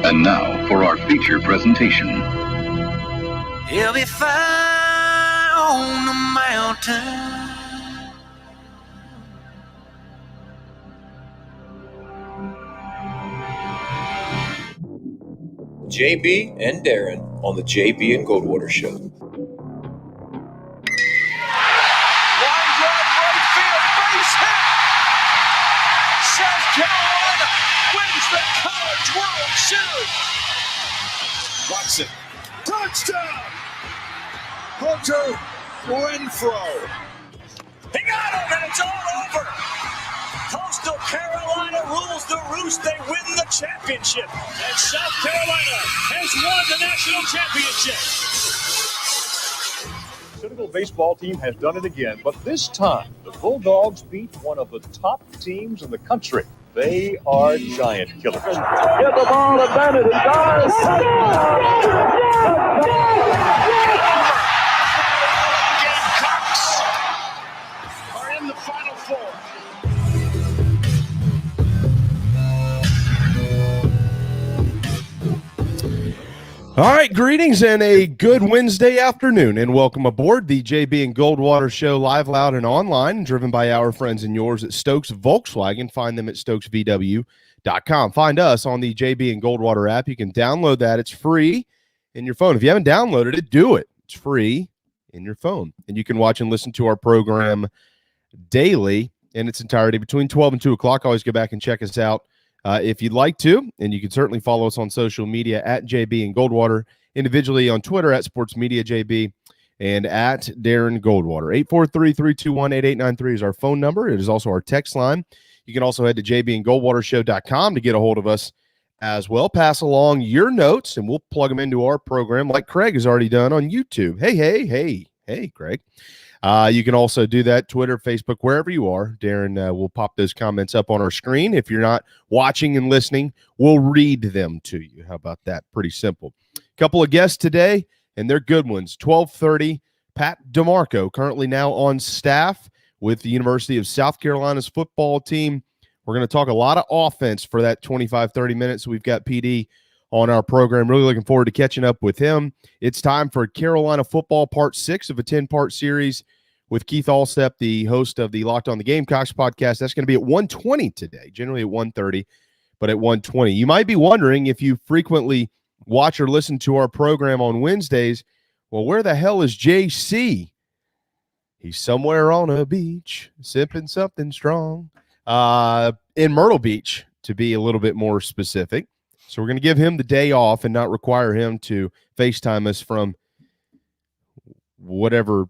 And now for our feature presentation. He'll be fine on the mountain. JB and Darren on the JB and Goldwater Show. Line drive right field, base hit. South Carolina wins the College World Series. Watson, touchdown! Hunter Renfrow. He got him, and it's all over. Coastal Carolina rules the roost. They win the championship. And South Carolina has won the national championship. The Senegal baseball team has done it again, but this time the Bulldogs beat one of the top teams in the country. They are giant killers. Get the ball to Bennett. He does. Gamecocks are in the Final Four. All right, greetings and a good Wednesday afternoon, and welcome aboard the JB and Goldwater Show, live, loud, and online, driven by our friends and yours at Stokes Volkswagen. Find them at stokesvw.com. Find us on the JB and Goldwater app. You can download that. It's free in your phone. If you haven't downloaded it, do it. It's free in your phone. And you can watch and listen to our program daily in its entirety between 12 and 2 o'clock. Always go back and check us out if you'd like to, and you can certainly follow us on social media at JB and Goldwater, individually on Twitter at SportsMediaJB and at Darren Goldwater. 843-321-8893 is our phone number. It is also our text line. You can also head to jbandgoldwatershow.com to get a hold of us as well. Pass along your notes, and we'll plug them into our program like Craig has already done on YouTube. Hey, Craig. You can also do that, Twitter, Facebook, wherever you are. Darren will pop those comments up on our screen. If you're not watching and listening, we'll read them to you. How about that? Pretty simple. Couple of guests today, and they're good ones. 12:30, Pat DiMarco, currently now on staff with the University of South Carolina's football team. We're going to talk a lot of offense for that 25-30 minutes. We've got PD on our program. Really looking forward to catching up with him. It's time for Carolina football, part 6 of a 10-part series with Keith Allsep, the host of the Locked on the Gamecocks podcast. That's going to be at 1:20 today, generally at 1:30, but at 1:20. You might be wondering, if you frequently watch or listen to our program on Wednesdays, well, where the hell is JC? He's somewhere on a beach, sipping something strong, in Myrtle Beach, to be a little bit more specific. So we're going to give him the day off and not require him to FaceTime us from whatever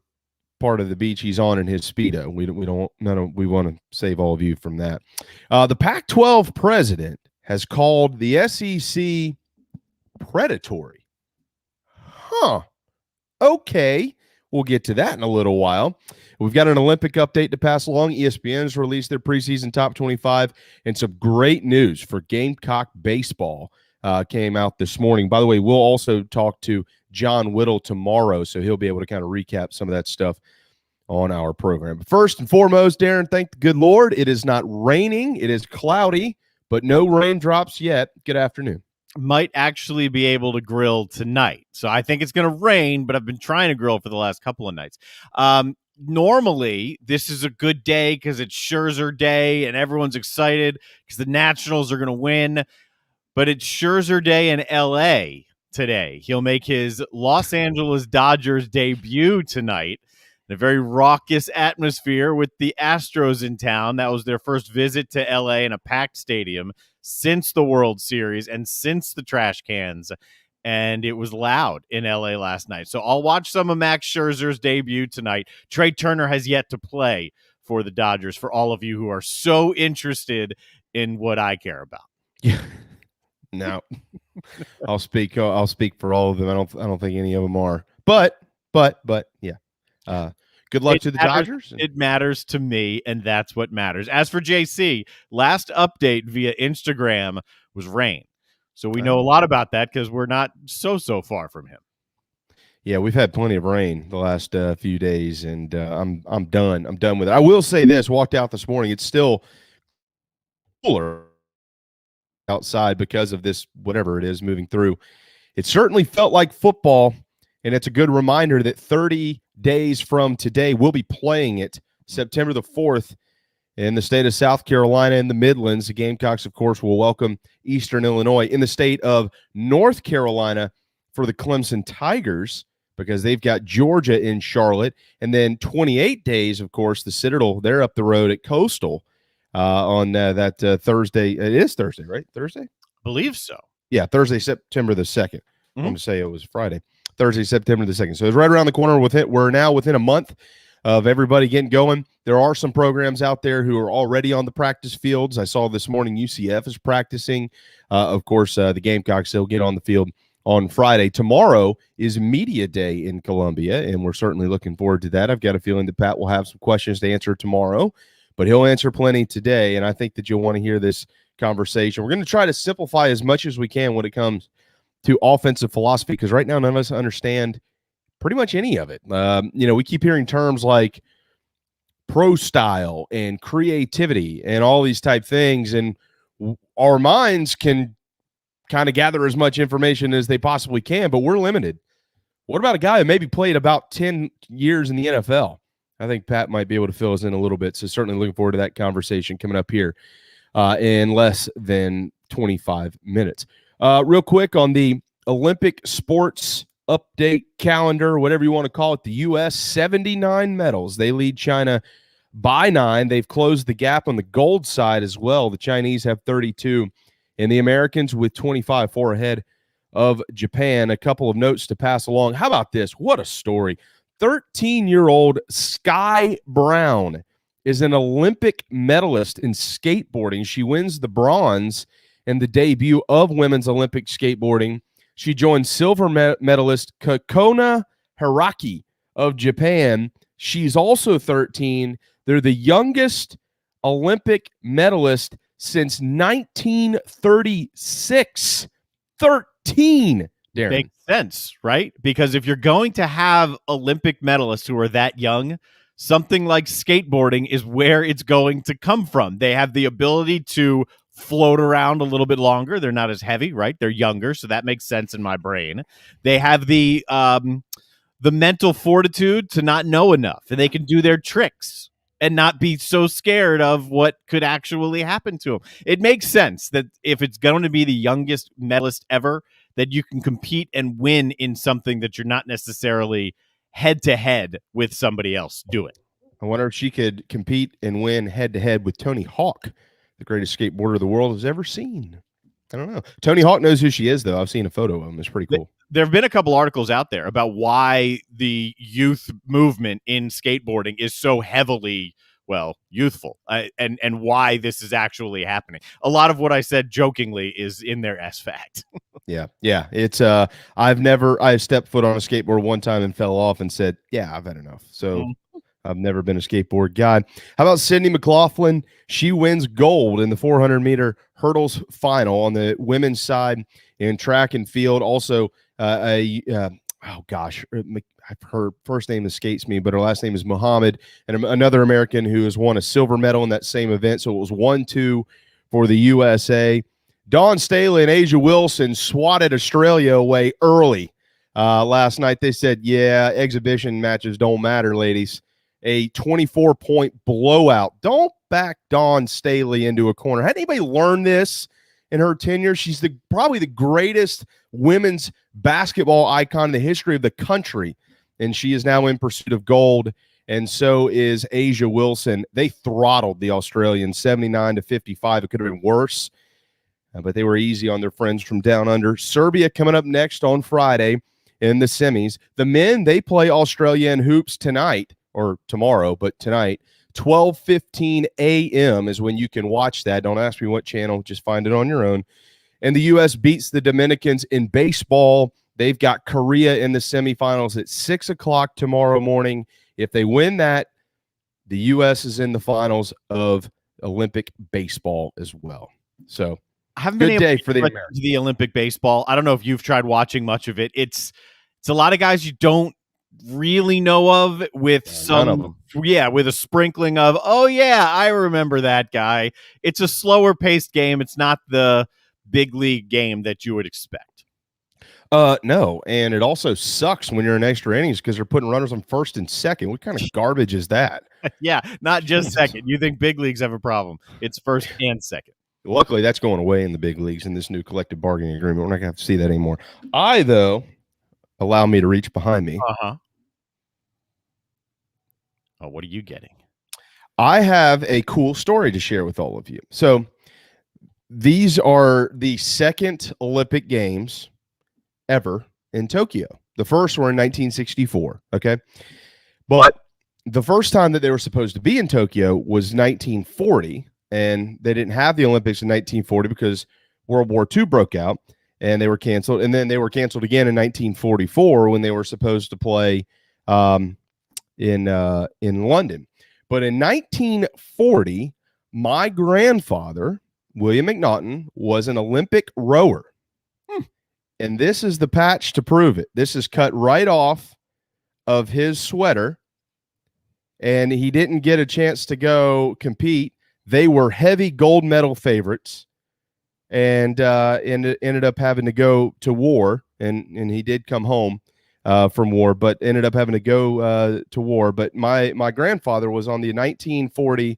part of the beach he's on in his Speedo. We want to save all of you from that. The Pac-12 president has called the SEC predatory. Okay. We'll get to that in a little while. We've got an Olympic update to pass along. ESPN has released their preseason top 25, and some great news for Gamecock baseball came out this morning. By the way, we'll also talk to John Whittle tomorrow, so he'll be able to kind of recap some of that stuff on our program. But first and foremost, Darren, thank the good Lord, it is not raining. It is cloudy, but no raindrops yet. Good afternoon. Might actually be able to grill tonight. So I think it's going to rain, but I've been trying to grill for the last couple of nights. Normally, this is a good day because it's Scherzer Day and everyone's excited because the Nationals are going to win. But it's Scherzer Day in L.A. today. He'll make his Los Angeles Dodgers debut tonight in a very raucous atmosphere with the Astros in town. That was their first visit to L.A. in a packed stadium since the World Series and since the trash cans. And it was loud in L.A. last night. So I'll watch some of Max Scherzer's debut tonight. Trey Turner has yet to play for the Dodgers, for all of you who are so interested in what I care about. Yeah. No. I'll speak for all of them. I don't think any of them are. But yeah. Good luck to the Dodgers. It matters to me, and that's what matters. As for JC, last update via Instagram was rain. So we know a lot about that because we're not so far from him. Yeah, we've had plenty of rain the last few days, and I'm done. I'm done with it. I will say this: walked out this morning. It's still cooler outside because of this, whatever it is, moving through. It certainly felt like football, and it's a good reminder that 30 days from today, we'll be playing it September the 4th in the state of South Carolina in the Midlands. The Gamecocks, of course, will welcome Eastern Illinois. In the state of North Carolina for the Clemson Tigers, because they've got Georgia in Charlotte. And then 28 days, of course, the Citadel, they're up the road at Coastal on that Thursday. It is Thursday, right? Thursday? Believe so. Yeah, Thursday, September the 2nd. I'm going to say it was Friday. Thursday, September the 2nd. So it's right around the corner with it. We're now within a month of everybody getting going. There are some programs out there who are already on the practice fields. I saw this morning UCF is practicing. Of course, the Gamecocks, they'll get on the field on Friday. Tomorrow is Media Day in Columbia, and we're certainly looking forward to that. I've got a feeling that Pat will have some questions to answer tomorrow, but he'll answer plenty today, and I think that you'll want to hear this conversation. We're going to try to simplify as much as we can when it comes to offensive philosophy, because right now none of us understand pretty much any of it. We keep hearing terms like pro style and creativity and all these type things, and our minds can kind of gather as much information as they possibly can, but we're limited. What about a guy who maybe played about 10 years in the NFL? I think Pat might be able to fill us in a little bit, so certainly looking forward to that conversation coming up here in less than 25 minutes. Real quick on the Olympic sports update calendar, whatever you want to call it, the U.S. 79 medals. They lead China by 9. They've closed the gap on the gold side as well. The Chinese have 32, and the Americans with 25, 4 ahead of Japan. A couple of notes to pass along. How about this? What a story. 13-year-old Sky Brown is an Olympic medalist in skateboarding. She wins the bronze in the debut of women's Olympic skateboarding. She joined silver medalist Kokona Hiraki of Japan. She's also 13. They're the youngest Olympic medalist since 1936. 13, Darren. Makes sense, right? Because if you're going to have Olympic medalists who are that young, something like skateboarding is where it's going to come from. They have the ability to float around a little bit longer. They're not as heavy, right? They're younger, so that makes sense in my brain. They have the mental fortitude to not know enough, and they can do their tricks and not be so scared of what could actually happen to them. It makes sense that if it's going to be the youngest medalist ever, that you can compete and win in something that you're not necessarily head-to-head with somebody else doing. I wonder if she could compete and win head-to-head with Tony Hawk, the greatest skateboarder the world has ever seen. I don't know. Tony Hawk knows who she is, though. I've seen a photo of him. It's pretty cool. There have been a couple articles out there about why the youth movement in skateboarding is so heavily, youthful, and why this is actually happening. A lot of what I said jokingly is in there as fact. Yeah. It's I've stepped foot on a skateboard one time and fell off and said, yeah, I've had enough. So I've never been a skateboard guy. How about Sydney McLaughlin? She wins gold in the 400-meter hurdles final on the women's side in track and field. Also, her first name escapes me, but her last name is Muhammad, and another American who has won a silver medal in that same event. So it was 1-2 for the USA. Dawn Staley and Asia Wilson swatted Australia away early last night. They said, yeah, exhibition matches don't matter, ladies. A 24-point blowout. Don't back Dawn Staley into a corner. Had anybody learned this in her tenure? She's probably the greatest women's basketball icon in the history of the country, and she is now in pursuit of gold, and so is Asia Wilson. They throttled the Australians 79-55. It could have been worse, but they were easy on their friends from down under. Serbia coming up next on Friday in the semis. The men, they play Australia in hoops tonight, or tomorrow, but tonight, 12:15 a.m. is when you can watch that. Don't ask me what channel. Just find it on your own. And the U.S. beats the Dominicans in baseball. They've got Korea in the semifinals at 6 o'clock tomorrow morning. If they win that, the U.S. is in the finals of Olympic baseball as well. So I haven't been good able day to for the get Americans. the Olympic baseball. I don't know if you've tried watching much of it. It's a lot of guys you don't really know of with with a sprinkling of, oh yeah, I remember that guy. It's a slower paced game. It's not the big league game that you would expect. No, and it also sucks when you're in extra innings because they're putting runners on first and second. What kind of garbage is that? Yeah, not just second. You think big leagues have a problem. It's first and second. Luckily, that's going away in the big leagues in this new collective bargaining agreement. We're not going to have to see that anymore. Though, allow me to reach behind me. Uh-huh. Oh, what are you getting? I have a cool story to share with all of you. So these are the second Olympic Games ever in Tokyo. The first were in 1964, okay? But the first time that they were supposed to be in Tokyo was 1940, and they didn't have the Olympics in 1940 because World War II broke out, and they were canceled. And then they were canceled again in 1944 when they were supposed to play in London. But in 1940, my grandfather, William McNaughton, was an Olympic rower. And this is the patch to prove it. This is cut right off of his sweater, and he didn't get a chance to go compete. They were heavy gold medal favorites, and ended up having to go to war, and he did come home from war, but ended up having to go to war. But my grandfather was on the 1940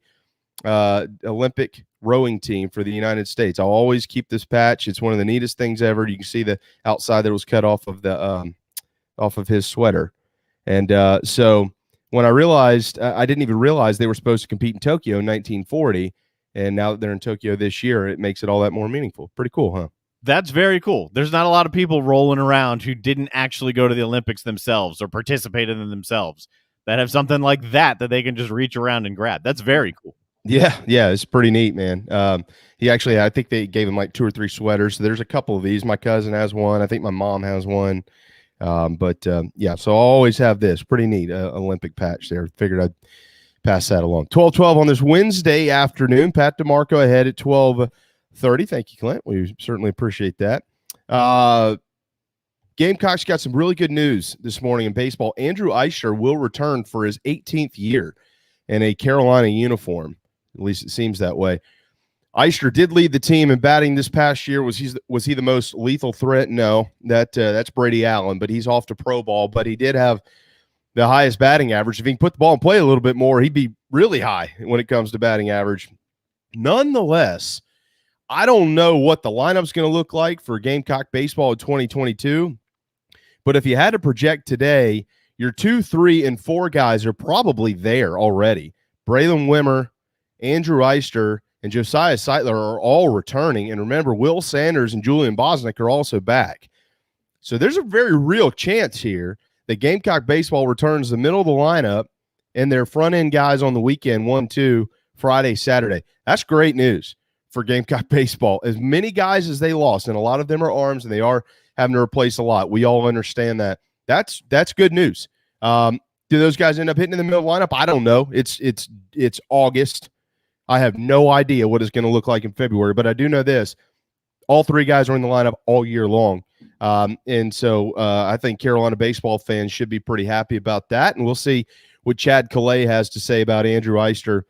Olympic rowing team for the United States. I'll always keep this patch. It's one of the neatest things ever. You can see the outside that was cut off of the off of his sweater. And so when I realized, I didn't even realize they were supposed to compete in Tokyo in 1940, and now that they're in Tokyo this year, it makes it all that more meaningful. Pretty cool, huh? That's very cool. There's not a lot of people rolling around who didn't actually go to the Olympics themselves or participate in them themselves that have something like that they can just reach around and grab. That's very cool. Yeah, it's pretty neat, man. He actually, I think they gave him like 2 or 3 sweaters. So there's a couple of these. My cousin has one. I think my mom has one. Yeah, so I'll always have this. Pretty neat Olympic patch there. Figured I'd pass that along. 12:12 on this Wednesday afternoon. Pat DiMarco ahead at 12:30. Thank you, Clint. We certainly appreciate that. Gamecocks got some really good news this morning in baseball. Andrew Eyster will return for his 18th year in a Carolina uniform. At least it seems that way. Eyster did lead the team in batting this past year. Was he the most lethal threat? No, that's Brady Allen, but he's off to pro ball. But he did have the highest batting average. If he can put the ball in play a little bit more, he'd be really high when it comes to batting average. Nonetheless, I don't know what the lineup's going to look like for Gamecock baseball in 2022. But if you had to project today, your 2, 3, and 4 guys are probably there already. Braylon Wimmer, Andrew Eyster, and Josiah Seitler are all returning. And remember, Will Sanders and Julian Bosnick are also back. So there's a very real chance here that Gamecock baseball returns the middle of the lineup and their front-end guys on the weekend, 1, 2, Friday, Saturday. That's great news for Gamecock baseball. As many guys as they lost, and a lot of them are arms, and they are having to replace a lot. We all understand that. That's good news. Do those guys end up hitting in the middle of the lineup? I don't know. It's August. I have no idea what it's going to look like in February, but I do know this. All 3 guys are in the lineup all year long. And so I think Carolina baseball fans should be pretty happy about that. And we'll see what Chad Calais has to say about Andrew Eyster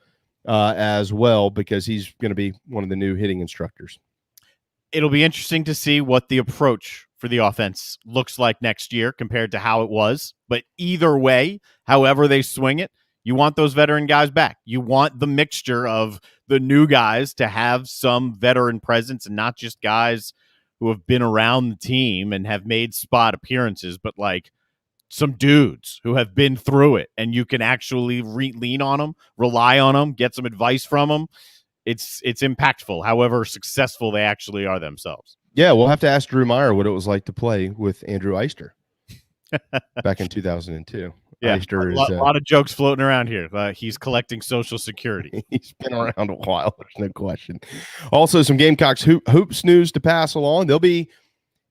as well, because he's going to be one of the new hitting instructors. It'll be interesting to see what the approach for the offense looks like next year compared to how it was. But either way, however they swing it, you want those veteran guys back. You want the mixture of the new guys to have some veteran presence and not just guys who have been around the team and have made spot appearances, but like some dudes who have been through it and you can actually lean on them, rely on them, get some advice from them. It's impactful, however successful they actually are themselves. Yeah, we'll have to ask Drew Meyer what it was like to play with Andrew Eyster back in 2002. Yeah, Eyster a lot of jokes floating around here. He's collecting Social Security. He's been around a while. There's no question. Also, some Gamecocks hoops news to pass along. They'll be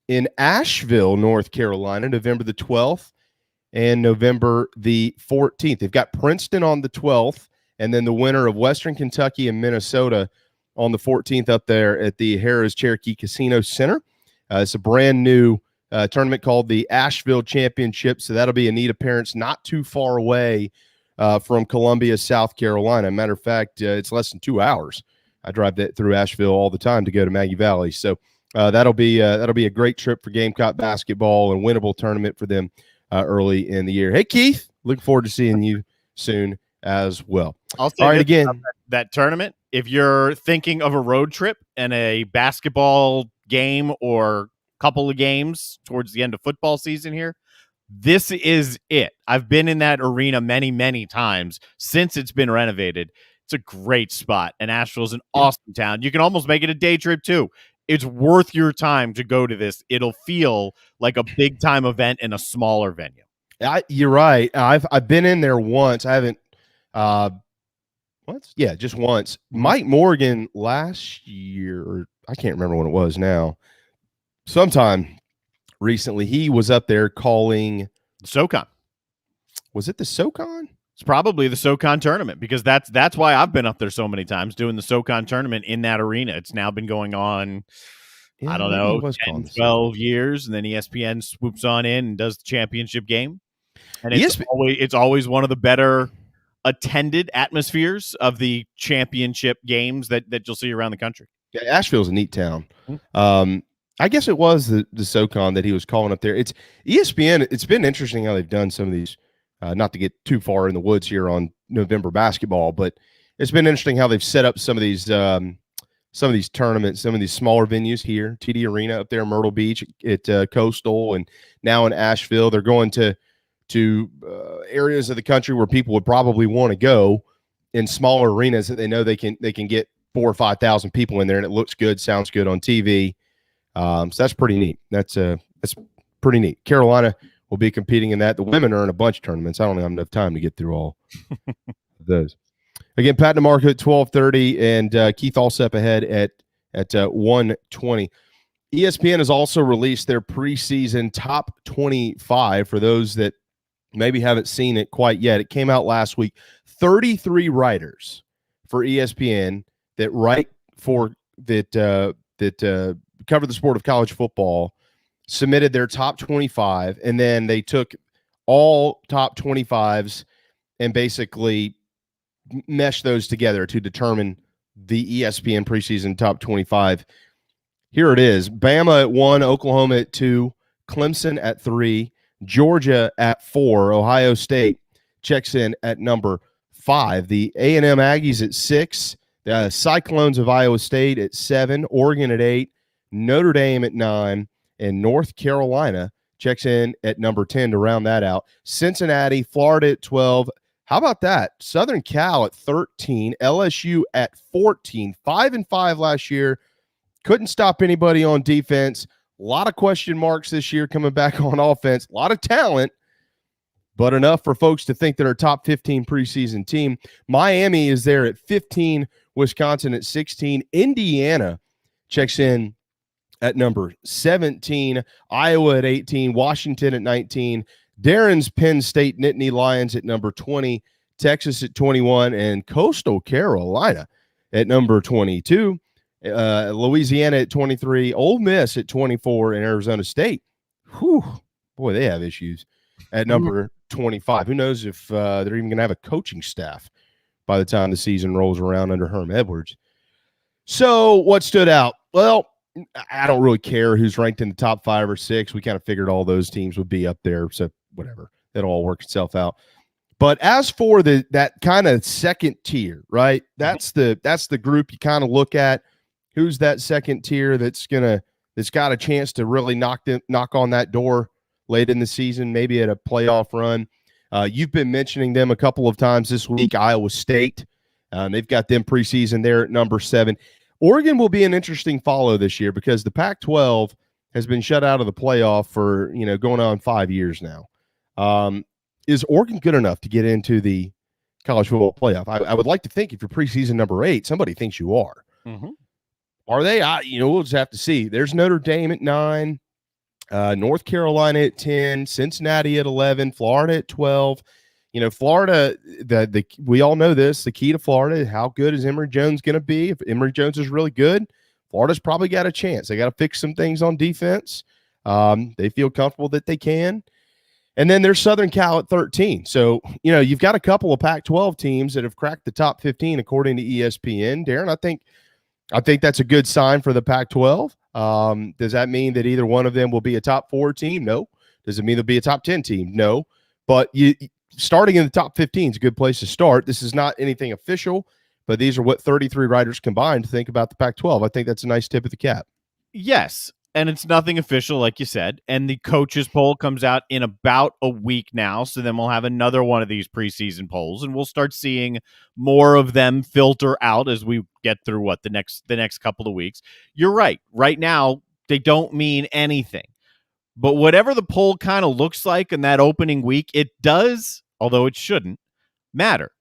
in Asheville, North Carolina, November the 12th and November the 14th. They've got Princeton on the 12th, and then the winner of Western Kentucky and Minnesota on the 14th up there at the Harrah's Cherokee Casino Center. It's a brand new tournament called the Asheville Championship, so that'll be a neat appearance not too far away from Columbia, South Carolina. Matter of fact, it's less than 2 hours. I drive that through Asheville all the time to go to Maggie Valley. So That'll be a great trip for Gamecock basketball and winnable tournament for them early in the year. Hey, Keith, looking forward to seeing you soon as well. I'll say all right, this again, about that tournament. If you're thinking of a road trip and a basketball game or couple of games towards the end of football season here, this is it. I've been in that arena many, many times since it's been renovated. It's a great spot, and Asheville's an awesome town. You can almost make it a day trip too. It's worth your time to go to this. It'll feel like a big time event in a smaller venue. You're right. I've been in there once. I haven't once? Yeah, just once. Mike Morgan last year, or I can't remember when it was now. Sometime recently, he was up there calling SoCon. Was it the SoCon? It's probably the SoCon tournament, because that's why I've been up there so many times doing the SoCon tournament in that arena. It's now been going on, I don't know, 10, 12 years, and then ESPN swoops on in and does the championship game. And it's always one of the better attended atmospheres of the championship games that you'll see around the country. Yeah, Asheville's a neat town. I guess it was the SoCon that he was calling up there. It's ESPN. It's been interesting how they've done some of these. Not to get too far in the woods here on November basketball, but it's been interesting how they've set up some of these tournaments, some of these smaller venues here, TD Arena up there in Myrtle Beach at Coastal, and now in Asheville. They're going to areas of the country where people would probably want to go in smaller arenas that they know they can get 4,000 or 5,000 people in there, and it looks good, sounds good on TV. So that's pretty neat. That's pretty neat. Carolina will be competing in that. The women are in a bunch of tournaments. I don't have enough time to get through all of those. Again, Pat DiMarco at 12:30 and Keith Allsep ahead at 1:20. ESPN has also released their preseason top 25 for those that maybe haven't seen it quite yet. It came out last week. 33 writers for ESPN that write for that cover the sport of college football submitted their top 25, and then they took all top 25s and basically meshed those together to determine the ESPN preseason top 25. Here it is. Bama at 1, Oklahoma at 2, Clemson at 3, Georgia at 4, Ohio State checks in at number 5. The A&M Aggies at 6, the Cyclones of Iowa State at 7, Oregon at 8, Notre Dame at 9, and North Carolina checks in at number 10 to round that out. Cincinnati, Florida at 12. How about that? Southern Cal at 13, LSU at 14, 5-5 last year. Couldn't stop anybody on defense. A lot of question marks this year coming back on offense. A lot of talent, but enough for folks to think they're a top 15 preseason team. Miami is there at 15, Wisconsin at 16. Indiana checks in at number 17, Iowa at 18, Washington at 19, Darren's Penn State Nittany Lions at number 20, Texas at 21, and Coastal Carolina at number 22, Louisiana at 23, Ole Miss at 24, and Arizona State. Boy, they have issues at number 25. Who knows if they're even going to have a coaching staff by the time the season rolls around under Herm Edwards. So what stood out? Well, I don't really care who's ranked in the top 5 or 6. We kind of figured all those teams would be up there. So whatever, it'll all work itself out. But as for that kind of second tier, right? That's the group you kind of look at. Who's that second tier that's got a chance to really knock on that door late in the season, maybe at a playoff run. You've been mentioning them a couple of times this week. Iowa State, they've got them preseason there at number 7. Oregon will be an interesting follow this year because the Pac-12 has been shut out of the playoff for, going on 5 years now. Is Oregon good enough to get into the college football playoff? I would like to think if you're preseason number 8, somebody thinks you are. Mm-hmm. Are they? We'll just have to see. There's Notre Dame at 9, North Carolina at 10, Cincinnati at 11, Florida at 12. Florida, we all know this, the key to Florida, how good is Emory Jones going to be? If Emory Jones is really good, Florida's probably got a chance. They got to fix some things on defense. They feel comfortable that they can. And then there's Southern Cal at 13. So, you've got a couple of Pac-12 teams that have cracked the top 15 according to ESPN. Darren, I think that's a good sign for the Pac-12. Does that mean that either one of them will be a top 4 team? No. Does it mean they'll be a top 10 team? No. But starting in the top 15 is a good place to start. This is not anything official, but these are what 33 writers combined think about the Pac-12. I think that's a nice tip of the cap. Yes, and it's nothing official, like you said. And the coaches poll comes out in about a week now, so then we'll have another one of these preseason polls, and we'll start seeing more of them filter out as we get through the next couple of weeks. You're right. Right now, they don't mean anything. But whatever the poll kind of looks like in that opening week, it does, although it shouldn't, matter.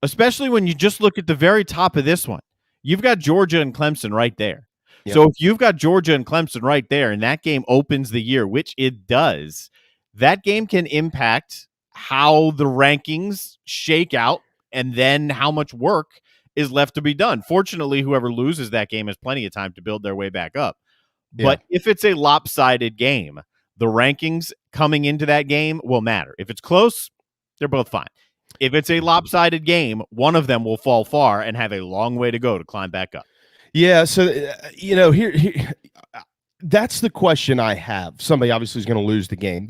Especially when you just look at the very top of this one. You've got Georgia and Clemson right there. Yep. So if you've got Georgia and Clemson right there, and that game opens the year, which it does, that game can impact how the rankings shake out and then how much work is left to be done. Fortunately, whoever loses that game has plenty of time to build their way back up. But if it's a lopsided game, the rankings coming into that game will matter. If it's close, they're both fine. If it's a lopsided game, one of them will fall far and have a long way to go to climb back up. Yeah, so, here that's the question I have. Somebody obviously is going to lose the game.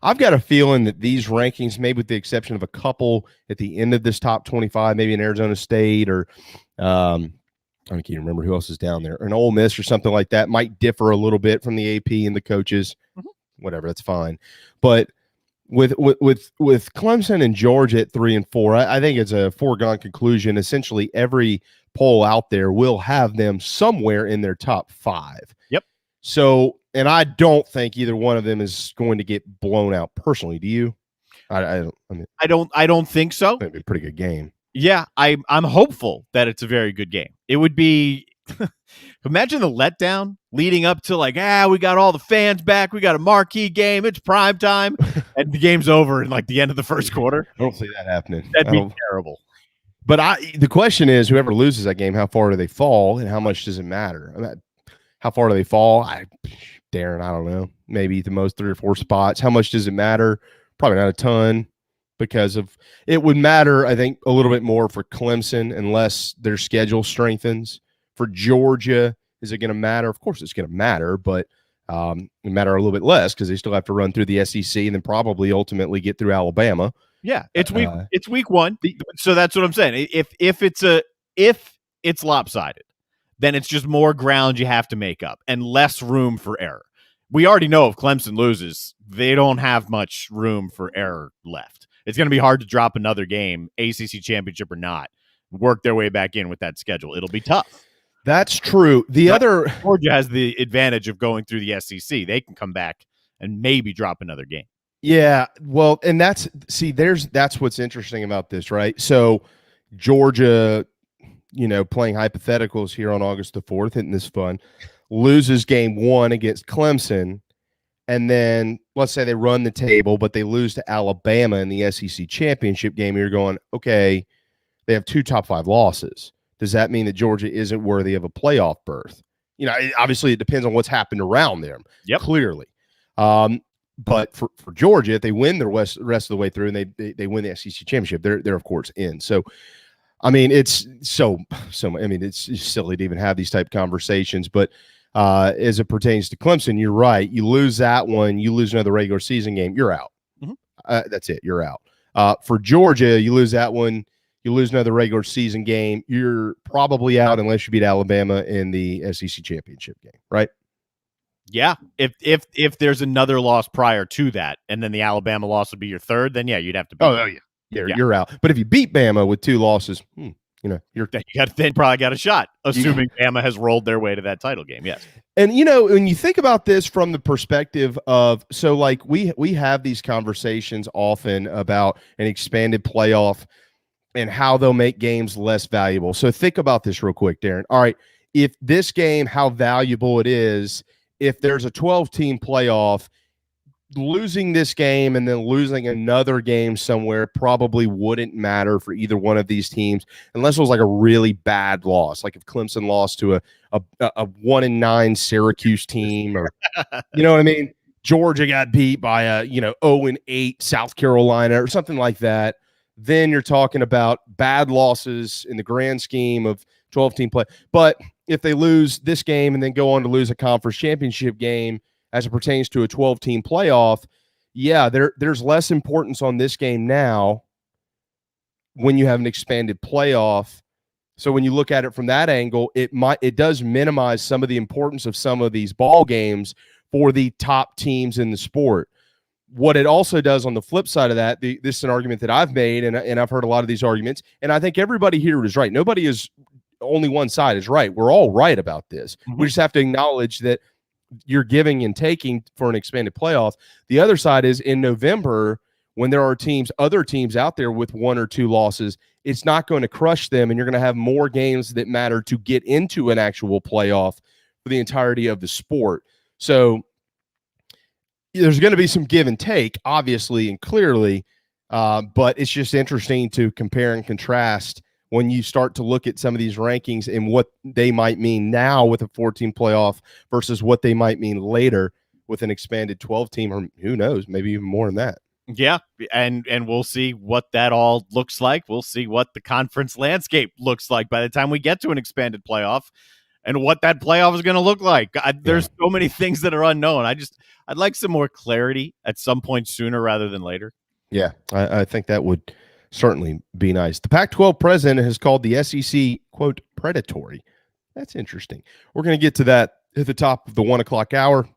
I've got a feeling that these rankings, maybe with the exception of a couple at the end of this top 25, maybe in Arizona State or I can't remember who else is down there, or an Ole Miss or something like that, might differ a little bit from the AP and the coaches. Mm-hmm. Whatever, that's fine. But with Clemson and Georgia at 3 and 4, I think it's a foregone conclusion. Essentially, every poll out there will have them somewhere in their top 5. Yep. So, and I don't think either one of them is going to get blown out. Personally, do you? I don't think so. It'd be a pretty good game. Yeah, I'm hopeful that it's a very good game. It would be imagine the letdown leading up to we got all the fans back, we got a marquee game, it's prime time, and the game's over in the end of the first quarter. I don't see that happening. That'd be terrible. But the question is, whoever loses that game, how far do they fall, and how much does it matter? How far do they fall? Darren, I don't know. Maybe the most 3 or 4 spots. How much does it matter? Probably not a ton. Because it would matter, I think, a little bit more for Clemson unless their schedule strengthens. For Georgia, is it going to matter? Of course it's going to matter, but it matter a little bit less because they still have to run through the SEC and then probably ultimately get through Alabama. Yeah, it's week 1. So that's what I'm saying. If it's lopsided, then it's just more ground you have to make up and less room for error. We already know if Clemson loses, they don't have much room for error left. It's going to be hard to drop another game, ACC championship or not, work their way back in with that schedule. It'll be tough. That's true. Georgia has the advantage of going through the SEC. They can come back and maybe drop another game. Yeah, well, and that's what's interesting about this, right? So Georgia, playing hypotheticals here on August the 4th, isn't this fun? Loses game 1 against Clemson. And then let's say they run the table, but they lose to Alabama in the SEC championship game. You're going, okay, they have 2 top 5 losses. Does that mean that Georgia isn't worthy of a playoff berth? Obviously it depends on what's happened around them. Yep. Clearly. But for Georgia, if they win the rest of the way through and they win the SEC championship, they're of course in. So, it's it's silly to even have these type of conversations, but as it pertains to Clemson, you're right. You lose that one, you lose another regular season game, you're out. Mm-hmm. That's it. You're out. For Georgia, you lose that one, you lose another regular season game, you're probably out unless you beat Alabama in the SEC championship game, right? Yeah. If there's another loss prior to that, and then the Alabama loss would be your third, then you'd have to beat. Oh yeah. You're out. But if you beat Bama with 2 losses, they probably got a shot, assuming Bama has rolled their way to that title game. Yes. And, when you think about this from the perspective of, we have these conversations often about an expanded playoff and how they'll make games less valuable. So think about this real quick, Darren. All right. If this game, how valuable it is, if there's a 12-team playoff, losing this game and then losing another game somewhere probably wouldn't matter for either one of these teams unless it was a really bad loss. Like if Clemson lost to a 1-9 Syracuse team, or you know what I mean? Georgia got beat by a 0-8 South Carolina or something like that. Then you're talking about bad losses in the grand scheme of 12-team play. But if they lose this game and then go on to lose a conference championship game as it pertains to a 12-team playoff, yeah, there's less importance on this game now when you have an expanded playoff. So when you look at it from that angle, it does minimize some of the importance of some of these ball games for the top teams in the sport. What it also does on the flip side of that, this is an argument that I've made, and I've heard a lot of these arguments, and I think everybody here is right. Nobody is only one side is right. We're all right about this. Mm-hmm. We just have to acknowledge that you're giving and taking for an expanded playoff. The other side is in November, when there are other teams out there with 1 or 2 losses, it's not going to crush them, and you're going to have more games that matter to get into an actual playoff for the entirety of the sport. So there's going to be some give and take, obviously and clearly, but it's just interesting to compare and contrast when you start to look at some of these rankings and what they might mean now with a 14 playoff versus what they might mean later with an expanded 12-team, or who knows, maybe even more than that. Yeah, and we'll see what that all looks like. We'll see what the conference landscape looks like by the time we get to an expanded playoff and what that playoff is going to look like. There's so many things that are unknown. I'd like some more clarity at some point sooner rather than later. Yeah, I think that would certainly be nice. The Pac-12 president has called the SEC, quote, predatory. That's interesting. We're going to get to that at the top of the 1 o'clock hour.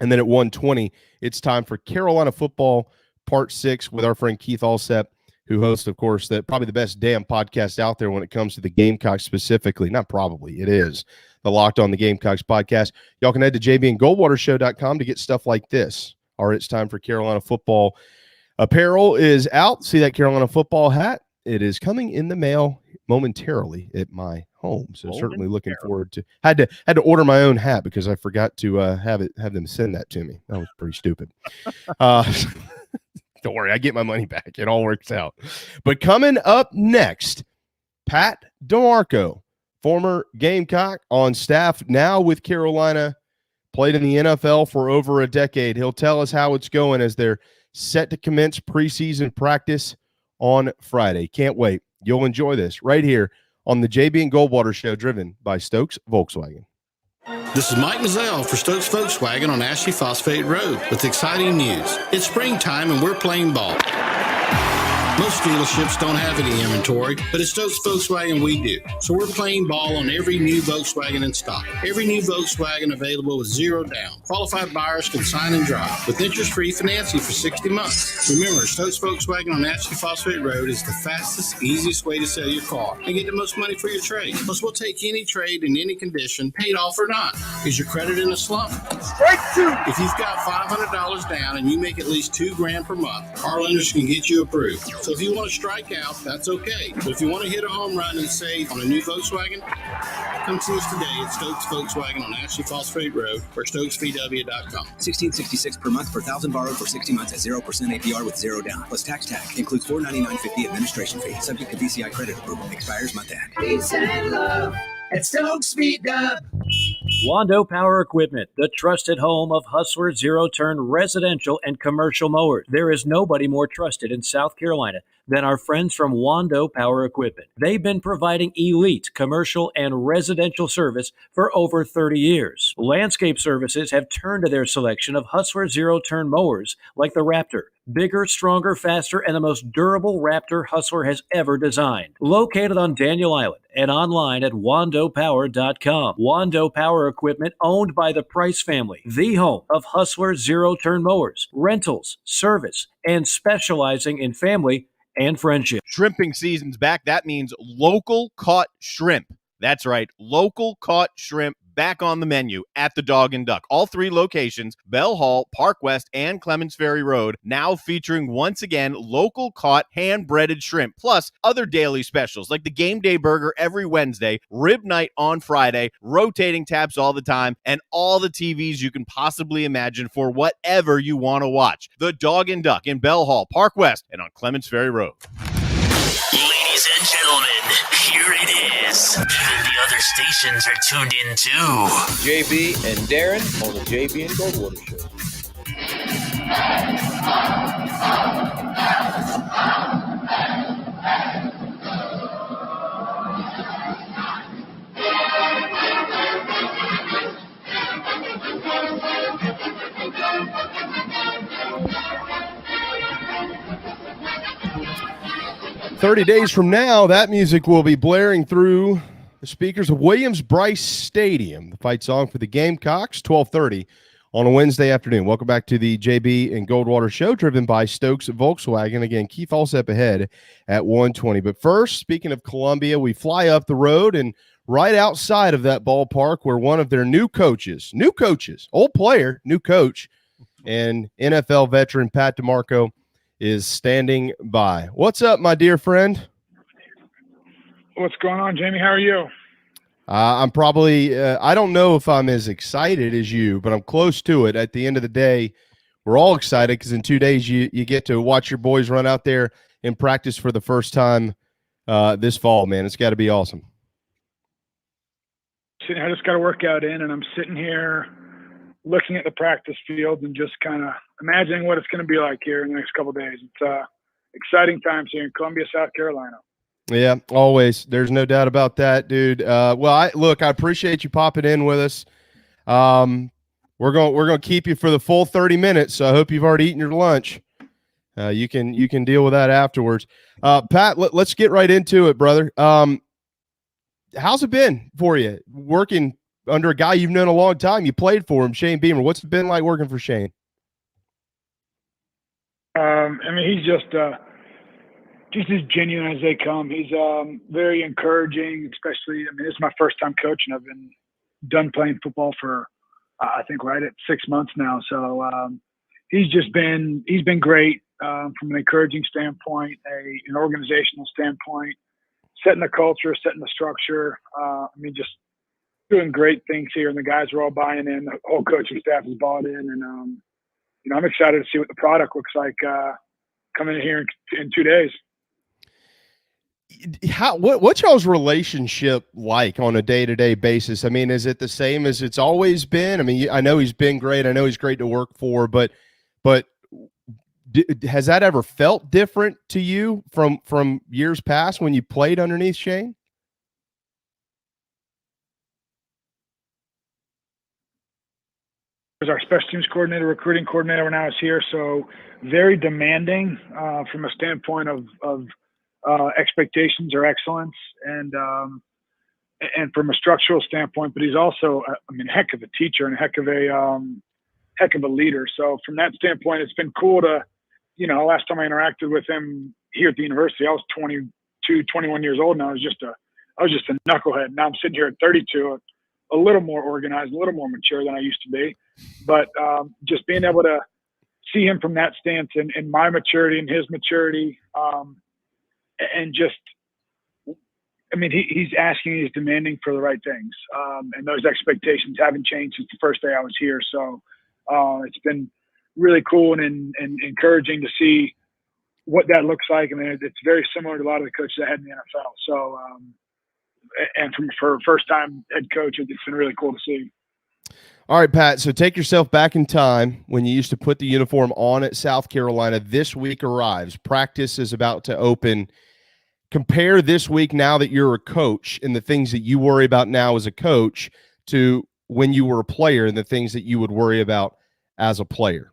And then at 1:20, it's time for Carolina football Part 6 with our friend Keith Allsep, who hosts, of course, probably the best damn podcast out there when it comes to the Gamecocks specifically. Not probably, it is the Locked On the Gamecocks podcast. Y'all can head to jbandgoldwatershow.com to get stuff like this. All right, it's time for Carolina football. Apparel is out. See that Carolina football hat? It is coming in the mail momentarily at my home. So certainly looking forward to. Had to order my own hat because I forgot to have them send that to me. That was pretty stupid. Don't worry, I get my money back. It all works out. But coming up next, Pat DiMarco, former Gamecock on staff now with Carolina, played in the NFL for over a decade. He'll tell us how it's going as they're set to commence preseason practice on Friday. Can't wait. You'll enjoy this right here on the JB and Goldwater Show, driven by Stokes Volkswagen. This is Mike Mazzell for Stokes Volkswagen on Ashley Phosphate Road with exciting news. It's springtime and we're playing ball. Most dealerships don't have any inventory, but at Stokes Volkswagen we do. So we're playing ball on every new Volkswagen in stock. Every new Volkswagen available with 0 down. Qualified buyers can sign and drive with interest-free financing for 60 months. Remember, Stokes Volkswagen on Ashley Phosphate Road is the fastest, easiest way to sell your car and get the most money for your trade. Plus, we'll take any trade in any condition, paid off or not. Is your credit in a slump? Strike 2. If you've got $500 down and you make at least $2,000 per month, our lenders can get you approved. So if you want to strike out, that's okay. But if you want to hit a home run and save on a new Volkswagen, come see us today at Stokes Volkswagen on Ashley Phosphate Road or StokesVW.com. $1,666 per month per $1,000 borrowed for 60 months at 0% APR with 0 down. Plus tax tag. Includes $499.50 administration fee. Subject to DCI credit approval. Expires month end. Peace and love at Stokes VW. Wando Power Equipment, the trusted home of Hustler zero-turn residential and commercial mowers. There is nobody more trusted in South Carolina than our friends from Wando Power Equipment. They've been providing elite commercial and residential service for over 30 years. Landscape Services have turned to their selection of Hustler zero-turn mowers like the Raptor. Bigger, stronger, faster, and the most durable Raptor Hustler has ever designed. Located on Daniel Island and online at wandopower.com. Wando Power Equipment, owned by the Price family, the home of Hustler zero-turn mowers, rentals, service, and specializing in family and friendship. Shrimping season's back. That means local caught shrimp. That's right, local caught shrimp back on the menu at the Dog and Duck. All 3 locations, Bell Hall, Park West, and Clements Ferry Road, now featuring once again local caught hand-breaded shrimp, plus other daily specials like the Game Day Burger every Wednesday, Rib Night on Friday, rotating taps all the time, and all the TVs you can possibly imagine for whatever you want to watch. The Dog and Duck in Bell Hall, Park West, and on Clements Ferry Road. Ladies and gentlemen, here it is. The other stations are tuned in too. JB and Darren on the JB and Goldwater Show. 30 days from now, that music will be blaring through the speakers of Williams-Brice Stadium. The fight song for the Gamecocks, 12:30 on a Wednesday afternoon. Welcome back to the JB and Goldwater Show, driven by Stokes Volkswagen. Again, Keith Allsep ahead at 1:20. But first, speaking of Columbia, we fly up the road and right outside of that ballpark where one of their new coaches, old player, new coach, and NFL veteran Pat DiMarco is standing by. What's up, my dear friend? What's going on, Jamie? How are you? I'm probably I don't know if I'm as excited as you, but I'm close to it. At the end of the day, we're all excited because in 2 days you get to watch your boys run out there and practice for the first time this fall, man. It's got to be awesome. I just got a workout in, and I'm sitting here looking at the practice field and just kind of imagining what it's going to be like here in the next couple of days. It's exciting times here in Columbia, South Carolina. Yeah, always. There's no doubt about that, dude. I appreciate you popping in with us. We're going to keep you for the full 30 minutes, so I hope you've already eaten your lunch. You can deal with that afterwards. Pat, let's get right into it, brother. How's it been for you working under a guy you've known a long time? You played for him, Shane Beamer. What's it been like working for Shane? He's just as genuine as they come. He's very encouraging, especially, this is my first time coaching. I've been done playing football for, I think, right at 6 months now. So he's been great from an encouraging standpoint, an organizational standpoint, setting the culture, setting the structure. Just doing great things here, and the guys are all buying in. The whole coaching staff is bought in, and I'm excited to see what the product looks like coming in here in 2 days. What's y'all's relationship like on a day-to-day basis? Is it the same as it's always been? I know he's been great. I know he's great to work for, but has that ever felt different to you from years past when you played underneath Shane? As our special teams coordinator, recruiting coordinator when I was here, so very demanding from a standpoint of expectations or excellence, and from a structural standpoint. But he's also, a heck of a teacher and a heck of a leader. So from that standpoint, it's been cool to, last time I interacted with him here at the university, I was 22, 21 years old, and I was just a knucklehead. Now I'm sitting here at 32. A little more organized, a little more mature than I used to be. But just being able to see him from that stance and my maturity and his maturity, and just, he's asking, he's demanding for the right things. And those expectations haven't changed since the first day I was here. So it's been really cool and encouraging to see what that looks like. It's very similar to a lot of the coaches I had in the NFL. So, and for a first-time head coach, it's been really cool to see. All right, Pat, so take yourself back in time when you used to put the uniform on at South Carolina. This week arrives. Practice is about to open. Compare this week now that you're a coach and the things that you worry about now as a coach to when you were a player and the things that you would worry about as a player.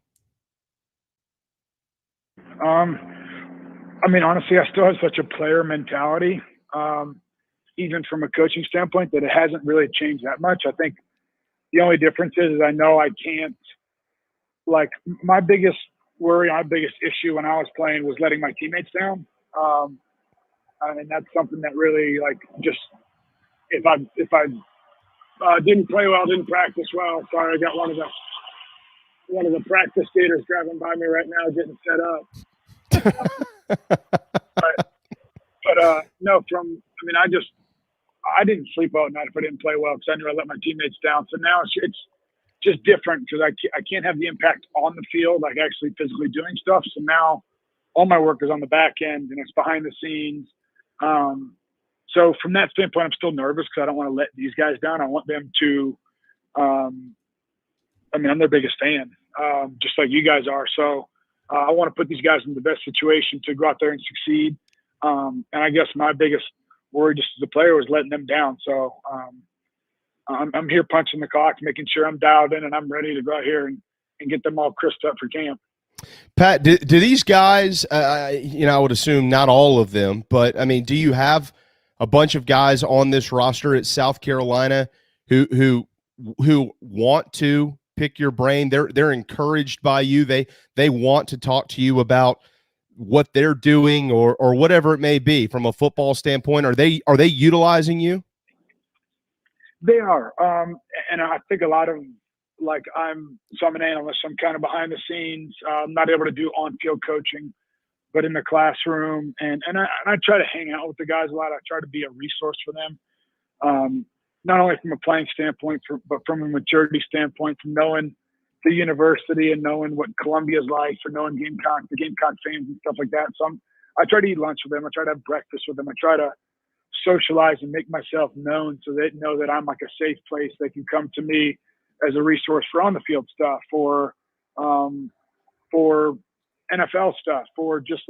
Honestly, I still have such a player mentality. Even from a coaching standpoint, that it hasn't really changed that much. I think the only difference is I know I can't, my biggest worry, my biggest issue when I was playing was letting my teammates down. And that's something that really, just if I didn't play well, didn't practice well. Sorry, I got one of the practice skaters driving by me right now getting set up. I didn't sleep out at night if I didn't play well because I knew I let my teammates down. So now it's just different because I can't have the impact on the field, like actually physically doing stuff. So now all my work is on the back end and it's behind the scenes. So from that standpoint, I'm still nervous because I don't want to let these guys down. I want them to I'm their biggest fan, just like you guys are. So I want to put these guys in the best situation to go out there and succeed. And I guess my biggest worry just as a player was letting them down. So I'm here punching the clock, making sure I'm dialed in and I'm ready to go out here and get them all crisped up for camp. Pat, do these guys, I would assume not all of them, but, I mean, do you have a bunch of guys on this roster at South Carolina who want to pick your brain? They're encouraged by you. They want to talk to you about what they're doing or whatever it may be from a football standpoint. Are they utilizing you? They are. And I think a lot of, I'm an analyst. I'm kind of behind the scenes. I'm not able to do on-field coaching, but in the classroom. And I try to hang out with the guys a lot. I try to be a resource for them, not only from a playing standpoint, but from a maturity standpoint, from knowing the university and knowing what Columbia's like, for knowing the Gamecock fans and stuff like that. So I try to eat lunch with them. I try to have breakfast with them. I try to socialize and make myself known so they know that I'm like a safe place. They can come to me as a resource for on the field stuff, for NFL stuff, for just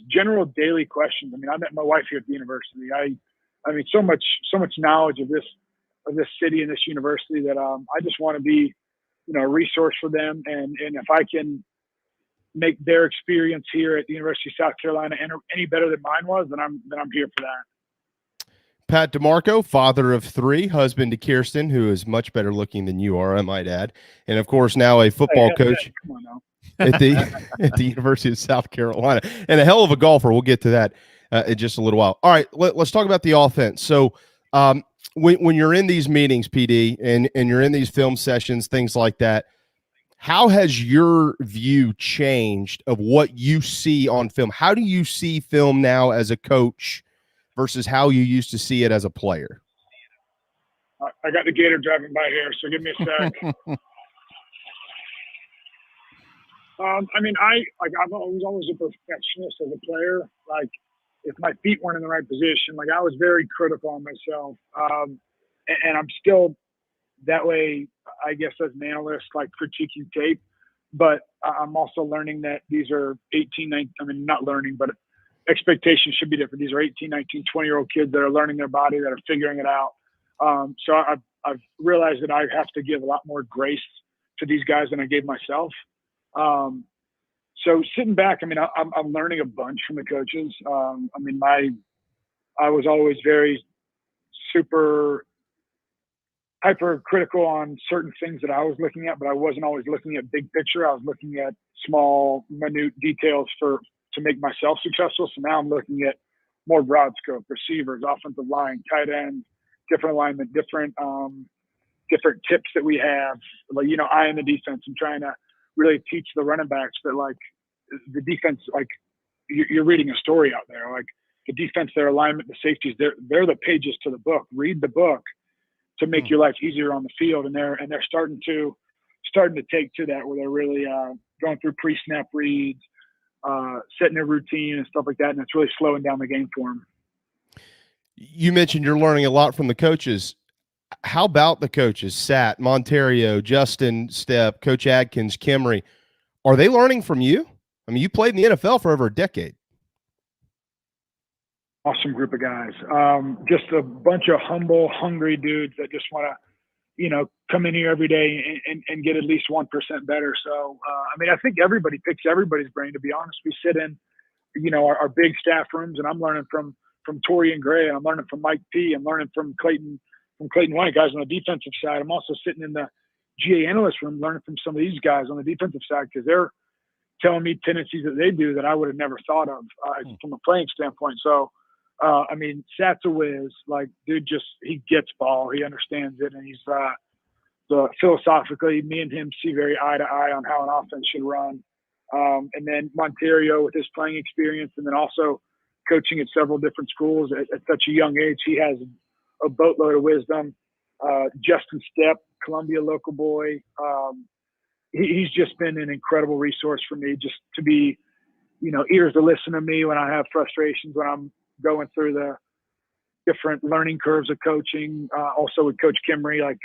general daily questions. I mean, I met my wife here at the university. I mean, so much knowledge of this city and this university that I just want to be, a resource for them. And if I can make their experience here at the University of South Carolina any better than mine was, then I'm here for that. Pat DiMarco, father of 3, husband to Kirsten, who is much better looking than you are, I might add, and of course now a football coach come on now. at the University of South Carolina, and a hell of a golfer. We'll get to that in just a little while. All right, let's talk about the offense. So when you're in these meetings, PD, and you're in these film sessions, things like that, how has your view changed of what you see on film? How do you see film now as a coach versus how you used to see it as a player? I got the gator driving by here, so give me a sec. I mean, I was always a perfectionist as a player. Like, if my feet weren't in the right position, I was very critical on myself. And I'm still that way, I guess, as an analyst, critiquing tape. But I'm also learning that these are 18, 19, I mean, not learning, but expectations should be different. These are 18, 19, 20-year-old kids that are learning their body, that are figuring it out. So I've realized that I have to give a lot more grace to these guys than I gave myself. So sitting back, I mean, I'm learning a bunch from the coaches. I mean, I was always very super hypercritical on certain things that I was looking at, but I wasn't always looking at big picture. I was looking at small, minute details to make myself successful. So now I'm looking at more broad scope, receivers, offensive line, tight ends, different alignment, different tips that we have. Eye in the defense and trying to really teach the running backs that the defense, you're reading a story out there. The defense, their alignment, the safeties, they're the pages to the book. Read the book to make your life easier on the field. And they're starting to take to that, where they're really going through pre-snap reads, setting a routine and stuff like that. And it's really slowing down the game for them. You mentioned you're learning a lot from the coaches. How about the coaches? Sat, Monterio, Justin Stepp, Coach Adkins, Kimry. Are they learning from you? I mean, you played in the NFL for over a decade. Awesome group of guys. Just a bunch of humble, hungry dudes that just want to, come in here every day and get at least 1% better. So, I mean, I think everybody picks everybody's brain, to be honest. We sit in, our big staff rooms, and I'm learning from Tori and Gray. I'm learning from Mike P. I'm learning from Clayton White, guys on the defensive side. I'm also sitting in the GA analyst room learning from some of these guys on the defensive side, because they're telling me tendencies that they do that I would have never thought of from a playing standpoint. So, I mean, Sat's a whiz. Dude, he gets ball. He understands it. And he's philosophically, me and him see very eye to eye on how an offense should run. And then Monterio with his playing experience, and then also coaching at several different schools at such a young age. He has a boatload of wisdom. Justin Stepp, Columbia local boy. He's just been an incredible resource for me, just to be, ears to listen to me when I have frustrations, when I'm going through the different learning curves of coaching. Also with Coach Kimry, I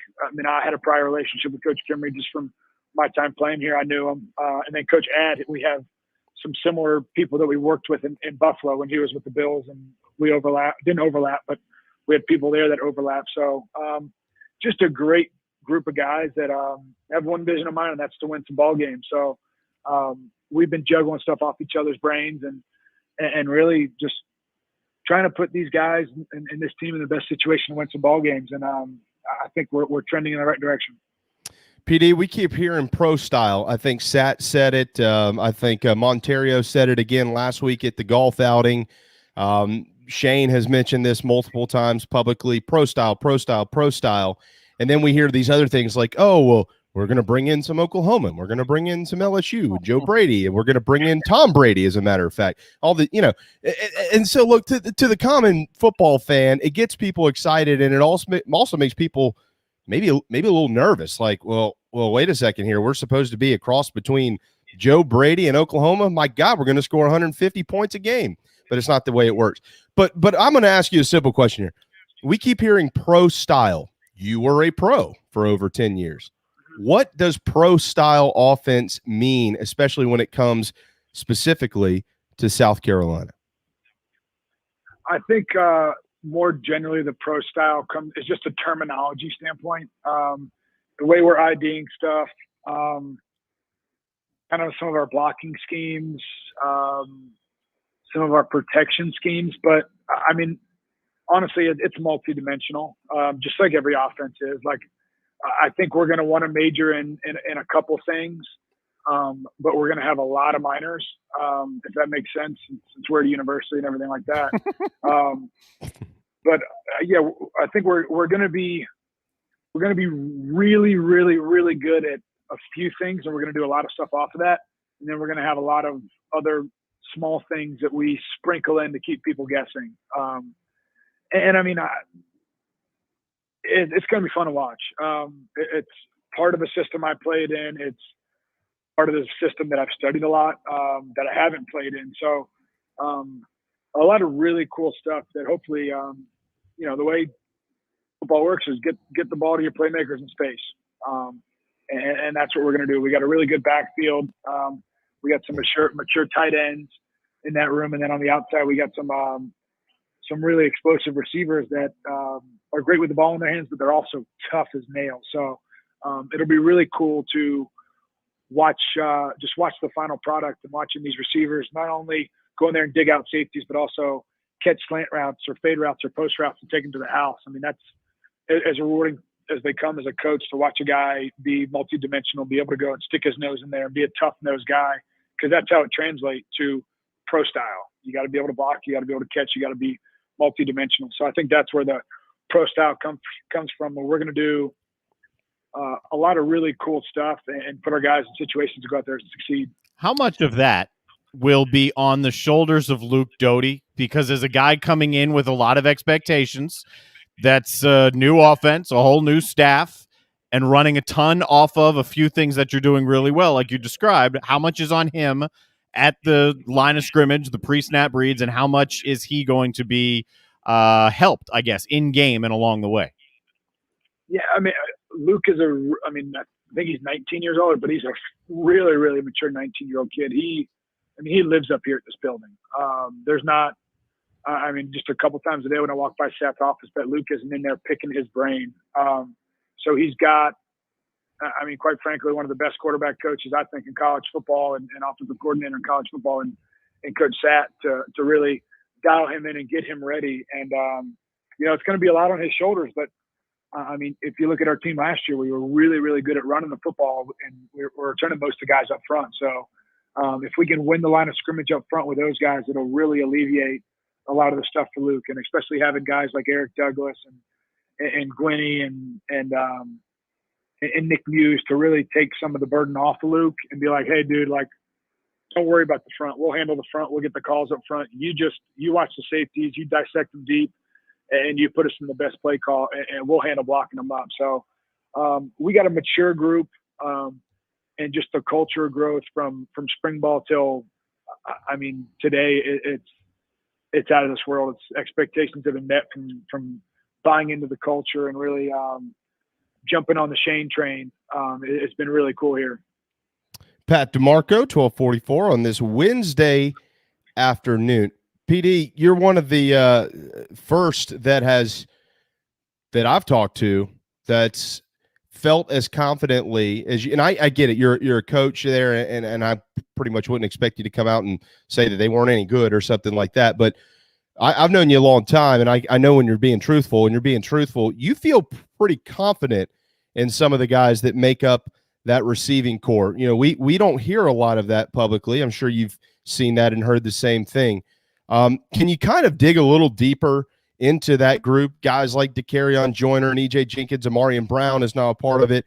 had a prior relationship with Coach Kimry just from my time playing here. I knew him. And then Coach Ad, we have some similar people that we worked with in Buffalo when he was with the Bills, and we didn't overlap, but we had people there that overlap. So just a great group of guys that have one vision of mine, and that's to win some ball games. So we've been juggling stuff off each other's brains and really just trying to put these guys and this team in the best situation to win some ball games. And I think we're trending in the right direction. PD, we keep hearing pro style. I think Sat said it. I think Monterio said it again last week at the golf outing. Shane has mentioned this multiple times publicly, pro style, pro style, pro style. And then we hear these other things like, oh, well, we're going to bring in some Oklahoma. We're going to bring in some LSU, Joe Brady, and we're going to bring in Tom Brady, as a matter of fact. All the, and so look, to the common football fan, it gets people excited, and it also makes people maybe a little nervous. Like, well, wait a second here. We're supposed to be a cross between Joe Brady and Oklahoma. My God, we're going to score 150 points a game, but it's not the way it works. But I'm going to ask you a simple question here. We keep hearing pro style. You were a pro for over 10 years. What does pro style offense mean, especially when it comes specifically to South Carolina? I think more generally the pro style is just a terminology standpoint. The way we're IDing stuff, kind of some of our blocking schemes, some of our protection schemes. But, I mean, honestly, it's multidimensional, just like every offense is. Like, I think we're going to want to major in a couple things, but we're going to have a lot of minors, if that makes sense, since we're at a university and everything like that. Yeah, I think we're going to be really, really, really good at a few things, and we're going to do a lot of stuff off of that, and then we're going to have a lot of other small things that we sprinkle in to keep people guessing. And I mean, it's going to be fun to watch. It's part of a system I played in. It's part of the system that I've studied a lot, that I haven't played in. So a lot of really cool stuff that hopefully, the way football works is get the ball to your playmakers in space. And that's what we're going to do. We got a really good backfield. We got some mature tight ends in that room. And then on the outside, we got some really explosive receivers that are great with the ball in their hands, but they're also tough as nails. So it'll be really cool to watch the final product and watching these receivers not only go in there and dig out safeties, but also catch slant routes or fade routes or post routes and take them to the house. I mean, that's as rewarding as they come as a coach to watch a guy be multidimensional, be able to go and stick his nose in there and be a tough-nosed guy, because that's how it translates to pro style. You got to be able to block, you got to be able to catch, you got to be multidimensional. So I think that's where the pro style comes from, where we're going to do a lot of really cool stuff and put our guys in situations to go out there and succeed. How much of that will be on the shoulders of Luke Doty? Because as a guy coming in with a lot of expectations, that's a new offense, a whole new staff, and running a ton off of a few things that you're doing really well, like you described. How much is on him at the line of scrimmage, the pre-snap reads, and how much is he going to be helped, I guess, in game and along the way? Yeah, I mean, Luke is I think he's 19 years old, but he's a really, really mature 19-year-old kid. He lives up here at this building. There's not, just a couple times a day when I walk by Seth's office, but Luke isn't in there picking his brain. So he's got, quite frankly, one of the best quarterback coaches, I think, in college football and offensive coordinator in college football and Coach Satt to really dial him in and get him ready. And, it's going to be a lot on his shoulders, but if you look at our team last year, we were really, really good at running the football, and we're returning most of the guys up front. So if we can win the line of scrimmage up front with those guys, it'll really alleviate a lot of the stuff for Luke, and especially having guys like Eric Douglas and Gwinney and Nick Muse to really take some of the burden off of Luke and be like, hey, dude, like, don't worry about the front. We'll handle the front. We'll get the calls up front. You watch the safeties, you dissect them deep, and you put us in the best play call, and we'll handle blocking them up. So we got a mature group, and just the culture growth from spring ball till, today, it's out of this world. It's expectations have been met from buying into the culture and really jumping on the Shane train. It's been really cool here. Pat DiMarco, 1244 on this Wednesday afternoon. PD, you're one of the first that I've talked to that's felt as confidently as you, and I get it. You're a coach there, and I pretty much wouldn't expect you to come out and say that they weren't any good or something like that. But I've known you a long time, and I know when you're being truthful, you feel pretty confident in some of the guys that make up that receiving core. You know, we don't hear a lot of that publicly. I'm sure you've seen that and heard the same thing. Can you kind of dig a little deeper into that group? Guys like DeCarrion Joyner and EJ Jenkins, Amarian Brown is now a part of it.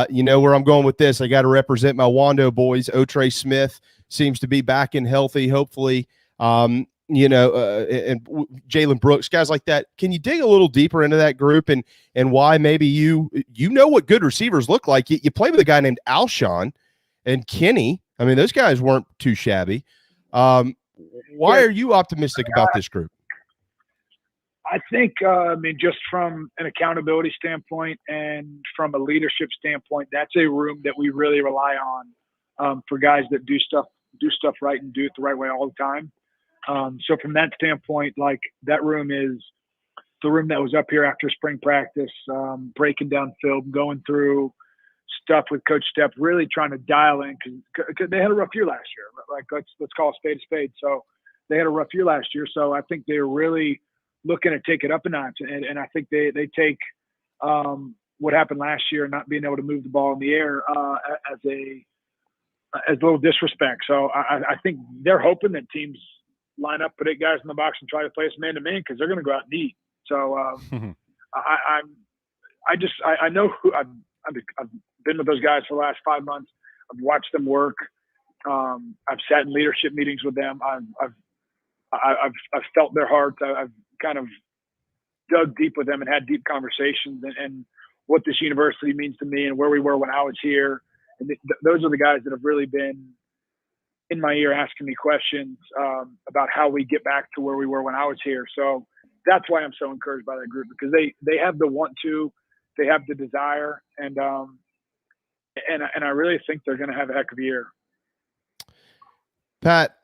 You know where I'm going with this. I got to represent my Wando boys. Otrey Smith seems to be back and healthy, hopefully. And Jalen Brooks, guys like that. Can you dig a little deeper into that group and why maybe you know what good receivers look like? You play with a guy named Alshon and Kenny. I mean, those guys weren't too shabby. Why are you optimistic about this group? I think, just from an accountability standpoint and from a leadership standpoint, that's a room that we really rely on for guys that do stuff right and do it the right way all the time. So from that standpoint, like that room is the room that was up here after spring practice, breaking down film, going through stuff with Coach Stepp, really trying to dial in because they had a rough year last year. Like let's call a spade. So they had a rough year last year. So I think they were really looking to take it up a notch. And I think they take what happened last year, not being able to move the ball in the air as a little disrespect. So I think they're hoping that teams line up, put 8 guys in the box and try to play us man-to-man because they're going to go out and eat. So I know who I've been with those guys for the last 5 months. I've watched them work. I've sat in leadership meetings with them. I've felt their hearts. I've kind of dug deep with them and had deep conversations and what this university means to me and where we were when I was here. And those are the guys that have really been in my ear asking me questions about how we get back to where we were when I was here. So that's why I'm so encouraged by that group because they have the want to, they have the desire, and I really think they're going to have a heck of a year. Pat,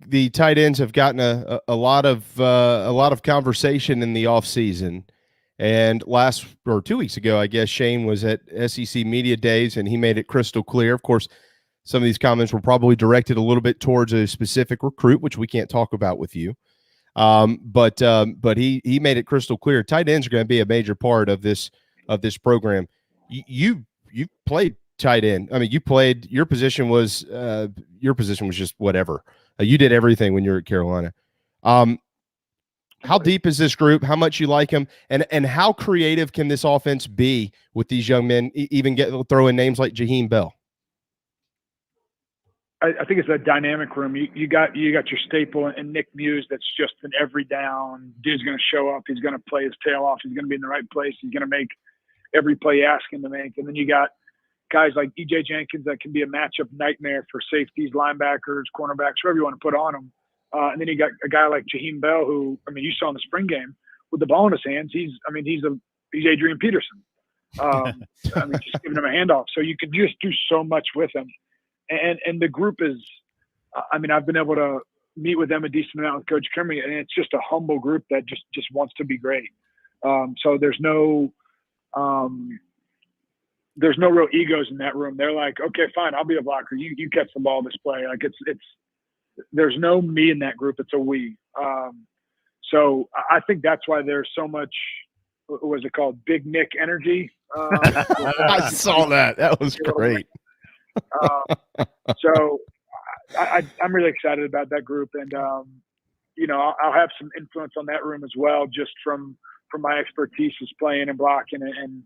the tight ends have gotten a lot of conversation in the offseason. And 2 weeks ago, I guess Shane was at SEC Media Days and he made it crystal clear. Of course, some of these comments were probably directed a little bit towards a specific recruit, which we can't talk about with you. But he made it crystal clear. Tight ends are going to be a major part of this program. You played tight end. I mean, your position was just whatever. You did everything when you were at Carolina. How deep is this group? How much you like them? And how creative can this offense be with these young men, even throw in names like Jaheim Bell? I think it's a dynamic room. You got your staple and Nick Muse that's just an every down. Dude's going to show up. He's going to play his tail off. He's going to be in the right place. He's going to make every play you ask him to make. And then you got guys like EJ Jenkins that can be a matchup nightmare for safeties, linebackers, cornerbacks, whoever you want to put on them. And then you got a guy like Jaheim Bell, who, I mean, you saw in the spring game with the ball in his hands. He's Adrian Peterson. Just giving him a handoff. So you can just do so much with him. And the group is, I've been able to meet with them a decent amount with Coach Kimmy, and it's just a humble group that just wants to be great. So there's no real egos in that room. They're like, okay, fine, I'll be a blocker. You catch the ball this play. Like there's no me in that group. It's a we. So I think that's why there's so much, what was it called? Big Nick energy. I saw that. That was great. So I'm really excited about that group, and I'll have some influence on that room as well, just from my expertise as playing and blocking and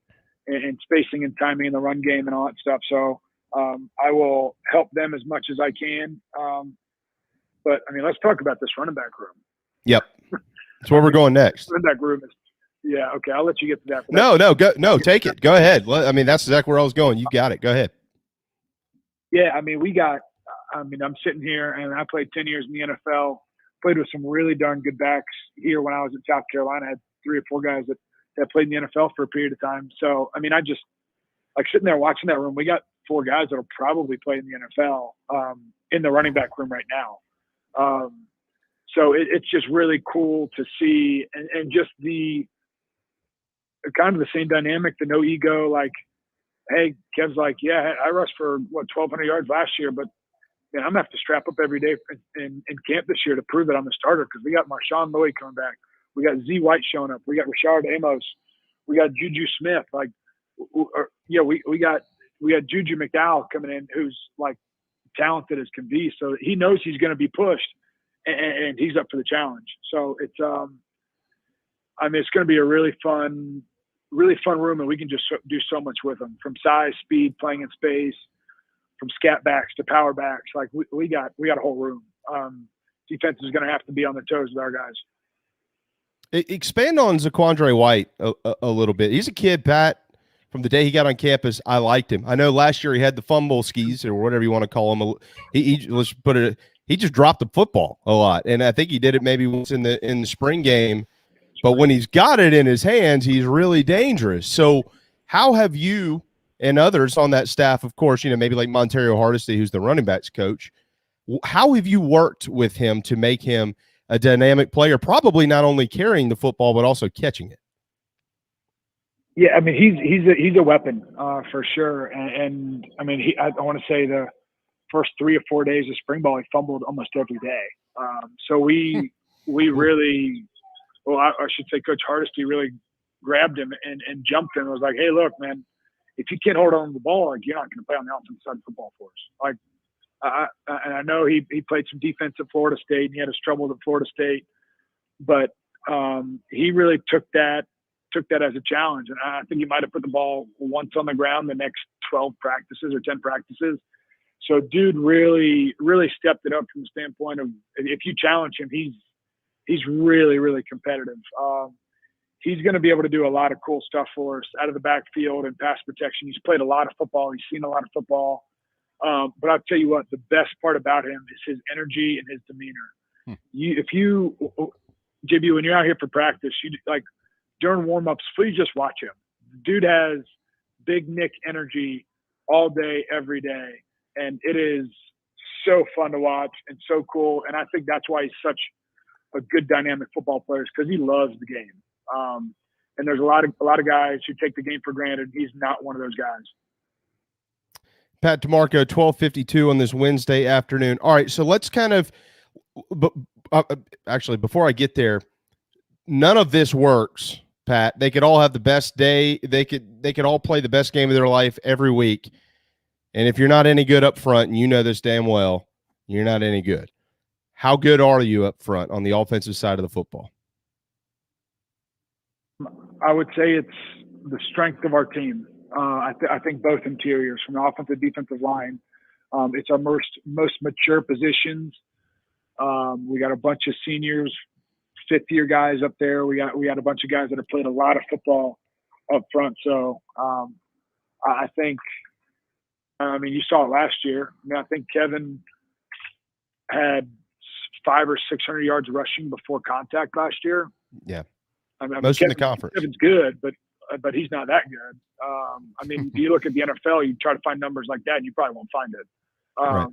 spacing and timing in the run game and all that stuff. So I will help them as much as I can. But let's talk about this running back room. Yep, that's where we're going next. Running back room is, yeah. Okay, I'll let you get to that. No, take it. Go ahead. That's exactly where I was going. You got it. Go ahead. Yeah, I'm sitting here and I played 10 years in the NFL, played with some really darn good backs here when I was at South Carolina. I had 3 or 4 guys that played in the NFL for a period of time. So, I just like sitting there watching that room. We got 4 guys that will probably play in the NFL in the running back room right now. So it's just really cool to see and just the kind of the same dynamic, the no ego, like hey, Kev's like, yeah, I rushed for 1,200 yards last year, but man, I'm gonna have to strap up every day in camp this year to prove that I'm the starter because we got Marshawn Lloyd coming back, we got Z White showing up, we got Rashard Amos, we got Juju Smith, like, we got Juju McDowell coming in, who's like talented as can be, so he knows he's going to be pushed, and he's up for the challenge. So it's it's going to be a really fun room, and we can just do so much with them, from size, speed, playing in space, from scat backs to power backs. Like we got a whole room. Defense is going to have to be on their toes with our guys. Expand on Zaquandre White a little bit. He's a kid, Pat, from the day he got on campus. I liked him. I know last year he had the fumble skis or whatever you want to call him. He just dropped the football a lot, and I think he did it maybe once in the spring game. But when he's got it in his hands, he's really dangerous. So how have you and others on that staff, of course, maybe like Montario Hardesty, who's the running backs coach, how have you worked with him to make him a dynamic player, probably not only carrying the football, but also catching it? Yeah, I mean, he's a weapon for sure. And I mean, I want to say the first 3 or 4 days of spring ball, he fumbled almost every day. So we really, well, I should say Coach Hardesty really grabbed him and jumped him and was like, hey, look, man, if you can't hold on to the ball, like, you're not going to play on the offensive side of football for us. Like, and I know he played some defense at Florida State, and he had his trouble at Florida State, but he really took that as a challenge. And I think he might have put the ball once on the ground the next 12 practices or 10 practices. So dude really, really stepped it up from the standpoint of, if you challenge him, he's really, really competitive. He's going to be able to do a lot of cool stuff for us out of the backfield and pass protection. He's played a lot of football. He's seen a lot of football. But I'll tell you what, the best part about him is his energy and his demeanor. JB, when you're out here for practice, during warm-ups, please just watch him. The dude has big Nick energy all day, every day. And it is so fun to watch and so cool. And I think that's why he's such a good dynamic football player, because he loves the game. And there's a lot of guys who take the game for granted. He's not one of those guys. Pat DiMarco, 12:52 on this Wednesday afternoon. All right, so let's kind of actually, before I get there, none of this works, Pat. They could all have the best day. They could all play the best game of their life every week. And if you're not any good up front, and you know this damn well, you're not any good. How good are you up front on the offensive side of the football? I would say it's the strength of our team. I think both interiors, from the offensive defensive line, it's our most mature positions. We got a bunch of seniors, fifth-year guys up there. We got a bunch of guys that have played a lot of football up front. So I think, you saw it last year. I think Kevin had 500 or 600 yards rushing before contact last year. Yeah, most in the conference. Kevin's good, but he's not that good. If you look at the NFL, you try to find numbers like that, and you probably won't find it. Right.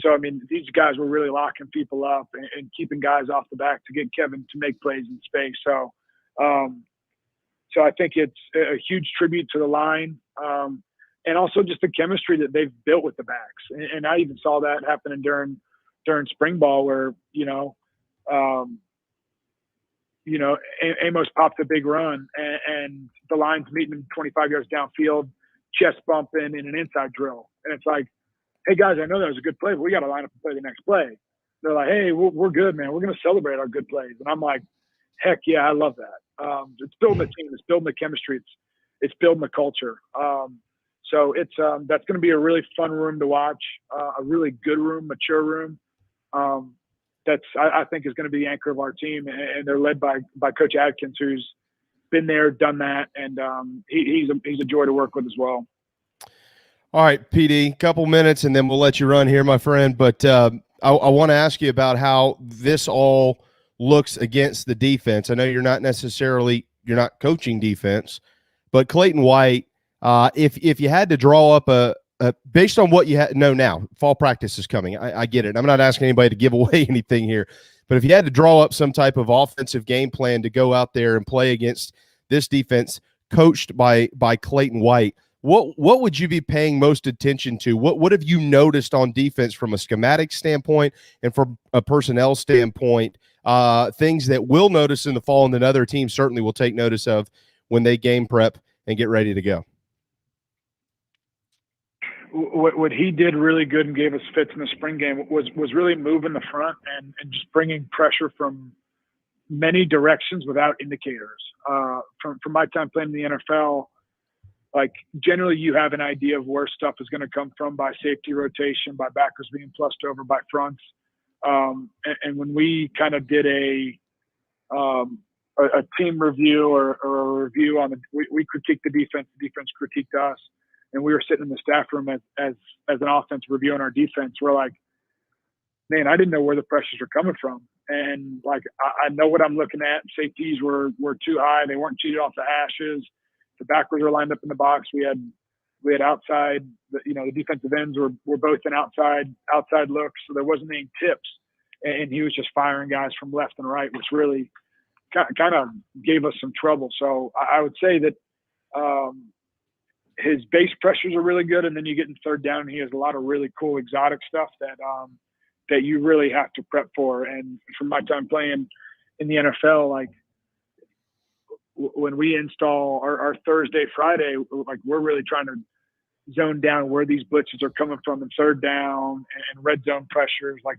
So, these guys were really locking people up and keeping guys off the back to get Kevin to make plays in space. So, I think it's a huge tribute to the line, and also just the chemistry that they've built with the backs. And I even saw that happening during spring ball, where Amos popped a big run, and the line's meeting him 25 yards downfield, chest bumping in an inside drill. And it's like, hey, guys, I know that was a good play, but we got to line up and play the next play. They're like, hey, we're good, man. We're going to celebrate our good plays. And I'm like, heck yeah, I love that. It's building the team. It's building the chemistry. It's building the culture. So it's that's going to be a really fun room to watch, a really good room, mature room. I think is going to be the anchor of our team, and they're led by Coach Adkins, who's been there, done that, and he's a joy to work with as well. All right, PD, couple minutes, and then we'll let you run here, my friend. But I want to ask you about how this all looks against the defense. I know you're not coaching defense, but Clayton White, if you had to draw up a based on what you know now, fall practice is coming. I get it. I'm not asking anybody to give away anything here, but if you had to draw up some type of offensive game plan to go out there and play against this defense coached by Clayton White, what would you be paying most attention to? What have you noticed on defense from a schematic standpoint and from a personnel standpoint? Things that we'll notice in the fall and then other teams certainly will take notice of when they game prep and get ready to go. What he did really good and gave us fits in the spring game was really moving the front and just bringing pressure from many directions without indicators. From my time playing in the NFL, like generally you have an idea of where stuff is going to come from by safety rotation, by backers being plussed over by fronts. And when we kind of did a team review or a review on we critiqued the defense critiqued us, and we were sitting in the staff room as an offense reviewing our defense. We're like, man, I didn't know where the pressures are coming from. And like, I know what I'm looking at. Safeties were too high. They weren't cheated off the hashes. The backers were lined up in the box. We had outside, the defensive ends were both in outside looks. So there wasn't any tips. And he was just firing guys from left and right, which really kind of gave us some trouble. So I would say that his base pressures are really good. And then you get in third down, and he has a lot of really cool exotic stuff that you really have to prep for. And from my time playing in the NFL, like when we install our Thursday, Friday, like we're really trying to zone down where these blitzes are coming from in third down and red zone pressures. Like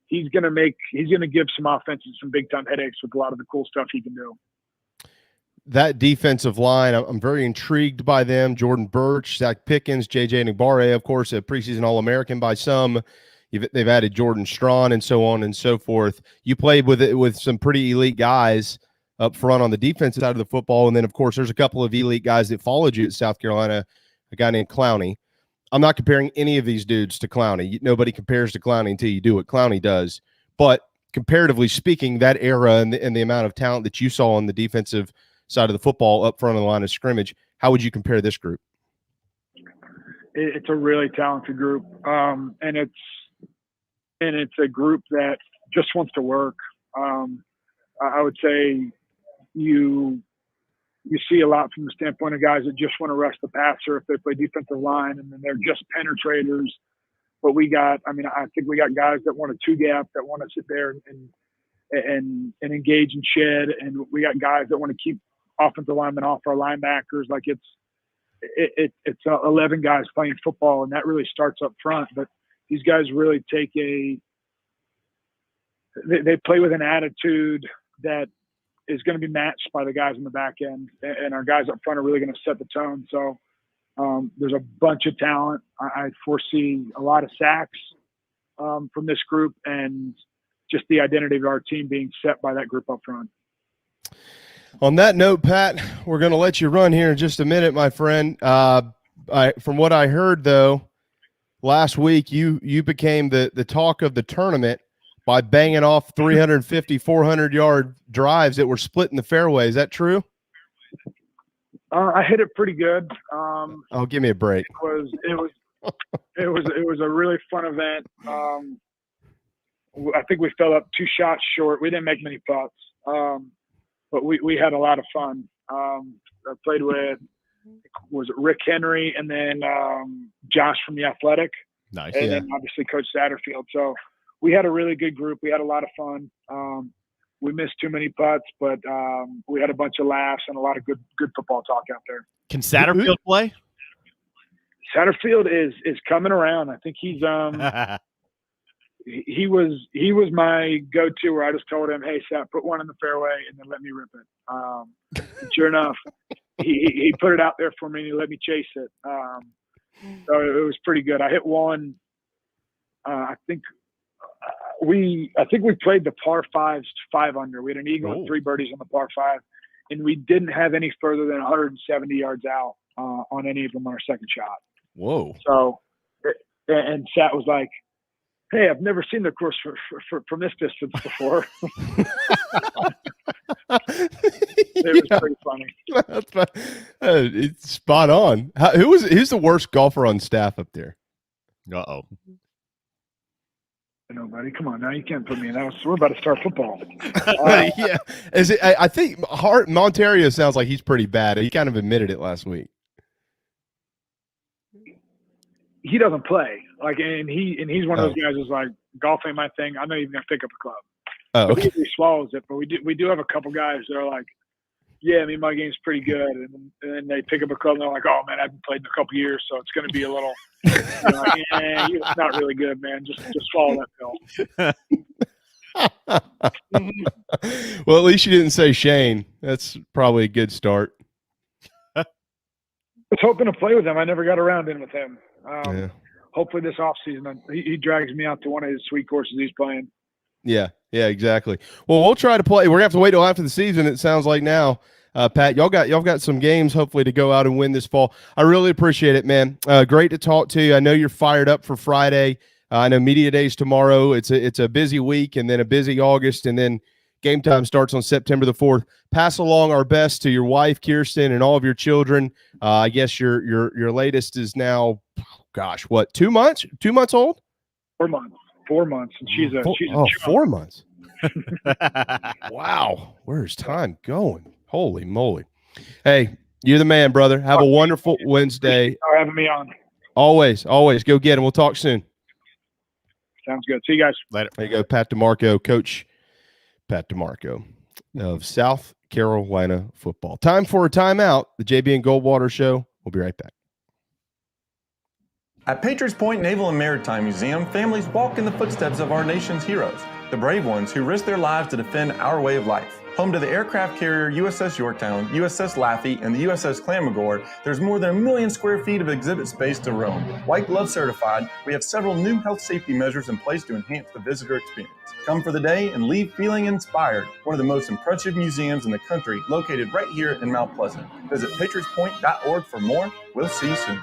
he's going to give some offenses some big time headaches with a lot of the cool stuff he can do. That defensive line, I'm very intrigued by them. Jordan Birch, Zach Pickens, J.J. Nigbare, of course, a preseason All-American by some. They've added Jordan Strawn and so on and so forth. You played with some pretty elite guys up front on the defensive side of the football, and then, of course, there's a couple of elite guys that followed you at South Carolina, a guy named Clowney. I'm not comparing any of these dudes to Clowney. Nobody compares to Clowney until you do what Clowney does. But comparatively speaking, that era and the amount of talent that you saw on the defensive side of the football up front of the line of scrimmage, how would you compare this group? It's a really talented group, and it's a group that just wants to work. I would say you see a lot from the standpoint of guys that just want to rush the passer if they play defensive line, and then they're just penetrators. But I think we got guys that want a two gap, that want to sit there and engage and shed, and we got guys that want to keep offensive linemen off our linebackers. Like it's 11 guys playing football, and that really starts up front. But these guys really they play with an attitude that is going to be matched by the guys in the back end, and our guys up front are really going to set the tone. So there's a bunch of talent. I foresee a lot of sacks from this group, and just the identity of our team being set by that group up front. On that note, Pat, we're going to let you run here in just a minute, my friend. From what I heard, though, last week you became the talk of the tournament by banging off 350, 400-yard drives that were split in the fairway. Is that true? I hit it pretty good. Oh, give me a break. It was a really fun event. I think we fell up 2 shots short. We didn't make many putts, but we had a lot of fun. I played with Rick Henry and then Josh from the Athletic. Nice. And then obviously Coach Satterfield. So we had a really good group. We had a lot of fun. We missed too many putts, but we had a bunch of laughs and a lot of good football talk out there. Can Satterfield play? Satterfield is coming around. I think he's he was my go-to where I just told him, hey, Sat, put one in the fairway and then let me rip it. Sure enough, he put it out there for me and he let me chase it. So it was pretty good. I hit one. I think we played the par 5s 5 under. We had an eagle and 3 birdies on the par 5, and we didn't have any further than 170 yards out on any of them on our second shot. Whoa! So, and Sat was like, "Hey, I've never seen the course from this distance before." It was pretty funny. That's fun. It's spot on. Who's the worst golfer on staff up there? Uh-oh. Nobody. Come on now, you can't put me in that. We're about to start football. Yeah, is it? I think Monterio sounds like he's pretty bad. He kind of admitted it last week. he doesn't play. Like, and he's one of those guys who's like, golf ain't my thing. I'm not even gonna pick up a club. Oh, okay. He swallows it, but we do have a couple guys that are like, yeah, I mean, my game's pretty good, and then they pick up a club and they're like, oh man, I haven't played in a couple years, so it's gonna be a little, like, it's not really good, man. Just swallow that pill. Well, at least you didn't say Shane. That's probably a good start. I was hoping to play with him. I never got around in with him. Hopefully this offseason, he drags me out to one of his sweet courses he's playing. Yeah, exactly. Well, we'll try to play. We're gonna have to wait till after the season. It sounds like now, Pat. Y'all got some games hopefully to go out and win this fall. I really appreciate it, man. Great to talk to you. I know you're fired up for Friday. I know media days tomorrow. It's a busy week and then a busy August, and then game time starts on September the 4th. Pass along our best to your wife, Kirsten, and all of your children. I guess your latest is now, gosh, what, 2 months? 2 months old? 4 months. 4 months, and she's a 4 months. Wow, where's time going? Holy moly! Hey, you're the man, brother. Have a wonderful Wednesday. Thanks for having me on. Always go get him. We'll talk soon. Sounds good. See you guys later. There you go, Pat DiMarco, Coach Pat DiMarco of South Carolina football. Time for a timeout. The JB and Goldwater Show. We'll be right back. At Patriots Point Naval and Maritime Museum, families walk in the footsteps of our nation's heroes, the brave ones who risked their lives to defend our way of life. Home to the aircraft carrier USS Yorktown, USS Laffey, and the USS Clamagore, there's more than 1 million square feet of exhibit space to roam. White Glove certified, we have several new health safety measures in place to enhance the visitor experience. Come for the day and leave feeling inspired. One of the most impressive museums in the country, located right here in Mount Pleasant. Visit patriotspoint.org for more. We'll see you soon.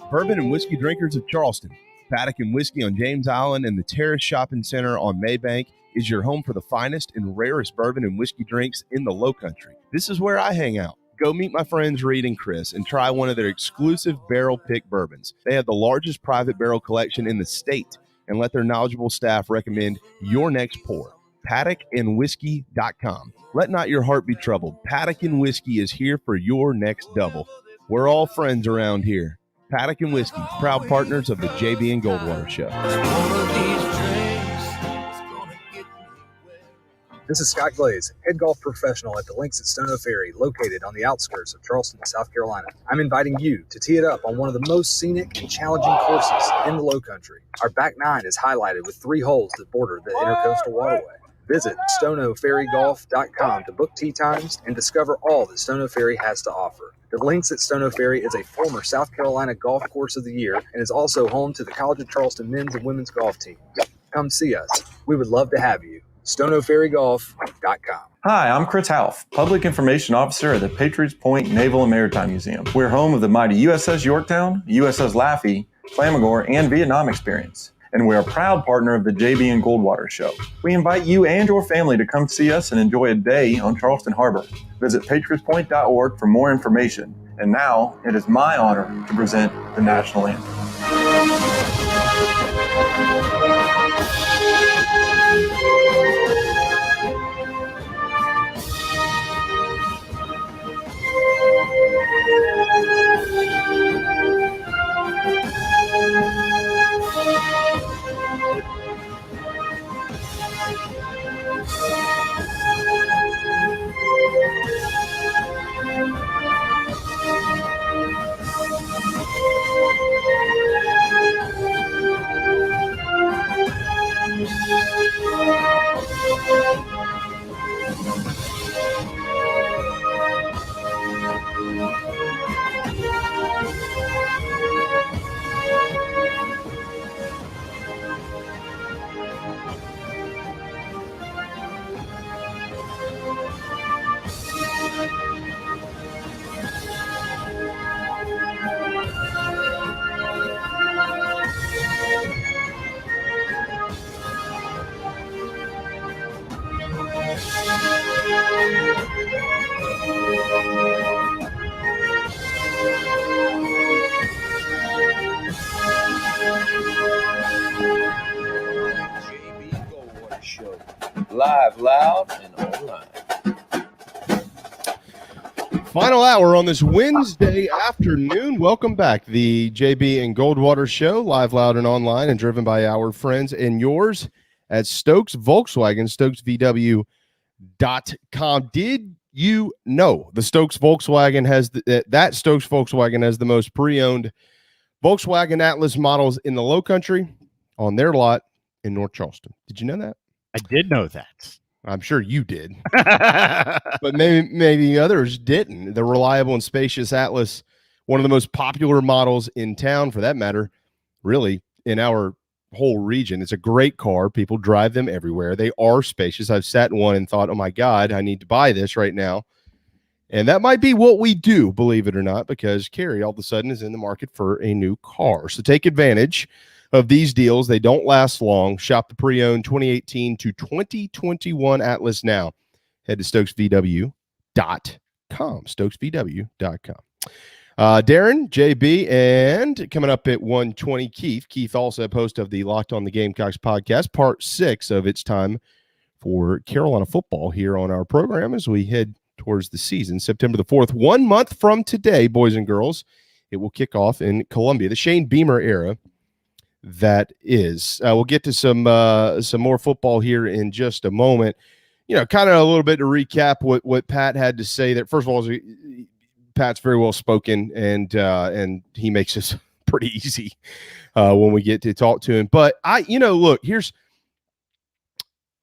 Bourbon and whiskey drinkers of Charleston. Paddock and Whiskey on James Island and the Terrace Shopping Center on Maybank is your home for the finest and rarest bourbon and whiskey drinks in the Lowcountry. This is where I hang out. Go meet my friends Reed and Chris and try one of their exclusive barrel pick bourbons. They have the largest private barrel collection in the state, and let their knowledgeable staff recommend your next pour. PaddockandWhiskey.com. Let not your heart be troubled. Paddock and Whiskey is here for your next double. We're all friends around here. Paddock and Whiskey, proud partners of the JB and Goldwater Show. This is Scott Glaze, head golf professional at the Links at Stono Ferry, located on the outskirts of Charleston, South Carolina. I'm inviting you to tee it up on one of the most scenic and challenging courses in the Lowcountry. Our back nine is highlighted with 3 holes that border the Intercoastal Waterway. Visit StonoFerryGolf.com to book tee times and discover all that Stono Ferry has to offer. The Links at Stono Ferry is a former South Carolina Golf Course of the Year and is also home to the College of Charleston men's and women's golf teams. Come see us. We would love to have you. StonoFerryGolf.com. Hi, I'm Chris Half, Public Information Officer at the Patriots Point Naval and Maritime Museum. We're home of the mighty USS Yorktown, USS Laffey, Clamagore, and Vietnam experience. And we're a proud partner of the JB and Goldwater Show. We invite you and your family to come see us and enjoy a day on Charleston Harbor. Visit patriotspoint.org for more information. And now, it is my honor to present the national anthem. Live, loud, and online. Final hour on this Wednesday afternoon. Welcome back. The JB and Goldwater Show, live, loud, and online, and driven by our friends and yours at Stokes Volkswagen, StokesVW.com. Did you know the Stokes Volkswagen has that Stokes Volkswagen has the most pre-owned Volkswagen Atlas models in the Low Country on their lot in North Charleston? Did you know that? I did know that. I'm sure you did, but maybe others didn't. The reliable and spacious Atlas, one of the most popular models in town, for that matter, really in our whole region. It's a great car. People drive them everywhere. They are spacious. I've sat in one and thought, oh my God, I need to buy this right now. And that might be what we do, believe it or not, because Carrie all of a sudden is in the market for a new car. So take advantage of these deals. They don't last long. Shop the pre-owned 2018 to 2021 Atlas now. Head to StokesVW.com. StokesVW.com. Darren, JB, and coming up at 1:20, Keith Allsep, host of the Locked on the Gamecocks podcast, part 6 of its time for Carolina football here on our program as we head towards the season. September the 4th, 1 month from today, boys and girls, it will kick off in Columbia, the Shane Beamer era. That is. We'll get to some more football here in just a moment. Kind of a little bit to recap what Pat had to say. That first of all, Pat's very well spoken, and he makes this pretty easy when we get to talk to him. But look,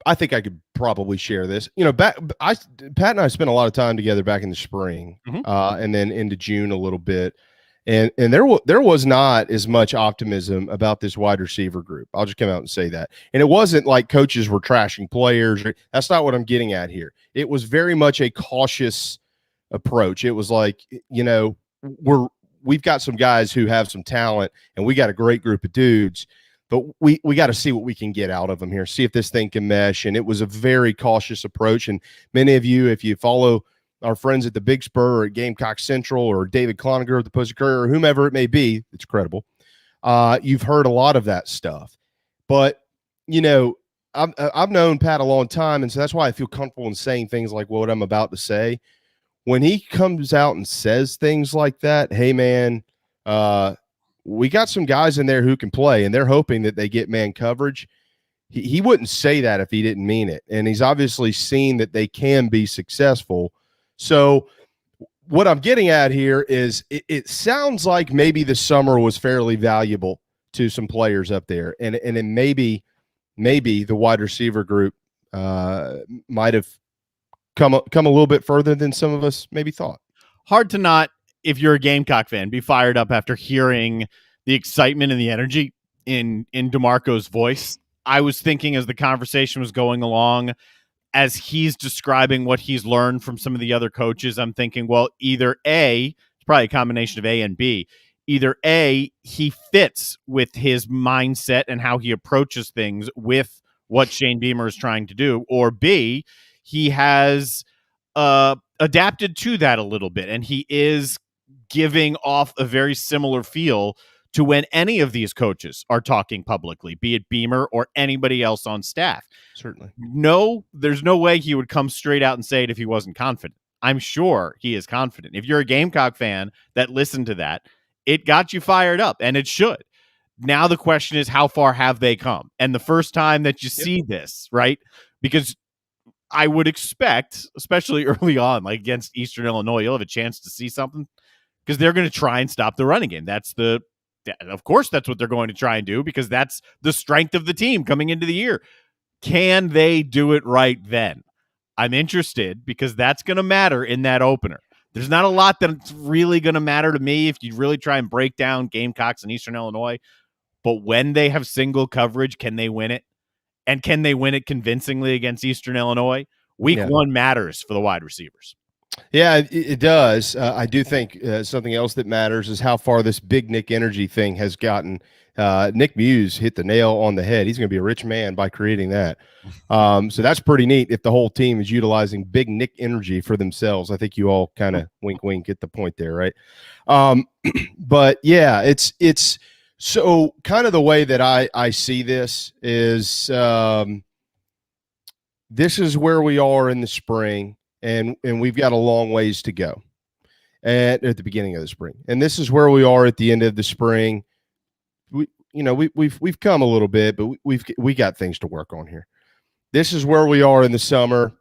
I think I could probably share this. Pat and I spent a lot of time together back in the spring, and then into June a little bit. And there was not as much optimism about this wide receiver group. I'll just come out and say that. And it wasn't like coaches were trashing players. That's not what I'm getting at here. It was very much a cautious approach. It was like, we've got some guys who have some talent, and we got a great group of dudes, but we got to see what we can get out of them here, see if this thing can mesh. And it was a very cautious approach. And many of you, if you follow our friends at the Big Spur or at Gamecock Central or David Cloninger at the Post-Courier or whomever it may be, it's credible. You've heard a lot of that stuff. But, I've known Pat a long time, and so that's why I feel comfortable in saying things like what I'm about to say. When he comes out and says things like that, hey, man, we got some guys in there who can play, and they're hoping that they get man coverage. He wouldn't say that if he didn't mean it, and he's obviously seen that they can be successful. So what I'm getting at here is it sounds like maybe the summer was fairly valuable to some players up there. And then maybe the wide receiver group might have come a little bit further than some of us maybe thought. Hard to not, if you're a Gamecock fan, be fired up after hearing the excitement and the energy in DiMarco's voice. I was thinking as the conversation was going along, as he's describing what he's learned from some of the other coaches, I'm thinking, well, either A, it's probably a combination of A and B. Either A, he fits with his mindset and how he approaches things with what Shane Beamer is trying to do, or B, he has adapted to that a little bit, and he is giving off a very similar feel to when any of these coaches are talking publicly, be it Beamer or anybody else on staff. Certainly. No, there's no way he would come straight out and say it if he wasn't confident. I'm sure he is confident. If you're a Gamecock fan that listened to that, it got you fired up, and it should. Now the question is, how far have they come? And the first time that you see this, right? Because I would expect, especially early on, like against Eastern Illinois, you'll have a chance to see something because they're going to try and stop the running game. Of course, that's what they're going to try and do because that's the strength of the team coming into the year. Can they do it right then? I'm interested because that's going to matter in that opener. There's not a lot that's really going to matter to me if you really try and break down Gamecocks in Eastern Illinois. But when they have single coverage, can they win it? And can they win it convincingly against Eastern Illinois? Week 1 matters for the wide receivers. Yeah, it does. I do think something else that matters is how far this big Nick energy thing has gotten. Nick Muse hit the nail on the head. He's going to be a rich man by creating that. So that's pretty neat if the whole team is utilizing big Nick energy for themselves. I think you all kind of wink, get the point there, right? But yeah, it's so kind of the way that I see this is this is where we are in the spring. And we've got a long ways to go. at the beginning of the spring. And this is where we are at the end of the spring. We've come a little bit, but we got things to work on here. This is where we are in the summer.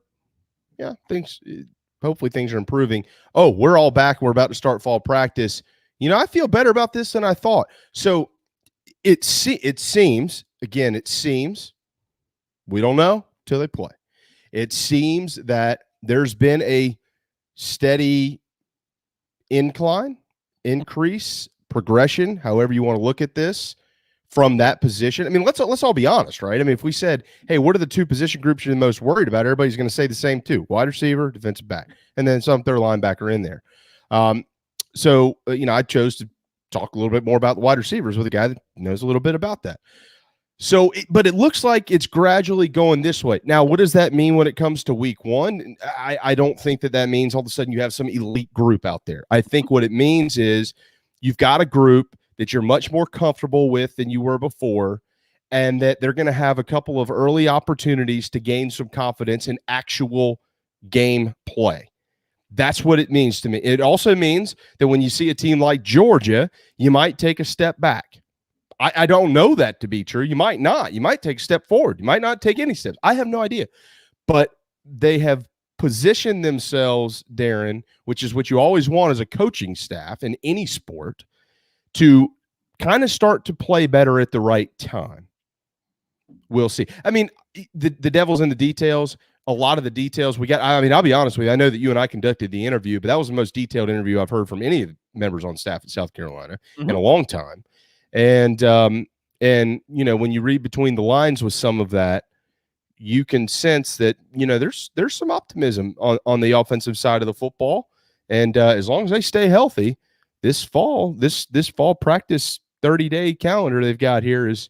Yeah, hopefully things are improving. Oh, we're all back. We're about to start fall practice. I feel better about this than I thought. So it seems, we don't know till they play. It seems that there's been a steady increase, progression, however you want to look at this, from that position. I mean, let's all be honest, right? I mean, if we said, hey, what are the two position groups you're the most worried about? Everybody's going to say the same two: wide receiver, defensive back, and then some third linebacker in there. So I chose to talk a little bit more about the wide receivers with a guy that knows a little bit about that. So, but it looks like it's gradually going this way. Now, what does that mean when it comes to week one? I don't think that means all of a sudden you have some elite group out there. I think what it means is you've got a group that you're much more comfortable with than you were before, and that they're going to have a couple of early opportunities to gain some confidence in actual game play. That's what it means to me. It also means that when you see a team like Georgia, you might take a step back. I don't know that to be true. You might not. You might take a step forward. You might not take any steps. I have no idea. But they have positioned themselves, Darren, which is what you always want as a coaching staff in any sport, to kind of start to play better at the right time. We'll see. I mean, the devil's in the details. A lot of the details we got. I mean, I'll be honest with you. I know that you and I conducted the interview, but that was the most detailed interview I've heard from any of the members on staff at South Carolina in a long time. And when you read between the lines with some of that, you can sense that, there's some optimism on the offensive side of the football. And as long as they stay healthy, this fall practice 30-day calendar they've got here is,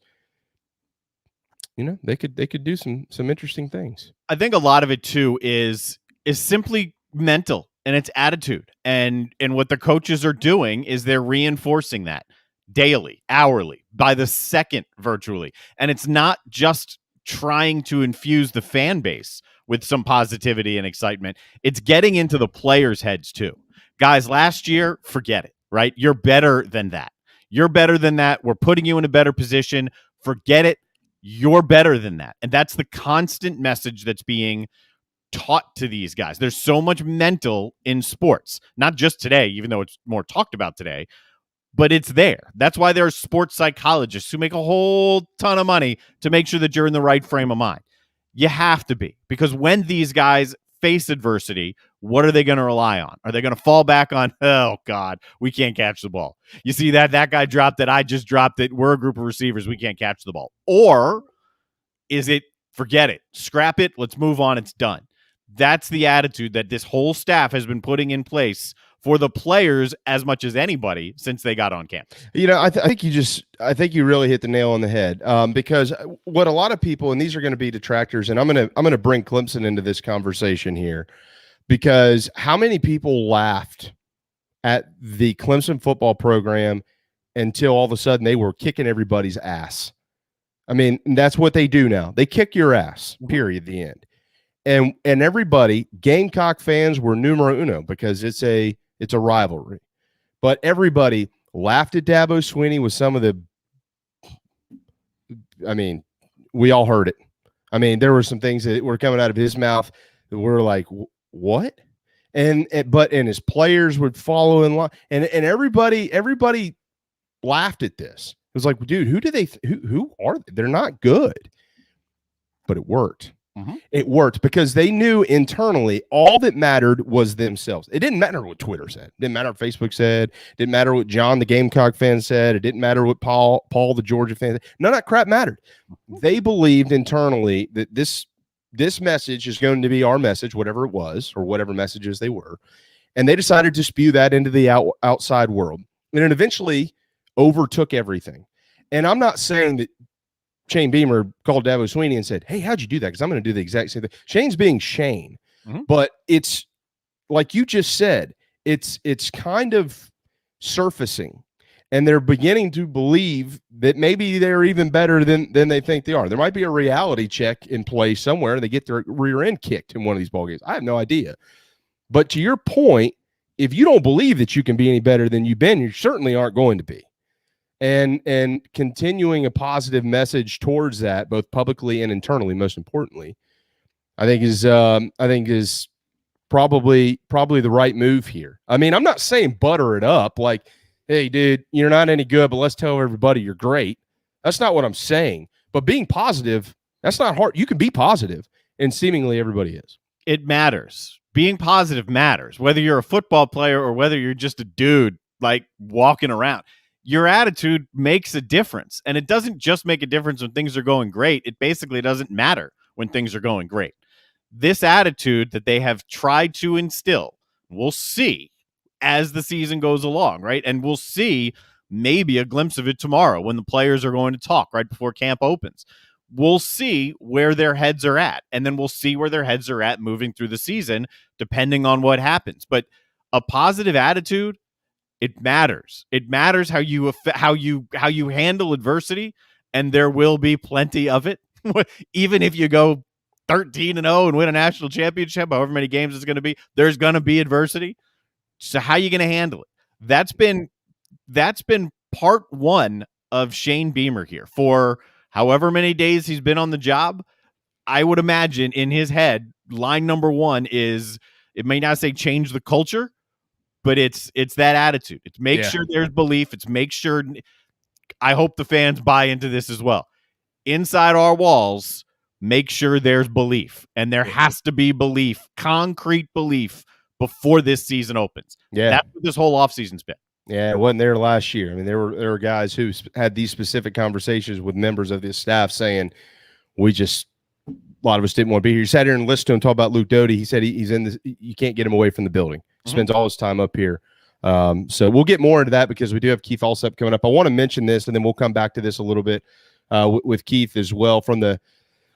they could do some interesting things. I think a lot of it too is simply mental, and it's attitude. And what the coaches are doing is they're reinforcing that daily, hourly, by the second, virtually. And it's not just trying to infuse the fan base with some positivity and excitement. It's getting into the players' heads too. Guys, last year, forget it, right? You're better than that. You're better than that. We're putting you in a better position. Forget it. You're better than that. And that's the constant message that's being taught to these guys. There's so much mental in sports, not just today, even though it's more talked about today, but it's there. That's why there are sports psychologists who make a whole ton of money to make sure that you're in the right frame of mind. You have to be, because when these guys face adversity, what are they going to rely on? Are they going to fall back on, oh, God, we can't catch the ball? You see that guy dropped it, I just dropped it, we're a group of receivers, we can't catch the ball. Or is it, forget it, scrap it, let's move on, it's done? That's the attitude that this whole staff has been putting in place for the players as much as anybody since they got on campus. I think you really hit the nail on the head, because what a lot of people, and these are going to be detractors, and I'm going to bring Clemson into this conversation here, because how many people laughed at the Clemson football program until all of a sudden they were kicking everybody's ass? I mean, that's what they do now. They kick your ass, period, the end. And everybody, Gamecock fans were numero uno because it's a rivalry. But everybody laughed at Dabo Swinney with some of the, I mean, we all heard it. I mean, there were some things that were coming out of his mouth that were like, what? And his players would follow in line, and everybody laughed at this. It was like, dude, who are they? They're not good. But it worked. Mm-hmm. It worked because they knew internally all that mattered was themselves. It didn't matter what Twitter said. It didn't matter what Facebook said. It didn't matter what John, the Gamecock fan, said. It didn't matter what Paul, the Georgia fan said. None of that crap mattered. They believed internally that this message is going to be our message, whatever it was, or whatever messages they were. And they decided to spew that into the outside world. And it eventually overtook everything. And I'm not saying that Shane Beamer called Dabo Swinney and said, hey, how'd you do that? Because I'm going to do the exact same thing. Shane's being Shane. Mm-hmm. But it's like you just said, it's kind of surfacing. And they're beginning to believe that maybe they're even better than they think they are. There might be a reality check in place somewhere, and they get their rear end kicked in one of these ball games. I have no idea. But to your point, if you don't believe that you can be any better than you've been, you certainly aren't going to be. And continuing a positive message towards that, both publicly and internally, most importantly, I think is probably the right move here. I mean, I'm not saying butter it up like, hey, dude, you're not any good, but let's tell everybody you're great. That's not what I'm saying. But being positive, that's not hard. You can be positive, and seemingly everybody is. It matters. Being positive matters, whether you're a football player or whether you're just a dude like walking around. Your attitude makes a difference, and it doesn't just make a difference when things are going great. It basically doesn't matter when things are going great. This attitude that they have tried to instill, we'll see as the season goes along, right? And we'll see maybe a glimpse of it tomorrow when the players are going to talk right before camp opens. We'll see where their heads are at, and then we'll see where their heads are at moving through the season, depending on what happens. But a positive attitude, it matters. It matters how you handle adversity, and there will be plenty of it. Even if you go 13-0 and win a national championship, however many games it's going to be, there's going to be adversity. So how are you going to handle it? That's been part one of Shane Beamer here for however many days he's been on the job. I would imagine in his head, line number one is, it may not say change the culture, but it's that attitude. It's make sure there's belief. It's make sure, I hope the fans buy into this as well. Inside our walls, make sure there's belief. And there has to be belief, concrete belief, before this season opens. Yeah. That's what this whole offseason's been. Yeah, it wasn't there last year. I mean, there were guys who had these specific conversations with members of this staff saying, a lot of us didn't want to be here. You sat here and listened to him talk about Luke Doty. He said he's in this, you can't get him away from the building. He spends all his time up here. So we'll get more into that because we do have Keith Allsep coming up. I want to mention this, and then we'll come back to this a little bit with Keith as well, from the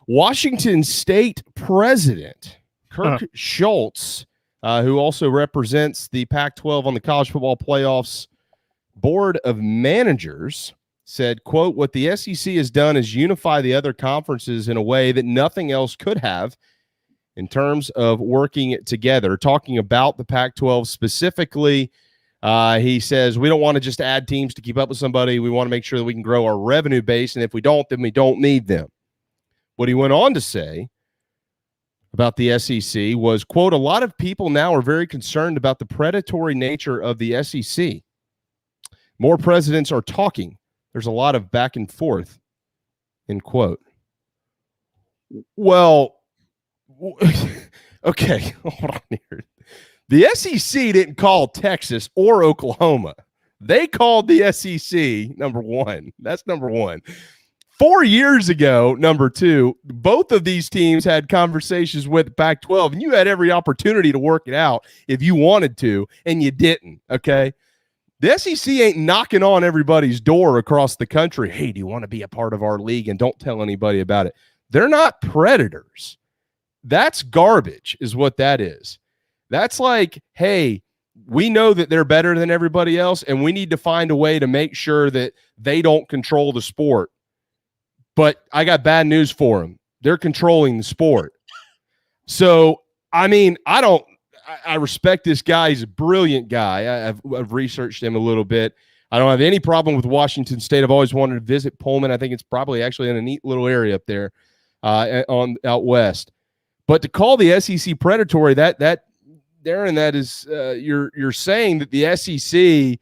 Washington State president, Kirk Schultz, who also represents the Pac-12 on the College Football Playoffs Board of Managers, said, quote, what the SEC has done is unify the other conferences in a way that nothing else could have in terms of working together. Talking about the Pac-12 specifically, he says, we don't want to just add teams to keep up with somebody. We want to make sure that we can grow our revenue base, and if we don't, then we don't need them. What he went on to say about the SEC was, quote, a lot of people now are very concerned about the predatory nature of the SEC. More presidents are talking. There's a lot of back and forth, end quote. Well, okay, hold on here. The SEC didn't call Texas or Oklahoma. They called the SEC, number one. That's number one. 4 years ago, number two, both of these teams had conversations with Pac-12, and you had every opportunity to work it out if you wanted to, and you didn't, okay? The SEC ain't knocking on everybody's door across the country. Hey, do you want to be a part of our league? And don't tell anybody about it. They're not predators. That's garbage is what that is. That's like, hey, we know that they're better than everybody else, and we need to find a way to make sure that they don't control the sport. But I got bad news for them. They're controlling the sport. So, I mean, I respect this guy. He's a brilliant guy. I've researched him a little bit. I don't have any problem with Washington State. I've always wanted to visit Pullman. I think it's probably actually in a neat little area up there out west. But to call the SEC predatory, Darren, that is you're saying that the SEC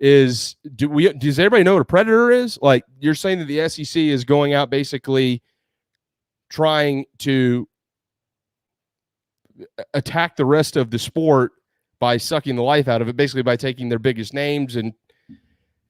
is does everybody know what a predator is? Like, you're saying that the SEC is going out basically trying to attack the rest of the sport by sucking the life out of it, basically by taking their biggest names. And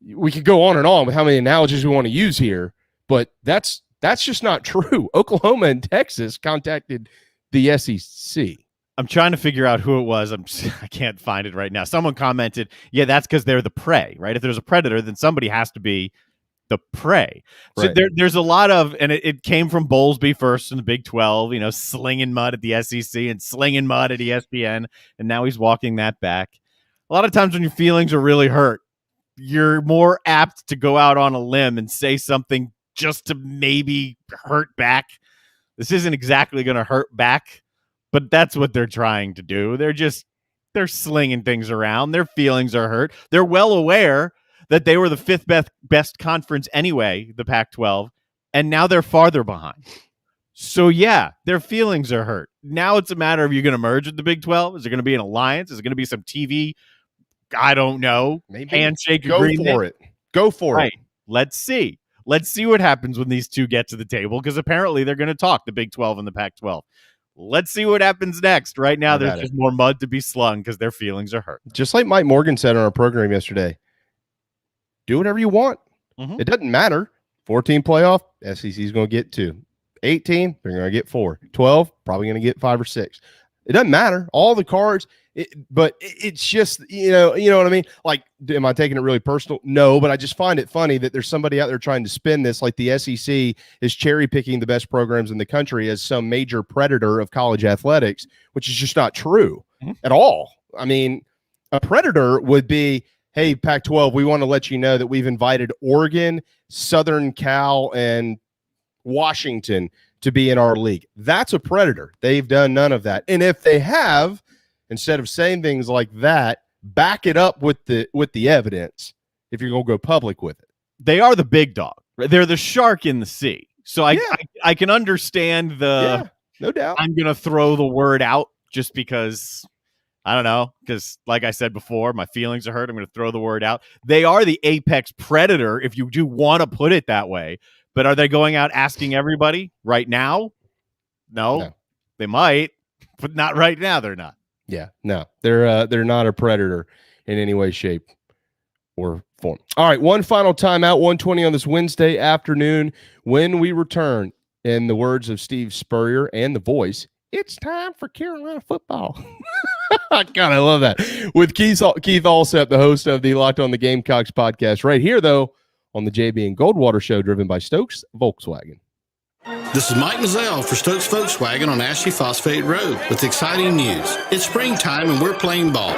we could go on and on with how many analogies we want to use here, but that's just not true. Oklahoma and Texas contacted the SEC. I'm trying to figure out who it was. I can't find it right now. Someone commented, yeah, that's because they're the prey, right? If there's a predator, then somebody has to be the prey. So Right. there's a lot of, and it came from Bowlesby first in the Big 12, slinging mud at the SEC and slinging mud at ESPN, and now he's walking that back. A lot of times when your feelings are really hurt, you're more apt to go out on a limb and say something just to maybe hurt back. This isn't exactly going to hurt back, but that's what they're trying to do. They're They're slinging things around. Their feelings are hurt. They're well aware that they were the fifth best conference anyway, the Pac-12, and now they're farther behind. So, yeah, their feelings are hurt. Now it's a matter of, you're going to merge with the Big 12? Is there going to be an alliance? Is it going to be some TV, I don't know, maybe handshake go agreement? for it. Go for it. Let's see. Let's see what happens when these two get to the table, because apparently they're going to talk, the Big 12 and the Pac-12. Let's see what happens next. Right now, there's just more mud to be slung because their feelings are hurt. Just like Mike Morgan said on our program yesterday, do whatever you want. It doesn't matter. 14 playoff, SEC is going to get 2. 18, they're going to get 4. 12, probably going to get 5 or 6. It doesn't matter. All the cards, but it's just, you know what I mean? Like, am I taking it really personal? No, but I just find it funny that there's somebody out there trying to spin this like the SEC is cherry picking the best programs in the country as some major predator of college athletics, which is just not true at all. I mean, a predator would be, hey, Pac-12, we want to let you know that we've invited Oregon, Southern Cal, and Washington to be in our league. That's a predator. They've done none of that. And if they have, instead of saying things like that, back it up with the evidence if you're going to go public with it. They are the big dog. They're the shark in the sea. So I can understand no doubt. I'm going to throw the word out just because, I don't know, because like I said before, my feelings are hurt. I'm going to throw the word out. They are the apex predator, if you do want to put it that way. But are they going out asking everybody right now? No. They might, but not right now. They're not. Yeah, no, they're not a predator in any way, shape, or form. All right, one final timeout, 1:20 on this Wednesday afternoon. When we return, in the words of Steve Spurrier and the voice, it's time for Carolina football. God, I love that. With Keith Allsep, the host of the Locked on the Gamecocks podcast, right here, though, on the JB and Goldwater show, driven by Stokes Volkswagen. This is Mike Mazzell for Stokes Volkswagen on Ashley Phosphate Road with exciting news. It's springtime and we're playing ball.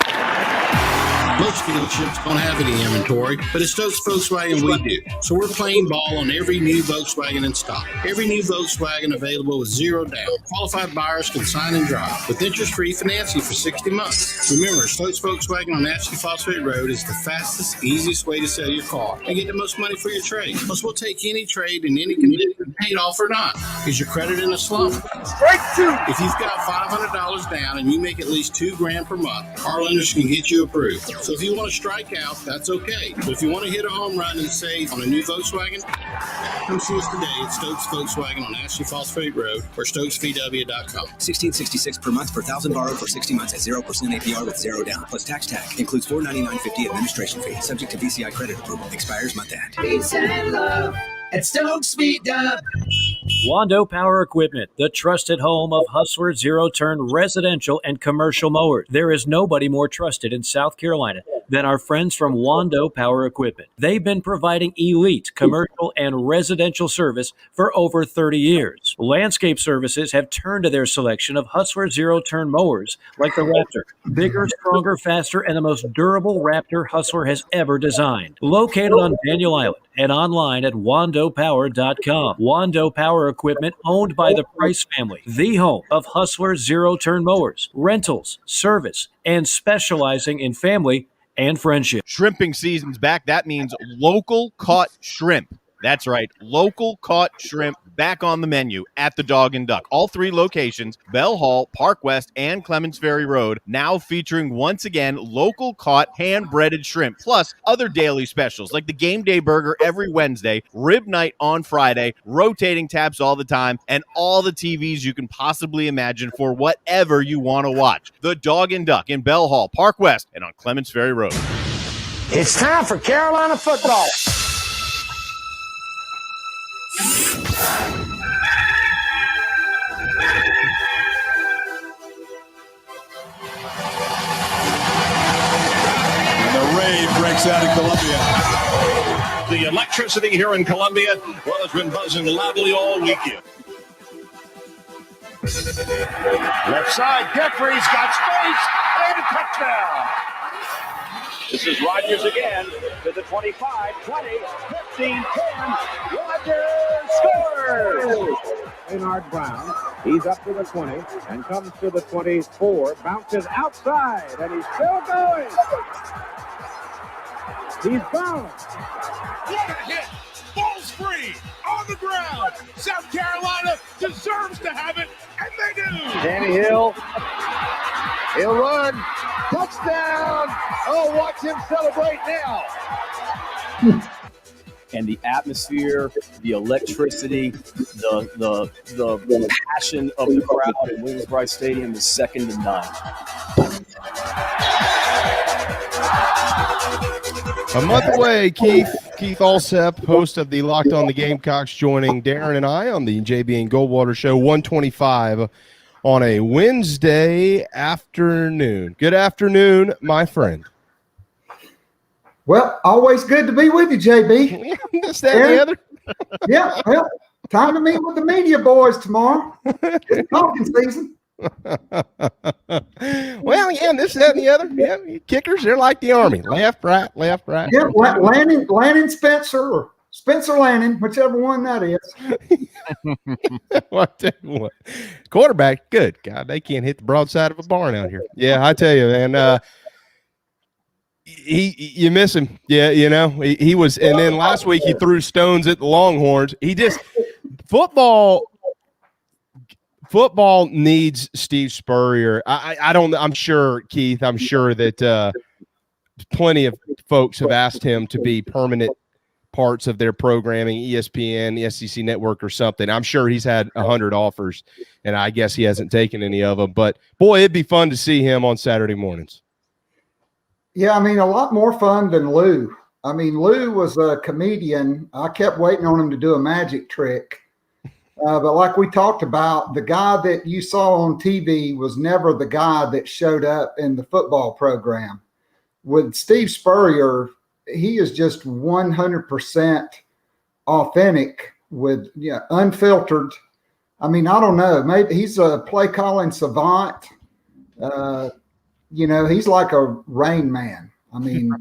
Most dealerships don't have any inventory, but at Stokes Volkswagen we do. So we're playing ball on every new Volkswagen in stock. Every new Volkswagen available with zero down. Qualified buyers can sign and drive with interest-free financing for 60 months. Remember, Stokes Volkswagen on Ashley Phosphate Road is the fastest, easiest way to sell your car and get the most money for your trade. Plus, we'll take any trade in any condition, paid off or not. Is your credit in a slump? Strike 2. If you've got $500 down and you make at least $2,000 per month, our lenders can get you approved. So if you want to strike out, that's okay. But if you want to hit a home run and save on a new Volkswagen, come see us today at Stokes Volkswagen on Ashley Phosphate Road or StokesVW.com. $1,666 per month per $1,000 borrowed for 60 months at 0% APR with zero down. Plus tax tag. Includes $499.50 administration fee. Subject to VCI credit approval. Expires month end. Peace and love at Stokes VW. Wando Power Equipment, the trusted home of Hustler zero-turn residential and commercial mowers. There is nobody more trusted in South Carolina than our friends from Wando Power Equipment. They've been providing elite commercial and residential service for over 30 years. Landscape Services have turned to their selection of Hustler zero-turn mowers like the Raptor. Bigger, stronger, faster, and the most durable Raptor Hustler has ever designed. Located on Daniel Island and online at wandopower.com. Wando Power Equipment, owned by the Price family, the home of Hustler zero-turn mowers, rentals, service, and specializing in family and friendship. Shrimping season's back. That means local caught shrimp. That's right. Local caught shrimp back on the menu at the Dog and Duck. All three locations, Bell Hall, Park West, and Clements Ferry Road, now featuring once again local caught hand-breaded shrimp, plus other daily specials like the Game Day Burger every Wednesday, Rib Night on Friday, rotating taps all the time, and all the TVs you can possibly imagine for whatever you want to watch. The Dog and Duck in Bell Hall, Park West, and on Clements Ferry Road. It's time for Carolina football. The rain breaks out in Columbia. The electricity here in Columbia, well, it's been buzzing loudly all weekend. Left side, Jeffrey's got space, and a touchdown. This is Rodgers again to the 25, 20, 15, 10. Rodgers scores! Maynard Brown, he's up to the 20 and comes to the 24, bounces outside, and he's still going. He's gone. What a hit! Ball's free, on the ground. South Carolina deserves to have it, and they do. Danny Hill, he'll run. Touchdown! Oh, watch him celebrate now. And the atmosphere, the electricity, the passion of the crowd in Williams-Brice Stadium is second to none. A month away, Keith Allsep, host of the Locked on the Gamecocks, joining Darren and I on the JB and Goldwater Show 125 on a Wednesday afternoon. Good afternoon, my friend. Well, always good to be with you, JB. This, that, and the other. Yeah, well, time to meet with the media boys tomorrow. It's talking season. Well, yeah, this, that, and the other. Yeah, kickers, they're like the Army. Left, right, left, right. Yeah, Lanning Spencer, or Spencer Lanning, whichever one that is. What? Quarterback, good. God, they can't hit the broadside of a barn out here. Yeah, I tell you, man. You miss him. Yeah, you know, he was, and then last week he threw stones at the Longhorns. He just football needs Steve Spurrier. I'm sure, Keith, I'm sure that plenty of folks have asked him to be permanent parts of their programming, ESPN, the SEC network or something. I'm sure he's had 100 offers, and I guess he hasn't taken any of them. But boy, it'd be fun to see him on Saturday mornings. Yeah, I mean, a lot more fun than Lou. I mean, Lou was a comedian. I kept waiting on him to do a magic trick. But like we talked about, the guy that you saw on TV was never the guy that showed up in the football program. With Steve Spurrier, he is just 100% authentic with unfiltered. I mean, I don't know. Maybe he's a play calling savant. He's like a Rain Man. I mean,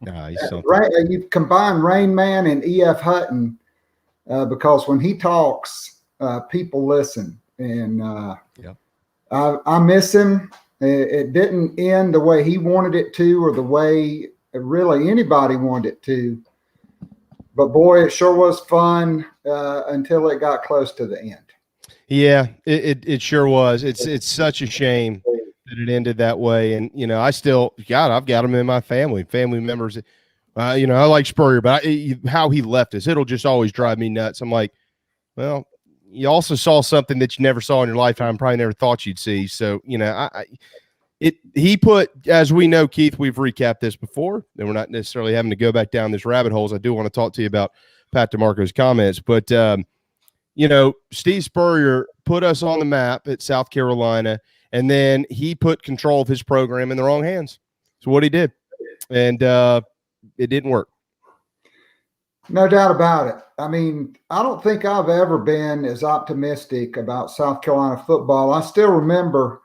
you combine Rain Man and E.F. Hutton because when he talks, people listen. And I miss him. It didn't end the way he wanted it to or the way really anybody wanted it to. But, boy, it sure was fun until it got close to the end. Yeah, it sure was. It's such a shame that it ended that way. And, I've got them in my family members. I like Spurrier, but how he left us, it'll just always drive me nuts. I'm like, well, you also saw something that you never saw in your lifetime, probably never thought you'd see. So, he put, as we know, Keith, we've recapped this before, and we're not necessarily having to go back down this rabbit holes. I do want to talk to you about Pat DiMarco's comments, but, Steve Spurrier put us on the map at South Carolina, and then he put control of his program in the wrong hands. So what he did, and it didn't work. No doubt about it. I mean, I don't think I've ever been as optimistic about South Carolina football. I still remember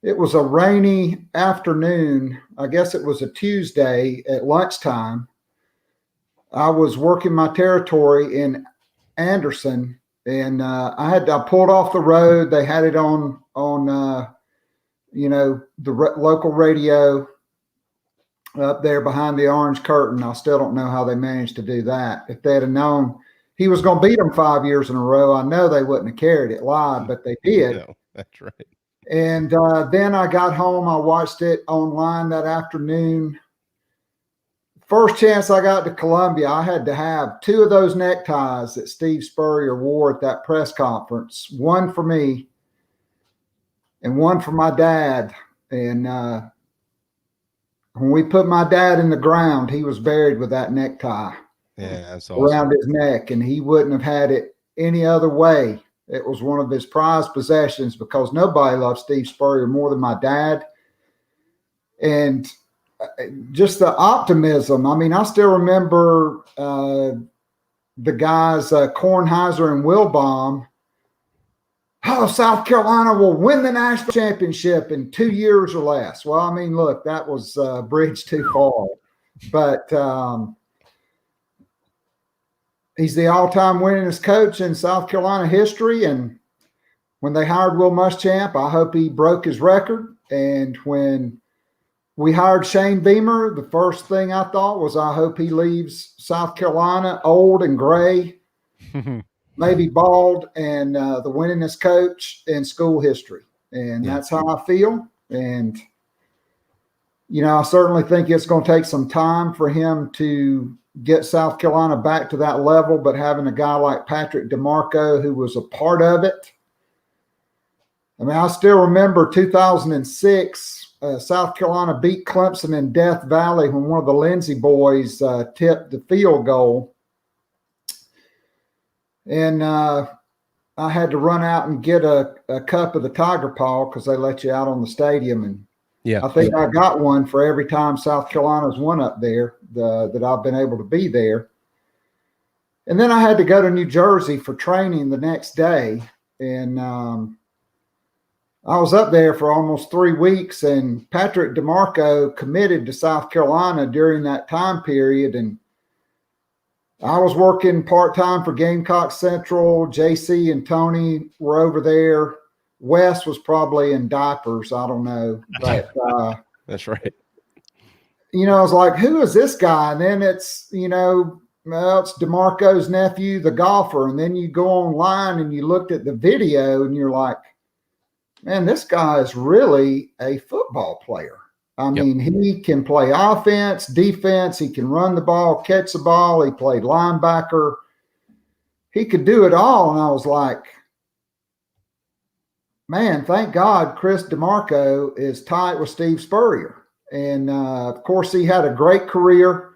it was a rainy afternoon. I guess it was a Tuesday at lunchtime. I was working my territory in Anderson, and I pulled off the road. They had it on the local radio up there behind the orange curtain. I still don't know how they managed to do that. If they'd have known he was going to beat them 5 years in a row, I know they wouldn't have carried it live, but they did. No, that's right. And then I got home. I watched it online that afternoon. First chance I got to Columbia, I had to have two of those neckties that Steve Spurrier wore at that press conference, one for me and one for my dad. And when we put my dad in the ground, he was buried with that necktie that's awesome. Around his neck, and he wouldn't have had it any other way. It was one of his prized possessions because nobody loved Steve Spurrier more than my dad. And just the optimism. I mean, I still remember the guys, Kornheiser and Wilbaum, oh, South Carolina will win the national championship in 2 years or less. Well, I mean, look, that was a bridge too far. But he's the all-time winningest coach in South Carolina history. And when they hired Will Muschamp, I hope he broke his record. And when we hired Shane Beamer, the first thing I thought was, I hope he leaves South Carolina old and gray, maybe bald, and the winningest coach in school history. And that's how I feel. And, I certainly think it's going to take some time for him to get South Carolina back to that level, but having a guy like Patrick DiMarco, who was a part of it. I mean, I still remember 2006, South Carolina beat Clemson in Death Valley when one of the Lindsey boys tipped the field goal. And I had to run out and get a cup of the Tiger Paw because they let you out on the stadium. And I think I got one for every time South Carolina's won up there that I've been able to be there. And then I had to go to New Jersey for training the next day. And I was up there for almost 3 weeks, and Patrick DiMarco committed to South Carolina during that time period. And I was working part-time for Gamecocks Central. JC and Tony were over there. Wes was probably in diapers. I don't know. But that's right. I was like, who is this guy? And then it's, it's DiMarco's nephew, the golfer. And then you go online and you looked at the video and you're like, man, this guy is really a football player. I mean, he can play offense, defense. He can run the ball, catch the ball. He played linebacker. He could do it all. And I was like, man, thank God Chris DiMarco is tight with Steve Spurrier. And, of course, he had a great career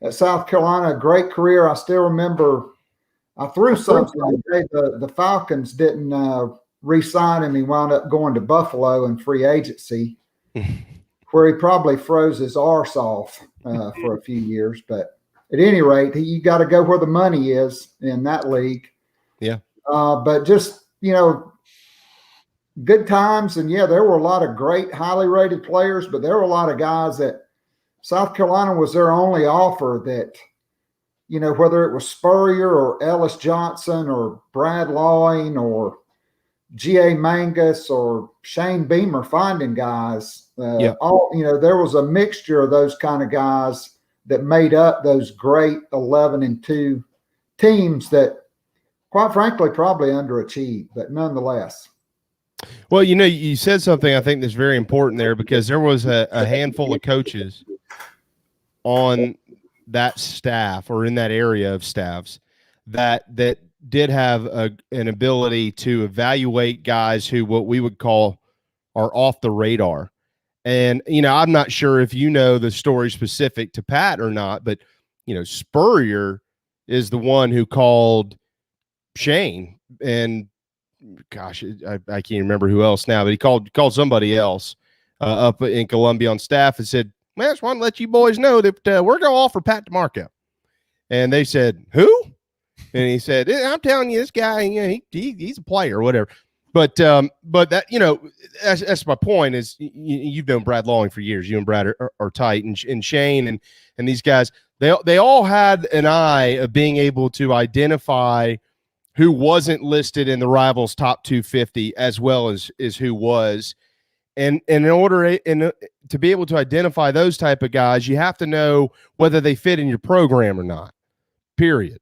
at South Carolina, a great career. I still remember I threw something the Falcons didn't re-sign him. He wound up going to Buffalo in free agency, where he probably froze his arse off for a few years. But at any rate, you got to go where the money is in that league. Yeah. But just, good times. And, there were a lot of great, highly rated players, but there were a lot of guys that South Carolina was their only offer that, whether it was Spurrier or Ellis Johnson or Brad Lawing or G.A. Mangus or Shane Beamer finding guys. All there was a mixture of those kind of guys that made up those great 11-2 teams that, quite frankly, probably underachieved, but nonetheless. Well, you said something I think that's very important there, because there was a handful of coaches on that staff or in that area of staffs that did have an ability to evaluate guys who what we would call are off the radar. And, I'm not sure if the story specific to Pat or not, but, Spurrier is the one who called Shane, and gosh, I can't remember who else now, but he called somebody else up in Columbia on staff and said, well, I just want to let you boys know that we're going to offer Pat DiMarco. And they said, who? And he said, I'm telling you, this guy, he's a player or whatever. But that, that's my point is you've known Brad Lawing for years. You and Brad are tight, and Shane and these guys, they all had an eye of being able to identify who wasn't listed in the Rivals top 250 as well as who was. And in order to be able to identify those type of guys, you have to know whether they fit in your program or not, period.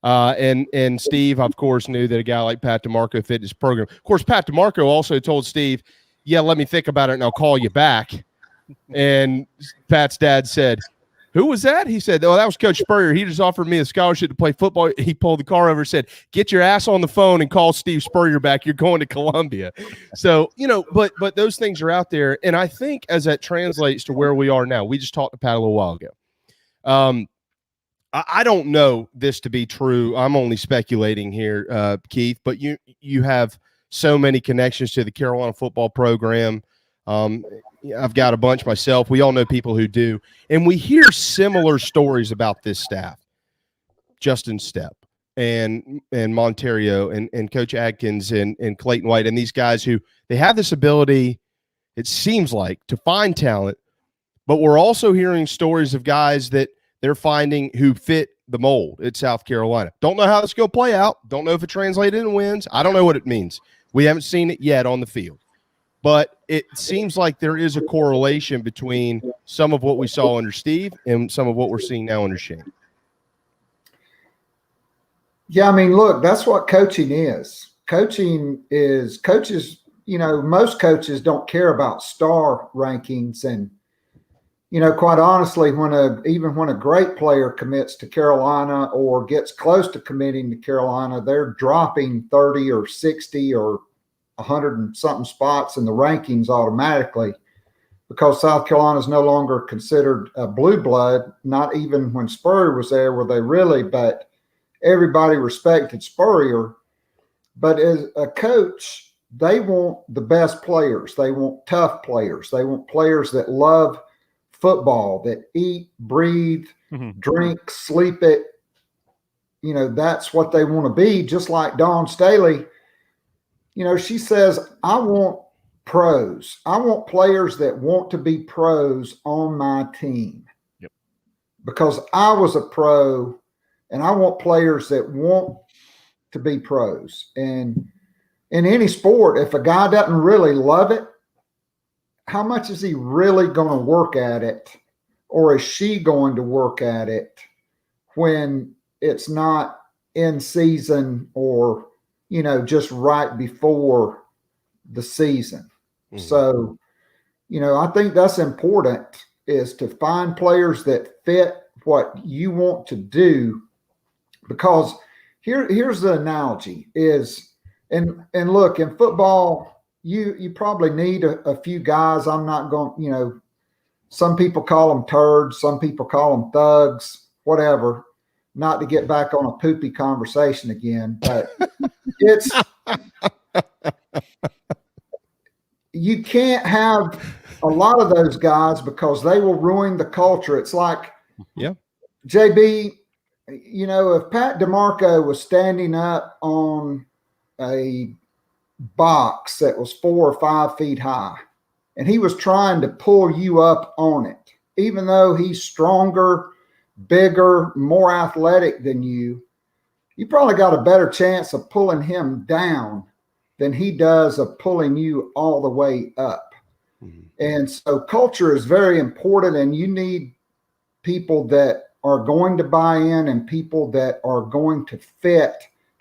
And Steve, of course, knew that a guy like Pat DiMarco fit his program. Of course, Pat DiMarco also told Steve, let me think about it and I'll call you back. And Pat's dad said, who was that? He said, that was Coach Spurrier. He just offered me a scholarship to play football. He pulled the car over and said, get your ass on the phone and call Steve Spurrier back. You're going to Columbia. So, but those things are out there. And I think as that translates to where we are now, we just talked to Pat a little while ago. I don't know this to be true. I'm only speculating here, Keith, but you have so many connections to the Carolina football program. I've got a bunch myself. We all know people who do. And we hear similar stories about this staff. Justin Stepp and Monterio and Coach Adkins and Clayton White and these guys who they have this ability, it seems like, to find talent, but we're also hearing stories of guys that they're finding who fit the mold at South Carolina. Don't know how this going to play out. Don't know if it translated in wins. I don't know what it means. We haven't seen it yet on the field. But it seems like there is a correlation between some of what we saw under Steve and some of what we're seeing now under Shane. Yeah, I mean, look, that's what coaching is. Coaching is coaches, most coaches don't care about star rankings. And, quite honestly, even when a great player commits to Carolina or gets close to committing to Carolina, they're dropping 30 or 60 or 100 and something spots in the rankings automatically because South Carolina is no longer considered a blue blood. Not even when Spurrier was there were they really, but everybody respected Spurrier. But as a coach, they want the best players. They want tough players. They want players that love football, that eat, breathe, drink, sleep it. That's what they want to be, just like Dawn Staley. She says, I want pros. I want players that want to be pros on my team. Yep. Because I was a pro, and I want players that want to be pros. And in any sport, if a guy doesn't really love it, how much is he really going to work at it? Or is she going to work at it when it's not in season or, just right before the season? Mm-hmm. So, I think that's important, is to find players that fit what you want to do. Because here's the analogy is, and look, in football, you probably need a few guys. I'm not going, some people call them turds, some people call them thugs, whatever, not to get back on a poopy conversation again, but it's, you can't have a lot of those guys because they will ruin the culture. It's like, JB, if Pat DiMarco was standing up on a box that was 4 or 5 feet high and he was trying to pull you up on it, even though he's stronger, bigger, more athletic than you probably got a better chance of pulling him down than he does of pulling you all the way up. Mm-hmm. And so culture is very important, and you need people that are going to buy in and people that are going to fit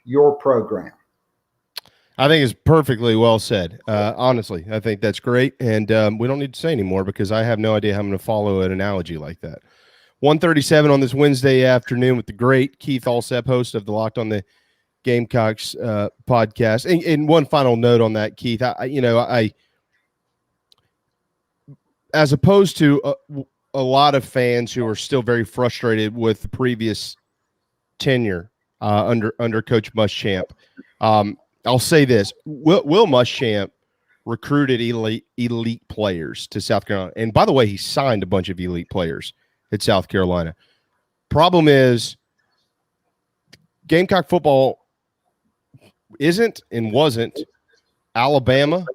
your program. I think it's perfectly well said. Honestly, I think that's great. And we don't need to say anymore because I have no idea how I'm going to follow an analogy like that. 1:37 on this Wednesday afternoon with the great Keith Allsep, host of the Locked on the Gamecocks podcast. And one final note on that, Keith, I as opposed to a lot of fans who are still very frustrated with the previous tenure under Coach Muschamp, I'll say this: Will Muschamp recruited elite players to South Carolina, and by the way, he signed a bunch of elite players at South Carolina. Problem is, Gamecock football isn't and wasn't Alabama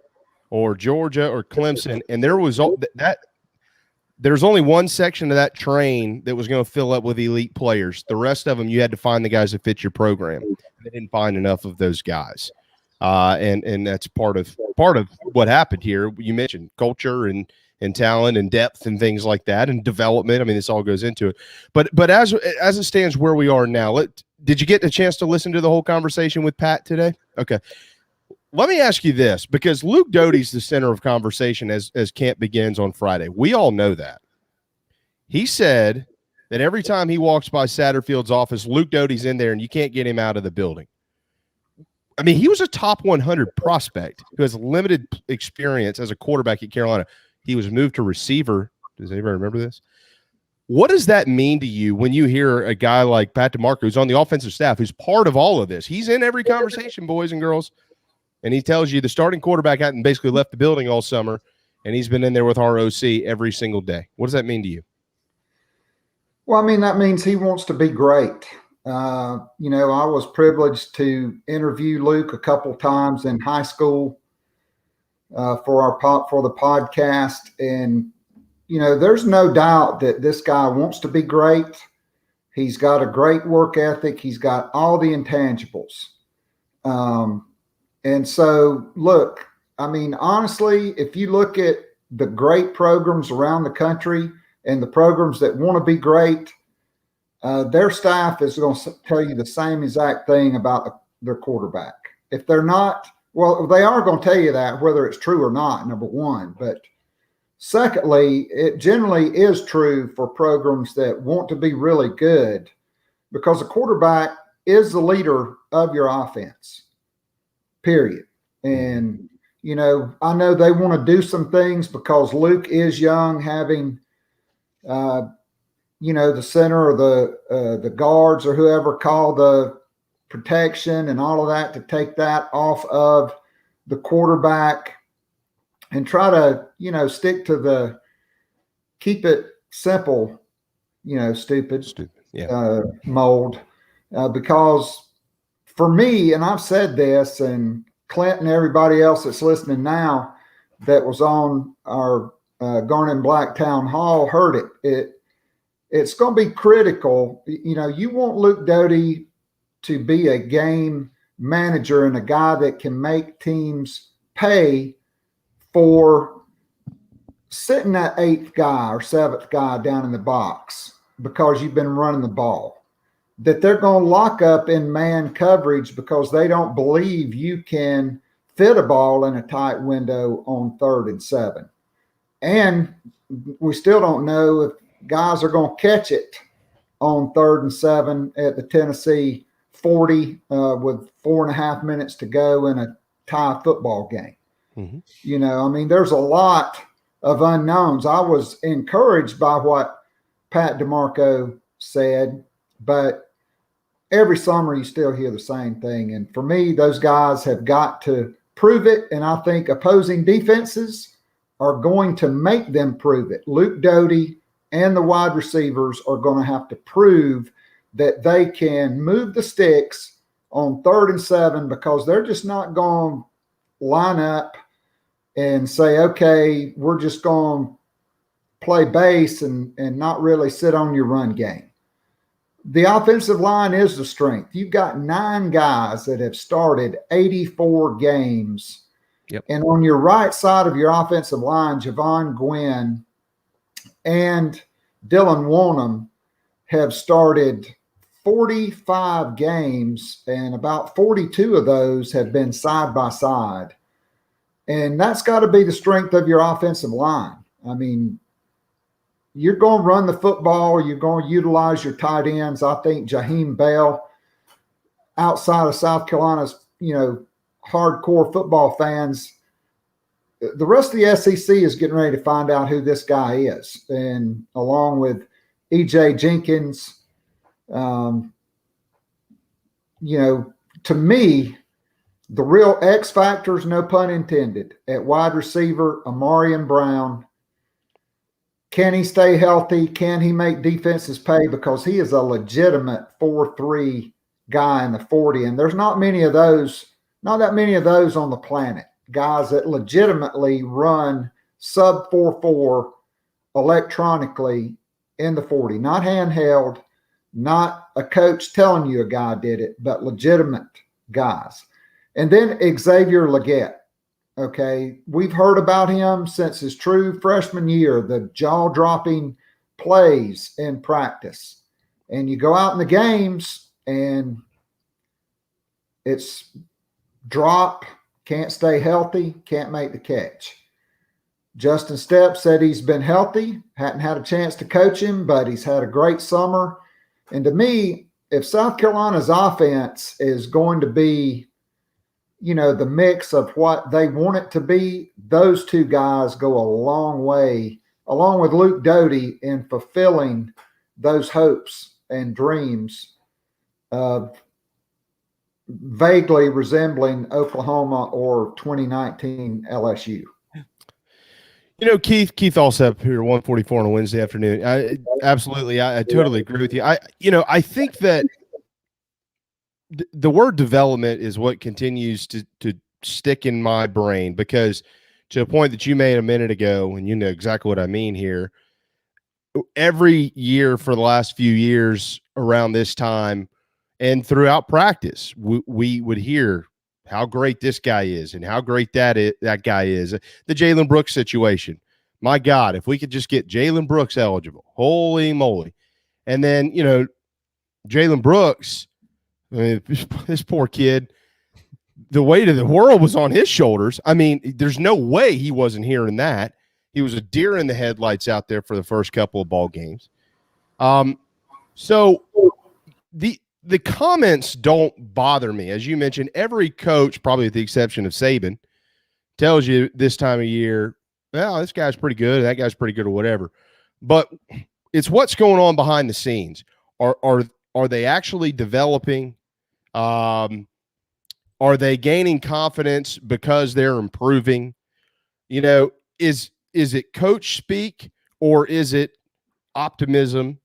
or Georgia or Clemson, and there was that. There's only one section of that train that was going to fill up with elite players. The rest of them, you had to find the guys that fit your program. They didn't find enough of those guys, and that's part of what happened here. You mentioned culture and talent and depth and things like that, and development. I mean, this all goes into it. But as it stands where we are now, did you get a chance to listen to the whole conversation with Pat today? Okay. Let me ask you this, because Luke Doty's the center of conversation as camp begins on Friday. We all know that. He said that every time he walks by Satterfield's office, Luke Doty's in there and you can't get him out of the building. I mean, he was a top 100 prospect who has limited experience as a quarterback at Carolina. He was moved to receiver. Does anybody remember this? What does that mean to you when you hear a guy like Pat DiMarco, who's on the offensive staff, who's part of all of this? He's in every conversation, boys and girls. And he tells you the starting quarterback hadn't basically left the building all summer, and he's been in there with our OC every single day. What does that mean to you? Well, I mean, that means he wants to be great. I was privileged to interview Luke a couple times in high school for the podcast, and there's no doubt that this guy wants to be great. He's got a great work ethic. He's got all the intangibles. And so, look, I mean, honestly, if you look at the great programs around the country and the programs that want to be great, their staff is going to tell you the same exact thing about their quarterback. If they're not, well, they are going to tell you that, whether it's true or not, number one. But secondly, it generally is true for programs that want to be really good, because a quarterback is the leader of your offense, period. And, I know they want to do some things because Luke is young, having, the center or the guards or whoever call the protection and all of that, to take that off of the quarterback and try to, stick to keep it simple, stupid mold. Because for me, and I've said this, and Clint and everybody else that's listening now that was on our Garnet and Black Town Hall heard it. It's going to be critical. You want Luke Doty to be a game manager and a guy that can make teams pay for sitting that eighth guy or seventh guy down in the box because you've been running the ball. That they're going to lock up in man coverage because they don't believe you can fit a ball in a tight window on 3rd and 7. And we still don't know if guys are going to catch it on 3rd and 7 at the Tennessee 40 with 4.5 minutes to go in a tie football game. Mm-hmm. There's a lot of unknowns. I was encouraged by what Pat DiMarco said, but every summer you still hear the same thing. And for me, those guys have got to prove it. And I think opposing defenses are going to make them prove it. Luke Doty and the wide receivers are going to have to prove that they can move the sticks on 3rd and 7, because they're just not going to line up and say, okay, we're just going to play base and not really sit on your run game. The offensive line is the strength. You've got 9 guys that have started 84 games. Yep. And on your right side of your offensive line, Javon Gwynn and Dylan Wonnum have started 45 games, and about 42 of those have been side by side. And that's got to be the strength of your offensive line. I mean, you're going to run the football. You're going to utilize your tight ends. I think Jaheim Bell, outside of South Carolina's, hardcore football fans, the rest of the SEC is getting ready to find out who this guy is. And along with E.J. Jenkins, to me, the real X factors, no pun intended, at wide receiver, Amarian Brown. Can he stay healthy? Can he make defenses pay? Because he is a legitimate 4-3 guy in the 40. And there's not that many of those on the planet. Guys that legitimately run sub 4.4 electronically in the 40. Not handheld, not a coach telling you a guy did it, but legitimate guys. And then Xavier Legette. Okay, we've heard about him since his true freshman year, the jaw-dropping plays in practice. And you go out in the games, and it's drop, can't stay healthy, can't make the catch. Justin Stepp said he's been healthy, hadn't had a chance to coach him, but he's had a great summer. And to me, if South Carolina's offense is going to be the mix of what they want it to be, those 2 guys go a long way, along with Luke Doty, in fulfilling those hopes and dreams of vaguely resembling Oklahoma or 2019 LSU. Keith Allsep here, 144 on a Wednesday afternoon. I totally agree with you. I think that the word development is what continues to stick in my brain, because to a point that you made a minute ago, and you know exactly what I mean here, every year for the last few years around this time and throughout practice, we would hear how great this guy is and how great that guy is. The Jalen Brooks situation. My God, if we could just get Jalen Brooks eligible, holy moly. And then, you know, Jalen Brooks, I mean, this poor kid, the weight of the world was on his shoulders. I mean, there's no way he wasn't hearing that. He was a deer in the headlights out there for the first couple of ball games. So the comments don't bother me. As you mentioned, every coach, probably with the exception of Saban, tells you this time of year, well, this guy's pretty good, that guy's pretty good, or whatever. But it's what's going on behind the scenes. Are they actually developing? Are they gaining confidence because they're improving? You know, is it coach speak, or is it optimism?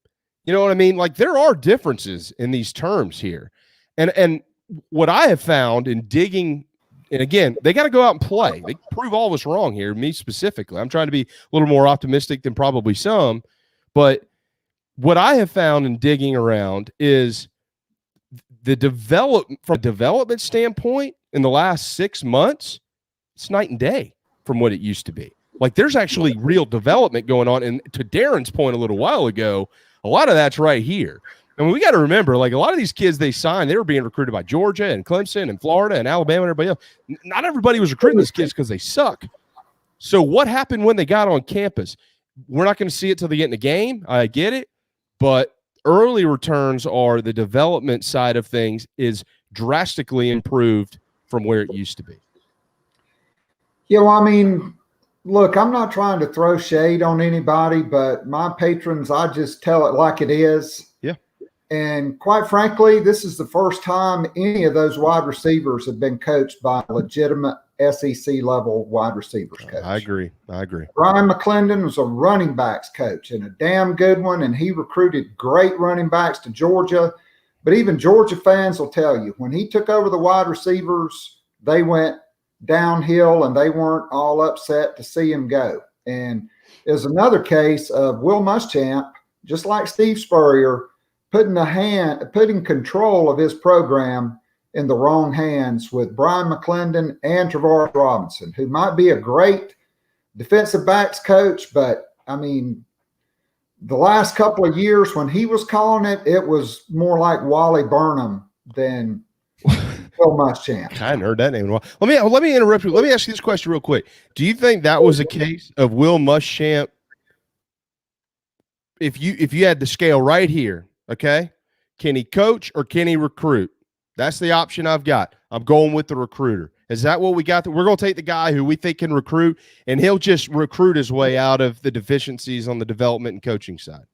You know what I mean? Like, there are differences in these terms here. And what I have found in digging, and again, they got to go out and play. They prove all of us wrong here, me specifically. I'm trying to be a little more optimistic than probably some. But what I have found in digging around is from a development standpoint in the last 6 months, it's night and day from what it used to be. Like, there's actually real development going on. And to Darren's point a little while ago, a lot of that's right here. And we got to remember, like, a lot of these kids they signed, they were being recruited by Georgia and Clemson and Florida and Alabama and everybody else. Not everybody was recruiting these kids because they suck. So what happened when they got on campus? We're not going to see it till they get in the game. I get it. But early returns are the development side of things is drastically improved from where it used to be. Yeah, well, I mean, look, I'm not trying to throw shade on anybody, but my patrons, I just tell it like it is. Yeah. And quite frankly, this is the first time any of those wide receivers have been coached by a legitimate SEC level wide receivers coach. I agree. Brian McClendon was a running backs coach, and a damn good one, and he recruited great running backs to Georgia. But even Georgia fans will tell you, when he took over the wide receivers, they went downhill, and they weren't all upset to see him go. And there's another case of Will Muschamp, just like Steve Spurrier, putting control of his program in the wrong hands with Brian McClendon and Travaris Robinson, who might be a great defensive backs coach, but I mean, the last couple of years when he was calling it, it was more like Wally Burnham than Will Muschamp. I hadn't heard that name in a while. Let me interrupt you. Let me ask you this question real quick. Do you think that was a case of Will Muschamp? If you had the scale right here, okay, can he coach or can he recruit? That's the option I've got. I'm going with the recruiter. Is that what we got? We're going to take the guy who we think can recruit, and he'll just recruit his way out of the deficiencies on the development and coaching side.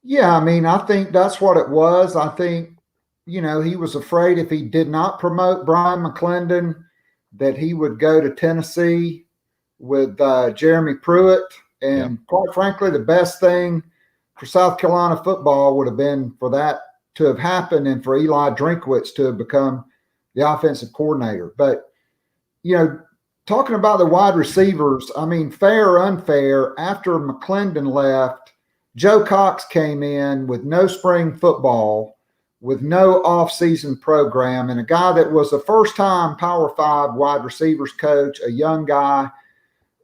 Yeah, I mean, I think that's what it was. I think, you know, he was afraid if he did not promote Brian McClendon that he would go to Tennessee with Jeremy Pruitt. And quite frankly, the best thing for South Carolina football would have been for that to have happened and for Eli Drinkwitz to have become the offensive coordinator. But, you know, talking about the wide receivers, I mean, fair or unfair, after McClendon left, Joe Cox came in with no spring football, with no off-season program, and a guy that was the first-time Power 5 wide receivers coach, a young guy.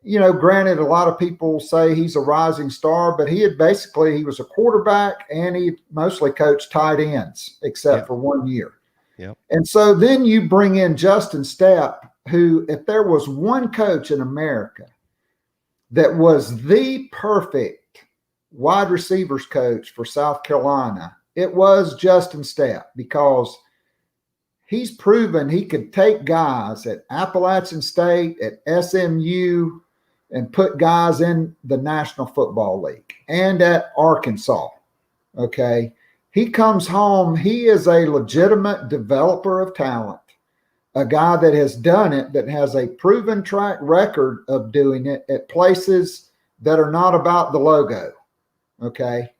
You know, granted, a lot of people say he's a rising star, but he was a quarterback, and he mostly coached tight ends, except for 1 year. Yep. And so then you bring in Justin Stepp, who, if there was one coach in America that was the perfect wide receivers coach for South Carolina, it was Justin Stepp, because he's proven he could take guys at Appalachian State, at SMU, and put guys in the National Football League and at Arkansas. Okay. He comes home. He is a legitimate developer of talent, a guy that has done it, that has a proven track record of doing it at places that are not about the logo. Okay.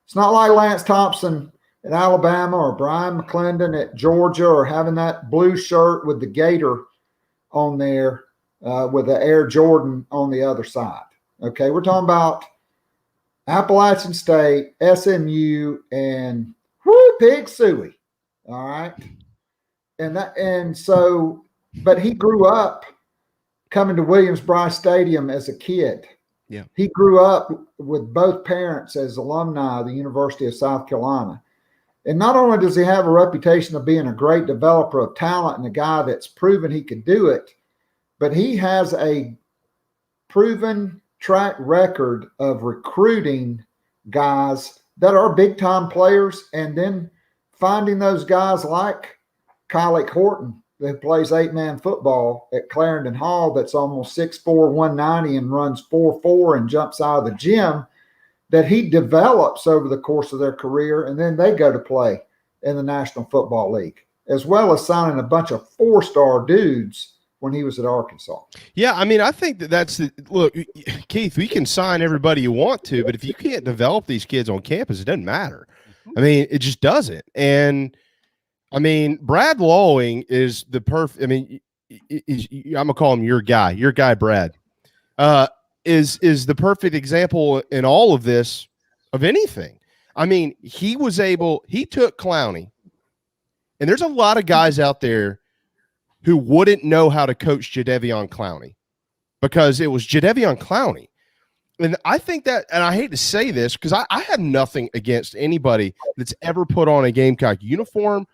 It's not like Lance Thompson at Alabama, or Brian McClendon at Georgia, or having that blue shirt with the gator on there with the Air Jordan on the other side. Okay, we're talking about Appalachian State, SMU, and Pig Suey. All right. But he grew up coming to Williams-Brice Stadium as a kid. Yeah. He grew up with both parents as alumni of the University of South Carolina. And not only does he have a reputation of being a great developer of talent and a guy that's proven he could do it, but he has a proven track record of recruiting guys that are big-time players, and then finding those guys like Kylie Horton, that plays 8-man football at Clarendon Hall, that's almost 6'4", 190, and runs 4.4 and jumps out of the gym, that he develops over the course of their career, and then they go to play in the National Football League, as well as signing a bunch of 4-star dudes when he was at Arkansas. Yeah, I mean, I think that's the look, Keith, we can sign everybody you want to, but if you can't develop these kids on campus, it doesn't matter. I mean, it just doesn't. And I mean, Brad Lawing is the perfect. I mean, I'm gonna call him your guy, Brad. Is the perfect example in all of this of anything. I mean, he took Clowney, and there's a lot of guys out there who wouldn't know how to coach Jadeveon Clowney because it was Jadeveon Clowney. And I think that, and I hate to say this because I have nothing against anybody that's ever put on a Gamecock uniform,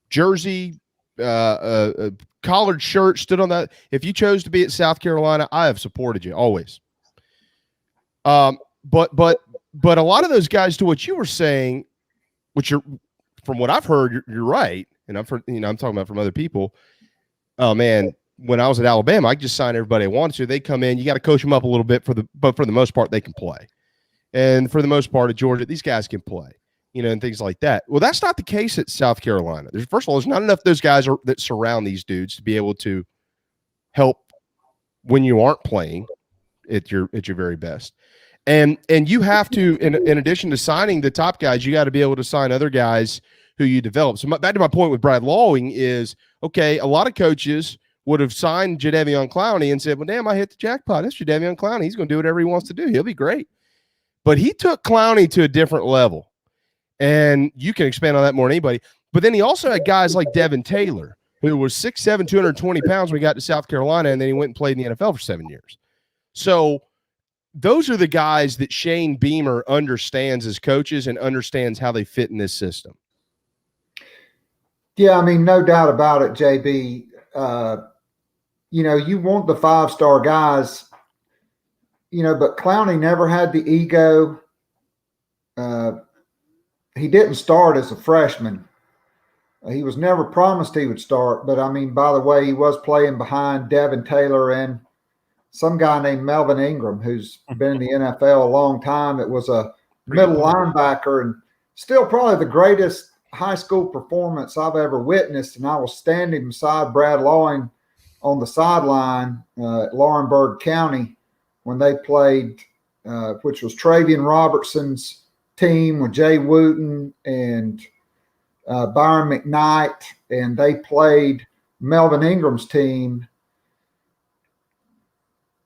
jersey, collared shirt, stood on that. If you chose to be at South Carolina, I have supported you always. But a lot of those guys, to what you were saying, which from what I've heard, you're right. And I'm talking about from other people. Oh man, when I was at Alabama, I just signed everybody I wanted to. They come in, you got to coach them up a little bit but for the most part, they can play. And for the most part at Georgia, these guys can play, and things like that. Well, that's not the case at South Carolina. First of all, there's not enough of those guys that surround these dudes to be able to help when you aren't playing at your very best. And you have to, in addition to signing the top guys, you got to be able to sign other guys who you develop. So back to my point with Brad Lawing is, okay, a lot of coaches would have signed Jadeveon Clowney and said, well, damn, I hit the jackpot. That's Jadeveon Clowney. He's going to do whatever he wants to do. He'll be great. But he took Clowney to a different level. And you can expand on that more than anybody. But then he also had guys like Devin Taylor, who was 6'7", 220 pounds when he got to South Carolina, and then he went and played in the NFL for 7 years. So those are the guys that Shane Beamer understands as coaches and understands how they fit in this system. Yeah, I mean, no doubt about it, JB. You want the 5-star guys, but Clowney never had the ego. He didn't start as a freshman. He was never promised he would start, but I mean, by the way, he was playing behind Devin Taylor and some guy named Melvin Ingram, who's been in the NFL a long time. It was a middle linebacker and still probably the greatest high school performance I've ever witnessed. And I was standing beside Brad Lawing on the sideline at Laurinburg County when they played, which was Travian Robertson's team with Jay Wooten and Byron McKnight, and they played Melvin Ingram's team.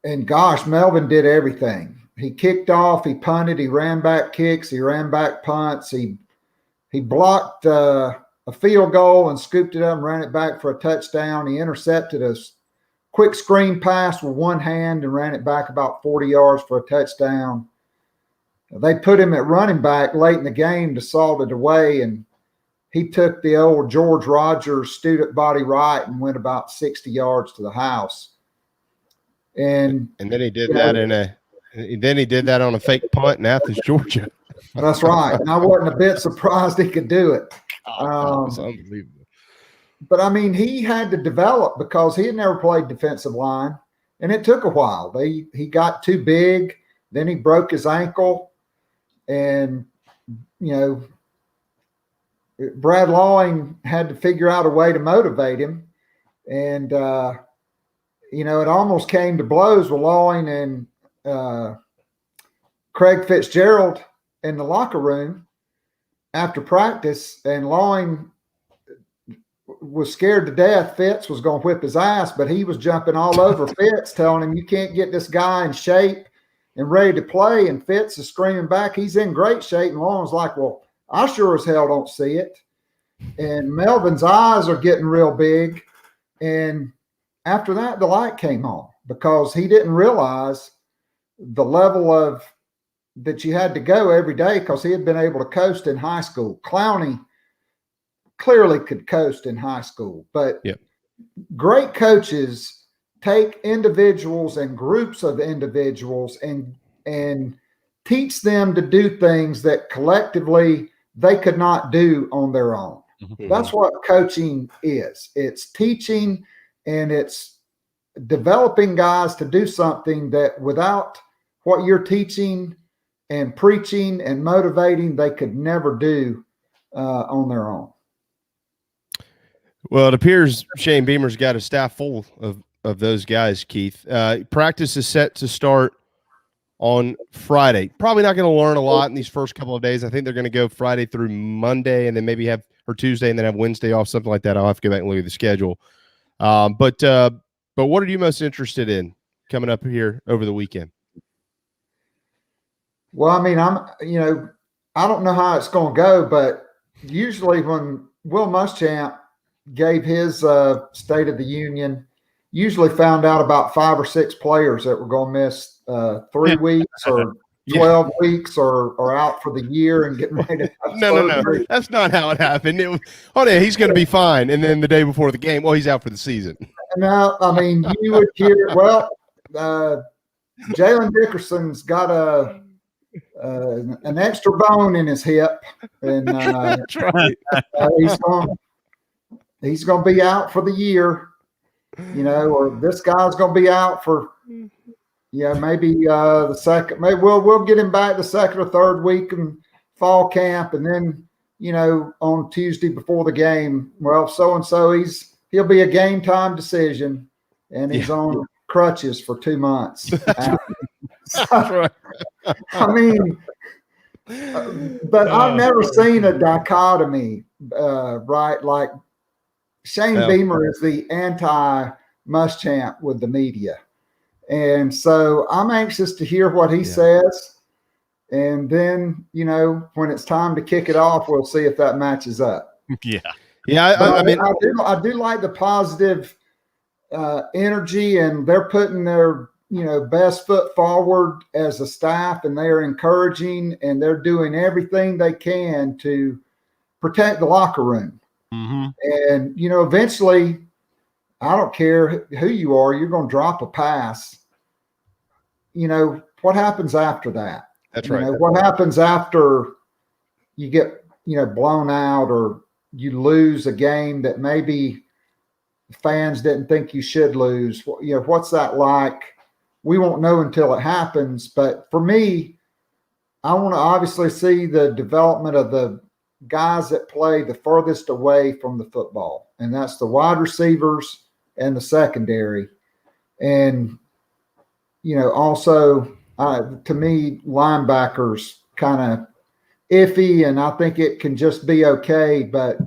And gosh, Melvin did everything. He kicked off, he punted, he ran back kicks, he ran back punts, he blocked a field goal and scooped it up and ran it back for a touchdown. He intercepted a quick screen pass with one hand and ran it back about 40 yards for a touchdown. They put him at running back late in the game to salt it away, and he took the old George Rogers student body right and went about 60 yards to the house. And then he did that he did that on a fake punt in Athens, Georgia. That's right. And I wasn't a bit surprised he could do it. It's unbelievable. But I mean, he had to develop because he had never played defensive line, and it took a while. He got too big, then he broke his ankle, and Brad Lawing had to figure out a way to motivate him, and it almost came to blows with Lawing and Craig Fitzgerald in the locker room, after practice, and Loing was scared to death Fitz was going to whip his ass, but he was jumping all over Fitz, telling him, you can't get this guy in shape and ready to play. And Fitz is screaming back, he's in great shape. And Long's like, well, I sure as hell don't see it. And Melvin's eyes are getting real big. And after that, the light came on because he didn't realize the level of that you had to go every day because he had been able to coast in high school. Clowney clearly could coast in high school, but great coaches take individuals and groups of individuals and teach them to do things that collectively they could not do on their own. Mm-hmm. That's what coaching is. It's teaching and it's developing guys to do something that without what you're teaching and preaching and motivating, they could never do on their own. Well, it appears Shane Beamer's got a staff full of those guys, Keith. Practice is set to start on Friday. Probably not going to learn a lot in these first couple of days. I think they're going to go Friday through Monday and then maybe have or Tuesday and then have Wednesday off, something like that. I'll have to go back and look at the schedule. But what are you most interested in coming up here over the weekend? Well, I mean, I don't know how it's going to go, but usually when Will Muschamp gave his State of the Union, usually found out about 5 or 6 players that were going to miss 3 weeks or 12 weeks or out for the year and getting ready to have No. That's not how it happened. It was, he's going to be fine. And then the day before the game, he's out for the season. No, I mean, you would hear, Jalen Dickerson's got an extra bone in his hip. And that's right. He's going to be out for the year, or this guy's going to be out for, maybe the second. Maybe we'll get him back the second or third week in fall camp, and then on Tuesday before the game, so-and-so he'll be a game time decision, and he's on crutches for 2 months. Right. I mean, but I've never seen a dichotomy, right? Like Shane Beamer is the anti-Muschamp with the media. And so I'm anxious to hear what he says. And then, when it's time to kick it off, we'll see if that matches up. Yeah. I mean, I do like the positive energy, and they're putting their, best foot forward as a staff, and they are encouraging, and they're doing everything they can to protect the locker room. Mm-hmm. And, eventually, I don't care who you are, you're going to drop a pass. What happens after that? That's right. What happens after you get, blown out or you lose a game that maybe fans didn't think you should lose? What's that like? We won't know until it happens. But for me, I want to obviously see the development of the guys that play the furthest away from the football, and that's the wide receivers and the secondary. And, also to me, linebackers kind of iffy, and I think it can just be okay. But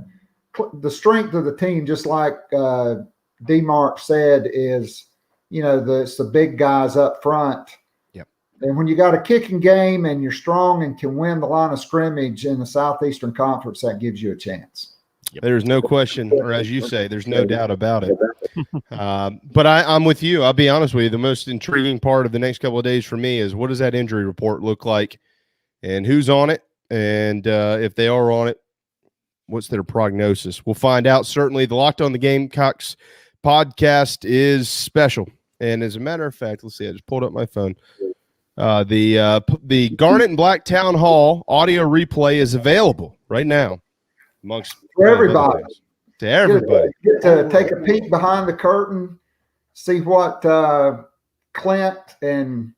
the strength of the team, just like DiMarco said, is, it's the big guys up front. Yep. And when you got a kicking game and you're strong and can win the line of scrimmage in the Southeastern Conference, that gives you a chance. There's no question, or as you say, there's no doubt about it. But I'm with you. I'll be honest with you. The most intriguing part of the next couple of days for me is what does that injury report look like and who's on it? And if they are on it, what's their prognosis? We'll find out. Certainly the Locked on the Gamecocks podcast is special. And as a matter of fact, let's see, I just pulled up my phone. The Garnet and Black Town Hall audio replay is available right now amongst everybody. To everybody. Get to take a peek behind the curtain, see what Clint and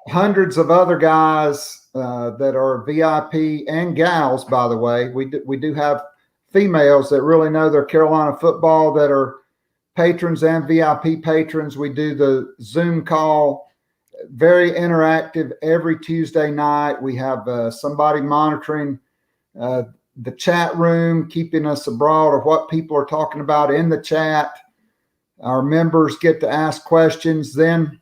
hundreds of other guys that are VIP and gals, by the way. We do have females that really know their Carolina football that are patrons and VIP patrons. We do the Zoom call, very interactive every Tuesday night. We have somebody monitoring the chat room, keeping us abroad of what people are talking about in the chat. Our members get to ask questions. Then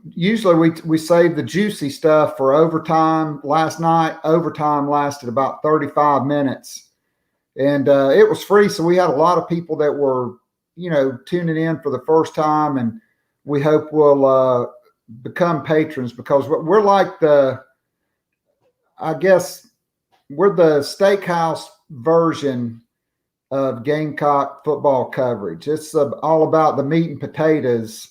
usually we save the juicy stuff for overtime. Last night, overtime lasted about 35 minutes. And it was free, so we had a lot of people that were, tuning in for the first time, and we hope will become patrons, because we're like we're the steakhouse version of Gamecock football coverage. It's all about the meat and potatoes.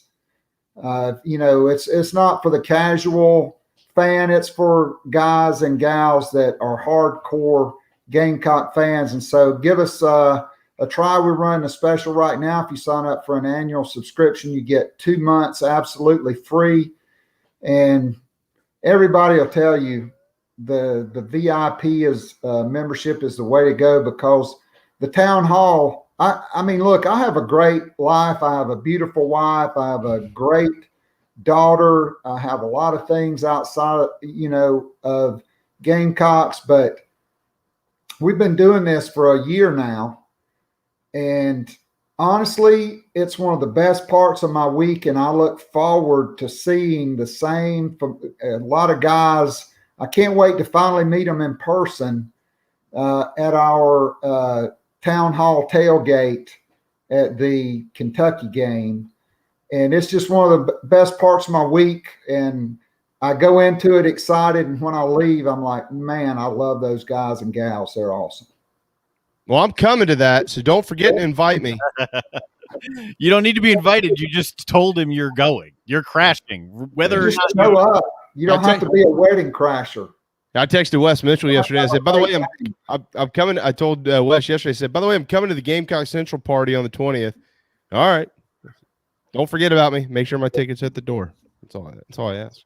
It's not for the casual fan. It's for guys and gals that are hardcore Gamecock fans. And so give us a try. We're running a special right now. If you sign up for an annual subscription, you get 2 months absolutely free. And everybody will tell you the VIP membership is the way to go, because the town hall, I mean, look, I have a great life. I have a beautiful wife. I have a great daughter. I have a lot of things outside, of Gamecocks, but we've been doing this for a year now. And honestly, it's one of the best parts of my week. And I look forward to seeing the same from a lot of guys. I can't wait to finally meet them in person at our town hall tailgate at the Kentucky game. And it's just one of the best parts of my week. And I go into it excited. And when I leave, I'm like, man, I love those guys and gals. They're awesome. Well, I'm coming to that, so don't forget to invite me. You don't need to be invited. You just told him you're going. You're crashing. Whether you just show up. You don't have to be a wedding crasher. I texted Wes Mitchell yesterday. I said, by the way, I'm coming. I told Wes yesterday, I said, by the way, I'm coming to the Gamecock Central party on the 20th. All right. Don't forget about me. Make sure my ticket's at the door. That's all I ask.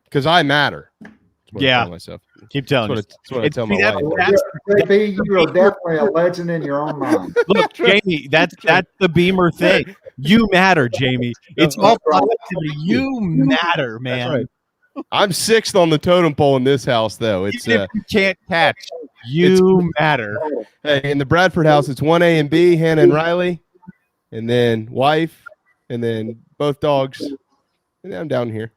Because I matter. Yeah. Myself. Keep telling That's what I tell my wife. You are definitely a legend in your own mind. Look, Jamie, that's the Beamer thing. You matter, Jamie. It's all positivity. You matter, man. Right. I'm 6th on the totem pole in this house, though. It's even if you can't catch, you matter. Hey, in the Bradford house, it's 1A and B, Hannah and Riley, and then wife, and then both dogs, and then I'm down here,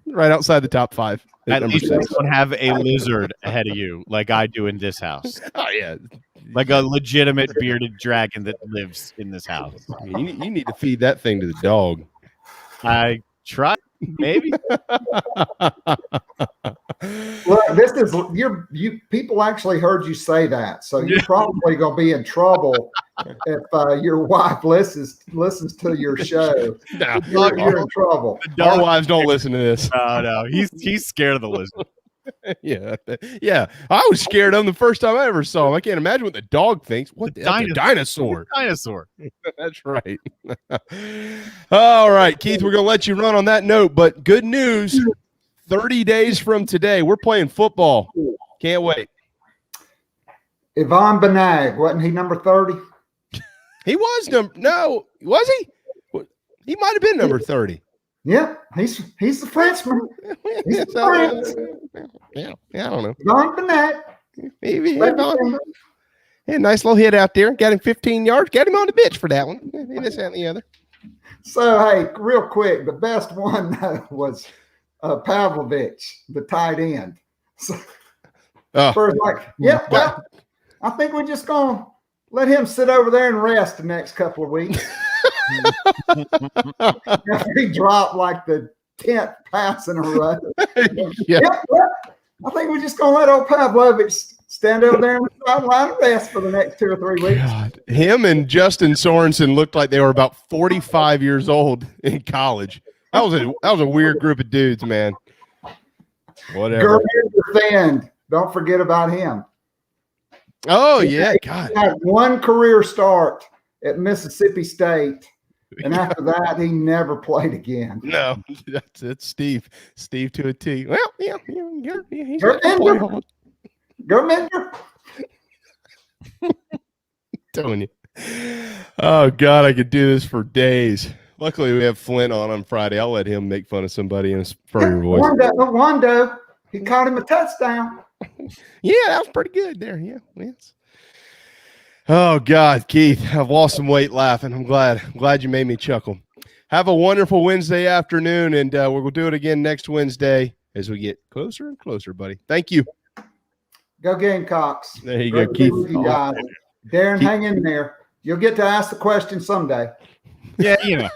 right outside the top 5. At least you don't have a lizard ahead of you like I do in this house. Oh, yeah. Like a legitimate bearded dragon that lives in this house. You need to feed that thing to the dog. I try, maybe. Look, this is you. People actually heard you say that, so you're probably going to be in trouble if your wife listens to your show. No, you're in trouble. Our wives don't listen to this. No, he's scared of the lizard. Yeah. I was scared of him the first time I ever saw him. I can't imagine what the dog thinks. What the dinosaur? Dinosaur. That's right. All right, Keith, we're going to let you run on that note, but good news. 30 days from today, we're playing football. Can't wait. Yvonne Benag, wasn't he number 30? He was was he? He might have been number 30. Yeah, he's the Frenchman. He's the French. Yeah, I don't know. Yvonne Benag. Maybe. Yeah, nice little hit out there. Got him 15 yards. Got him on the bench for that one. This, that, and the other. So, hey, real quick, the best one was Pavlovich, the tight end. So, first, well, I think we're just going to let him sit over there and rest the next couple of weeks. He dropped like the 10th pass in a row. I think we're just going to let old Pavlovich stand over there and sideline and rest for the next 2 or 3 weeks. God. Him and Justin Sorensen looked like they were about 45 years old in college. That was a weird group of dudes, man. Whatever. Defend. Don't forget about him. Oh, yeah. God. He had one career start at Mississippi State, and after that, he never played again. No, that's Steve. Steve to a T. Well, yeah, he's Go Minder. Telling you. Oh, God, I could do this for days. Luckily, we have Flint on Friday. I'll let him make fun of somebody in a furrier voice. Wando. He caught him a touchdown. Yeah, that was pretty good there. Yeah, yes. Oh God, Keith, I've lost some weight laughing. I'm glad you made me chuckle. Have a wonderful Wednesday afternoon, and we'll do it again next Wednesday as we get closer and closer, buddy. Thank you. Go Gamecocks. There you go, Keith. You guys. Darren, hang in there. You'll get to ask the question someday. Yeah,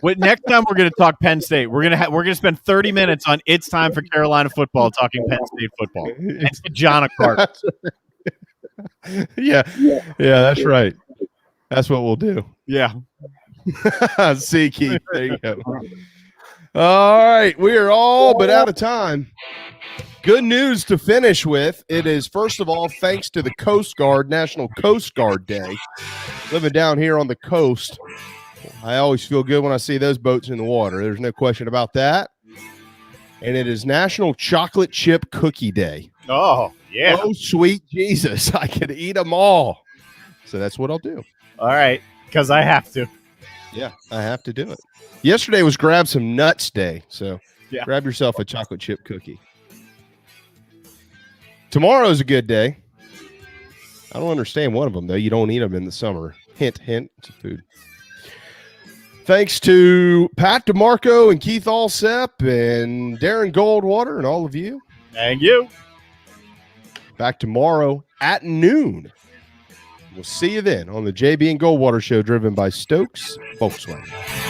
next time we're going to talk Penn State. We're going to spend 30 minutes on It's Time for Carolina Football, talking Penn State football. It's John Clark. Yeah, that's right. That's what we'll do. Yeah. See, Keith. There you go. All right, we are all but out of time. Good news to finish with. It is, first of all, thanks to the Coast Guard, National Coast Guard Day. Living down here on the coast, I always feel good when I see those boats in the water. There's no question about that. And it is National Chocolate Chip Cookie Day. Oh, yeah. Oh, sweet Jesus. I could eat them all. So that's what I'll do. All right, because I have to. Yeah, I have to do it. Yesterday was Grab Some Nuts Day, so grab yourself a chocolate chip cookie. Tomorrow's a good day. I don't understand one of them, though. You don't eat them in the summer. Hint, hint, it's a food. Thanks to Pat DiMarco and Keith Allsep and Darren Goldwater and all of you. Thank you. Back tomorrow at noon. We'll see you then on the JB and Goldwater Show, driven by Stokes Volkswagen.